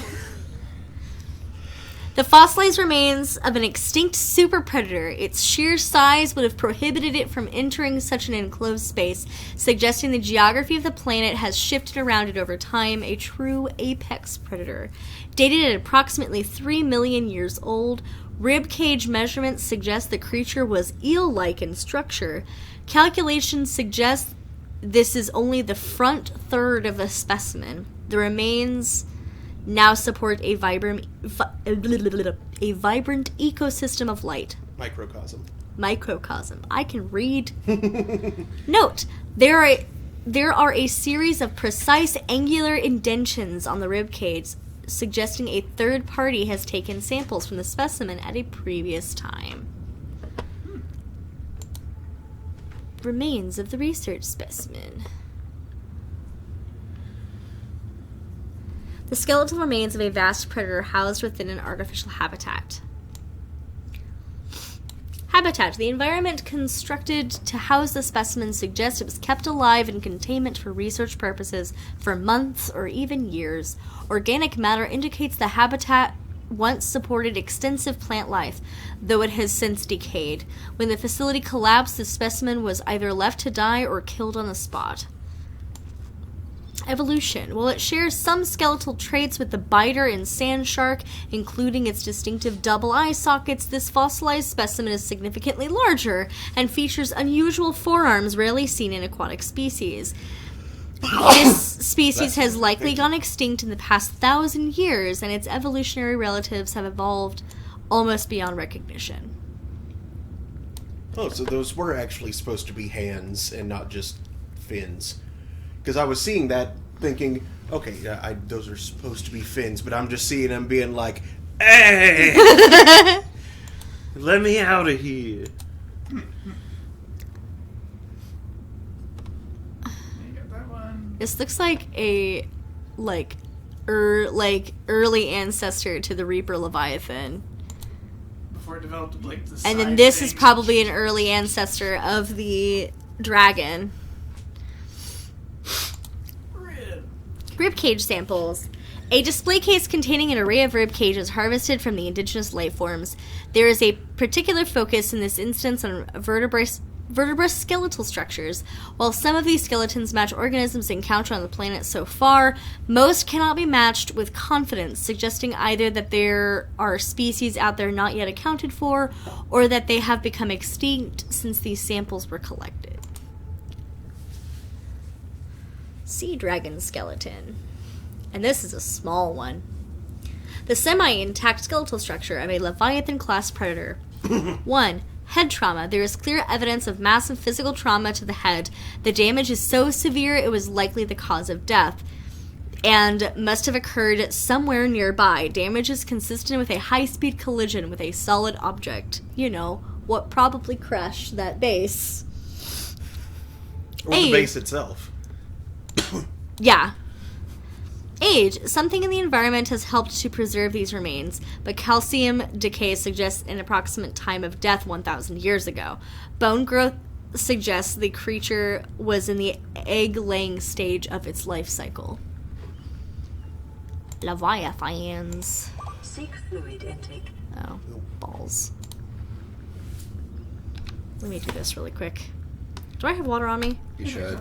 The fossilized remains of an extinct super predator. Its sheer size would have prohibited it from entering such an enclosed space, suggesting the geography of the planet has shifted around it over time. A true apex predator. Dated at approximately 3 million years old, rib cage measurements suggest the creature was eel-like in structure. Calculations suggest this is only the front third of the specimen. The remains now support a vibrant ecosystem of light. Microcosm. I can read. Note, there are a series of precise angular indentions on the rib cage, suggesting a third party has taken samples from the specimen at a previous time. Remains of the research specimen. The skeletal remains of a vast predator housed within an artificial habitat. Habitat. The environment constructed to house the specimen suggests it was kept alive in containment for research purposes for months or even years. Organic matter indicates the habitat once supported extensive plant life, though it has since decayed. When the facility collapsed, the specimen was either left to die or killed on the spot. Evolution. While it shares some skeletal traits with the biter and sand shark, including its distinctive double eye sockets, this fossilized specimen is significantly larger and features unusual forearms rarely seen in aquatic species. This species has likely gone extinct in the past 1,000 years, and its evolutionary relatives have evolved almost beyond recognition. Oh, so those were actually supposed to be hands and not just fins. Because I was seeing that, thinking, okay, those are supposed to be fins, but I'm just seeing them being like, hey! Let me out of here. This looks like a early ancestor to the Reaper Leviathan. Before it developed like the And then side this thing. is probably an early ancestor of the dragon. Ribcage samples. A display case containing an array of rib cages harvested from the indigenous life forms. There is a particular focus in this instance on vertebrate skeletal structures. While some of these skeletons match organisms encountered on the planet so far, most cannot be matched with confidence, suggesting either that there are species out there not yet accounted for, or that they have become extinct since these samples were collected. Sea dragon skeleton. And this is a small one. The semi-intact skeletal structure of a Leviathan-class predator. 1. Head trauma. There is clear evidence of massive physical trauma to the head. The damage is so severe it was likely the cause of death, and must have occurred somewhere nearby. Damage is consistent with a high-speed collision with a solid object. You know, what probably crashed that base. Or the base itself. Yeah. Age. Something in the environment has helped to preserve these remains, but calcium decay suggests an approximate time of death 1,000 years ago. Bone growth suggests the creature was in the egg-laying stage of its life cycle. Leviathans. Seek fluid intake. Oh, balls. Let me do this really quick. Do I have water on me? You should.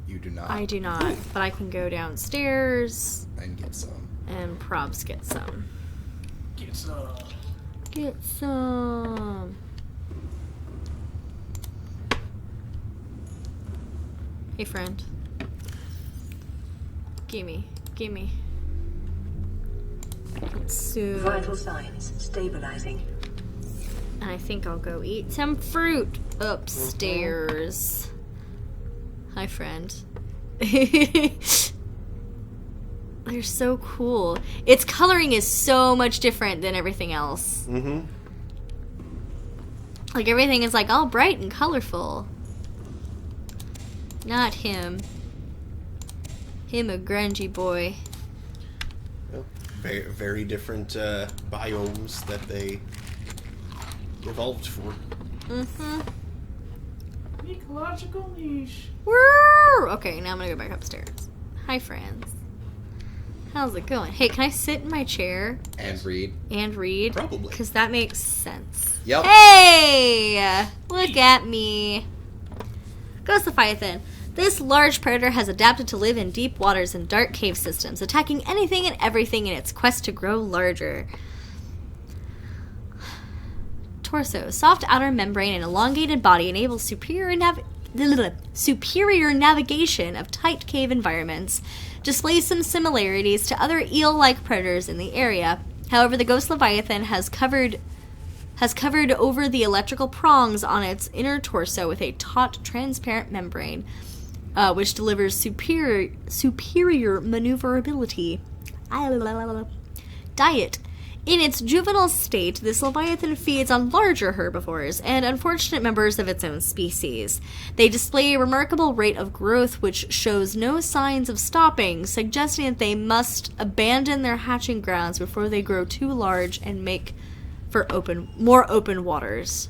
You do not. I do not, but I can go downstairs and get some. and probs get some. Get some. Get some. Hey, friend. Gimme. So, Vital signs stabilizing. and I think I'll go eat some fruit upstairs. Hi, friend. They're so cool. Its coloring is so much different than everything else. Mm-hmm. Like, everything is, like, all bright and colorful. Not him. Him a grungy boy. Well, very, very different biomes that they evolved for. Mm-hmm. Ecological niche. Woo! Whew, okay, now I'm gonna go back upstairs. Hi, friends. How's it going? Hey, can I sit in my chair? And read. And read? Probably. Because that makes sense. Yep. Hey! Look at me. Ghost Leviathan. This large predator has adapted to live in deep waters and dark cave systems, attacking anything and everything in its quest to grow larger. Torso. Soft outer membrane and elongated body enables superior navigation of tight cave environments. Displays some similarities to other eel-like predators in the area. However, the Ghost Leviathan has covered over the electrical prongs on its inner torso with a taut, transparent membrane, which delivers superior maneuverability. Diet. In its juvenile state, this leviathan feeds on larger herbivores and unfortunate members of its own species. They display a remarkable rate of growth which shows no signs of stopping, suggesting that they must abandon their hatching grounds before they grow too large and make for more open waters.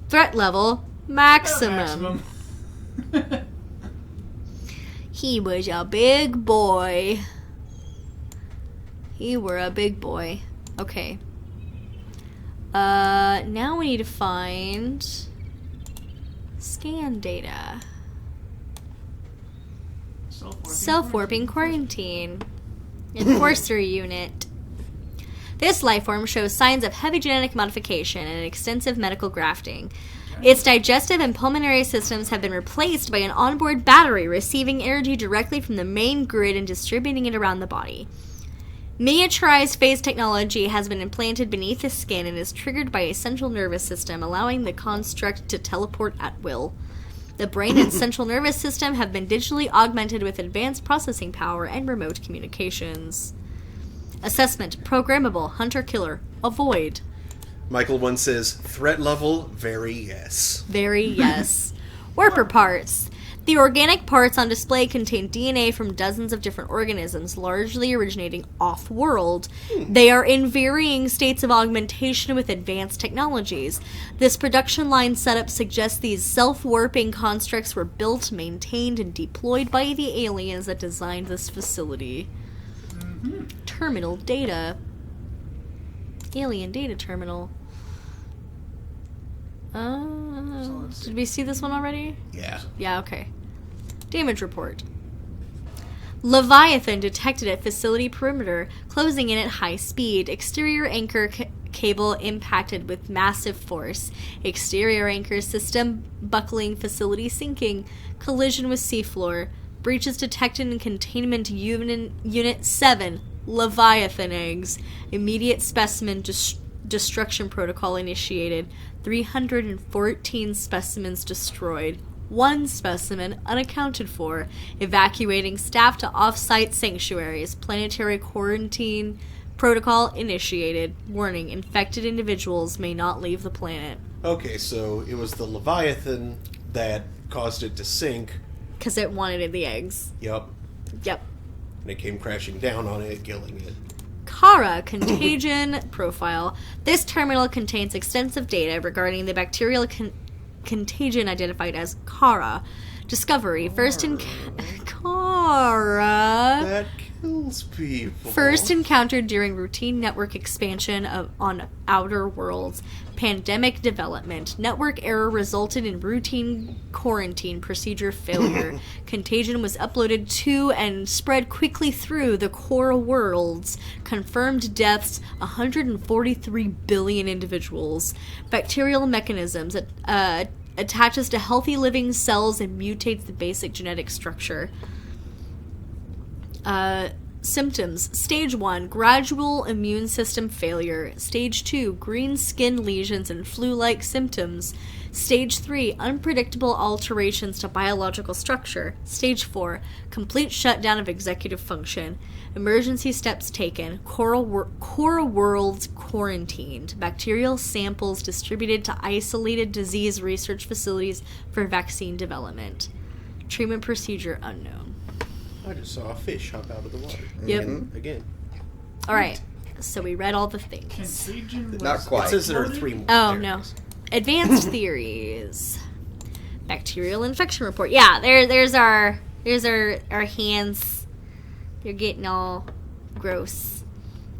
Threat level maximum. He was a big boy. You were a big boy. Okay. Now we need to find scan data. Self-warping quarantine. Enforcer unit. This lifeform shows signs of heavy genetic modification and extensive medical grafting. Its digestive and pulmonary systems have been replaced by an onboard battery, receiving energy directly from the main grid and distributing it around the body. Miniaturized phase technology has been implanted beneath the skin and is triggered by a central nervous system, allowing the construct to teleport at will. The brain and central nervous system have been digitally augmented with advanced processing power and remote communications. Assessment: programmable, hunter-killer, avoid. Michael 1 says, threat level, very yes. Very yes. Warper parts. The organic parts on display contain DNA from dozens of different organisms, largely originating off-world. They are in varying states of augmentation with advanced technologies. This production line setup suggests these self-warping constructs were built, maintained, and deployed by the aliens that designed this facility. Terminal data. Alien data terminal. Did we see this one already? Yeah. Yeah, okay. Damage report. Leviathan detected at facility perimeter, closing in at high speed. Exterior anchor cable impacted with massive force. Exterior anchor system buckling, facility sinking. Collision with seafloor. Breaches detected in containment unit 7. Leviathan eggs. Immediate specimen destruction protocol initiated. 314 specimens destroyed. 1 specimen unaccounted for. Evacuating staff to off-site sanctuaries. Planetary quarantine protocol initiated. Warning: infected individuals may not leave the planet. Okay, so it was the Leviathan that caused it to sink. Because it wanted the eggs. Yep. Yep. And it came crashing down on it, killing it. Kara contagion profile. This terminal contains extensive data regarding the bacterial contagion identified as Kara. Discovery. Kara. That kills people. First encountered during routine network expansion on outer worlds. Pandemic development. Network error resulted in routine quarantine procedure failure. Contagion was uploaded to and spread quickly through the core worlds. Confirmed deaths: 143 billion individuals. Bacterial mechanisms. Attaches to healthy living cells and mutates the basic genetic structure. Symptoms. Stage 1, gradual immune system failure. Stage 2, green skin lesions and flu-like symptoms. Stage 3, unpredictable alterations to biological structure. Stage 4, complete shutdown of executive function. Emergency steps taken. Core worlds quarantined. Bacterial samples distributed to isolated disease research facilities for vaccine development. Treatment procedure unknown. I just saw a fish hop out of the water. Yep. Again. Alright, so we read all the things. Not quite. It says there are 3 more. Oh, theories. no. Advanced theories. Bacterial infection report. Yeah, there's our hands. They're getting all gross.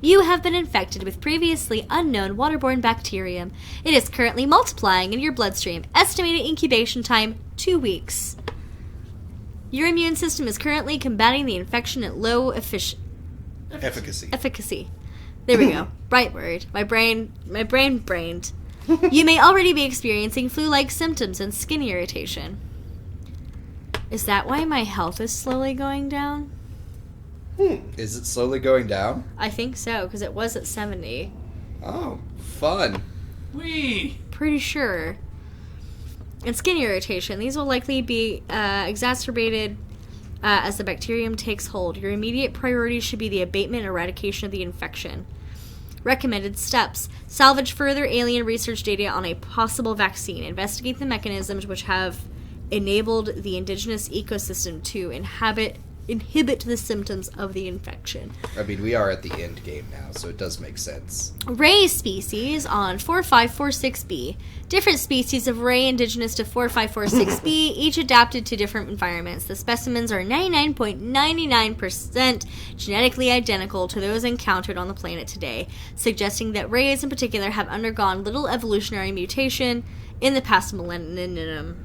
You have been infected with previously unknown waterborne bacterium. It is currently multiplying in your bloodstream. Estimated incubation time 2 weeks. Your immune system is currently combating the infection at low efficiency. Efficacy. There we go. Right word. My brain brained. You may already be experiencing flu-like symptoms and skin irritation. Is that why my health is slowly going down? Is it slowly going down? I think so, because it was at 70. Oh, fun. Whee! Pretty sure. And skin irritation. These will likely be exacerbated as the bacterium takes hold. Your immediate priority should be the abatement and eradication of the infection. Recommended steps. Salvage further alien research data on a possible vaccine. Investigate the mechanisms which have enabled the indigenous ecosystem to inhibit the symptoms of the infection. I mean, we are at the end game now, so it does make sense. Ray species on 4546b. Different species of ray indigenous to 4546b, each adapted to different environments. The specimens are 99.99% genetically identical to those encountered on the planet today, suggesting that rays in particular have undergone little evolutionary mutation in the past millennium.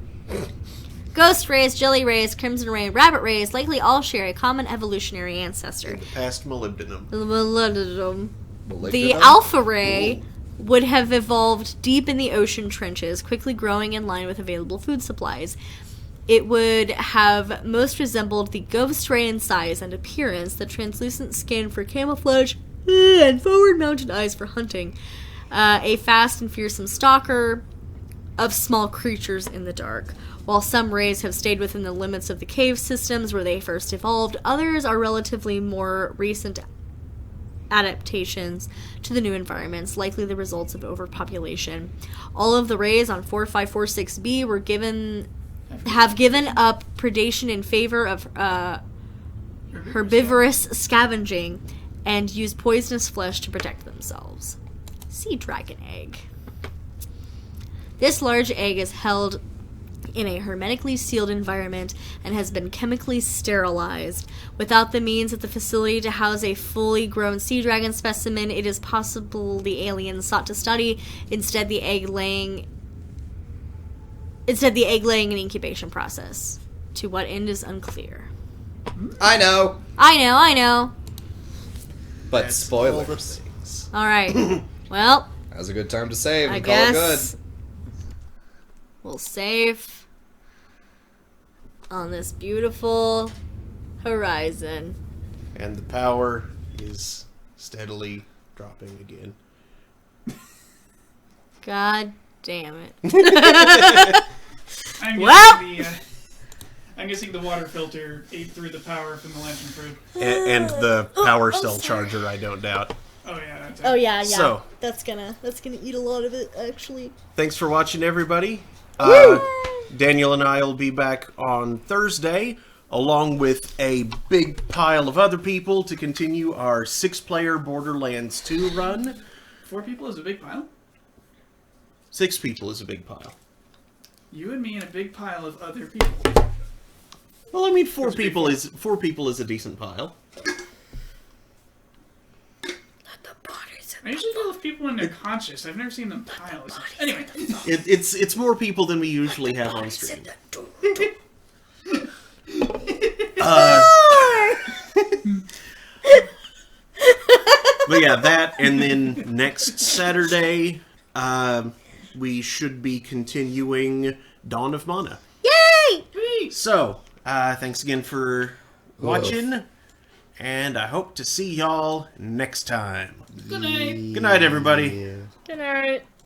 Ghost rays, jelly rays, crimson ray, and rabbit rays likely all share a common evolutionary ancestor. In the past molybdenum. The alpha ray would have evolved deep in the ocean trenches, quickly growing in line with available food supplies. It would have most resembled the ghost ray in size and appearance, the translucent skin for camouflage, and forward-mounted eyes for hunting. A fast and fearsome stalker of small creatures in the dark. While some rays have stayed within the limits of the cave systems where they first evolved, others are relatively more recent adaptations to the new environments, likely the results of overpopulation. All of the rays on 4546b have given up predation in favor of herbivorous scavenging and use poisonous flesh to protect themselves. Sea dragon egg. This large egg is held in a hermetically sealed environment and has been chemically sterilized. Without the means at the facility to house a fully grown sea dragon specimen, it is possible the aliens sought to study instead the egg laying and incubation process. To what end is unclear. I know. But That's spoilers. All right. Well, that was a good time to save I and call it guess good. We'll save on this beautiful horizon. And the power is steadily dropping again. God damn it. I'm guessing the water filter ate through the power from the lantern crew. And the power cell charger, I don't doubt. Oh yeah, that's Oh yeah. So, that's gonna eat a lot of it, actually. thanks for watching, everybody. Daniel and I will be back on Thursday, along with a big pile of other people to continue our 6-player Borderlands 2 run. 4 people is a big pile? 6 people is a big pile. You and me and a big pile of other people. Well, I mean, 4 people is a decent pile. I usually go with people when they're conscious. I've never seen them pile. Anyway. It's more people than we usually have on stream. But yeah, that, and then next Saturday, we should be continuing Dawn of Mana. Yay! So, thanks again for watching, and I hope to see y'all next time. Good night. Good night, everybody. Good night.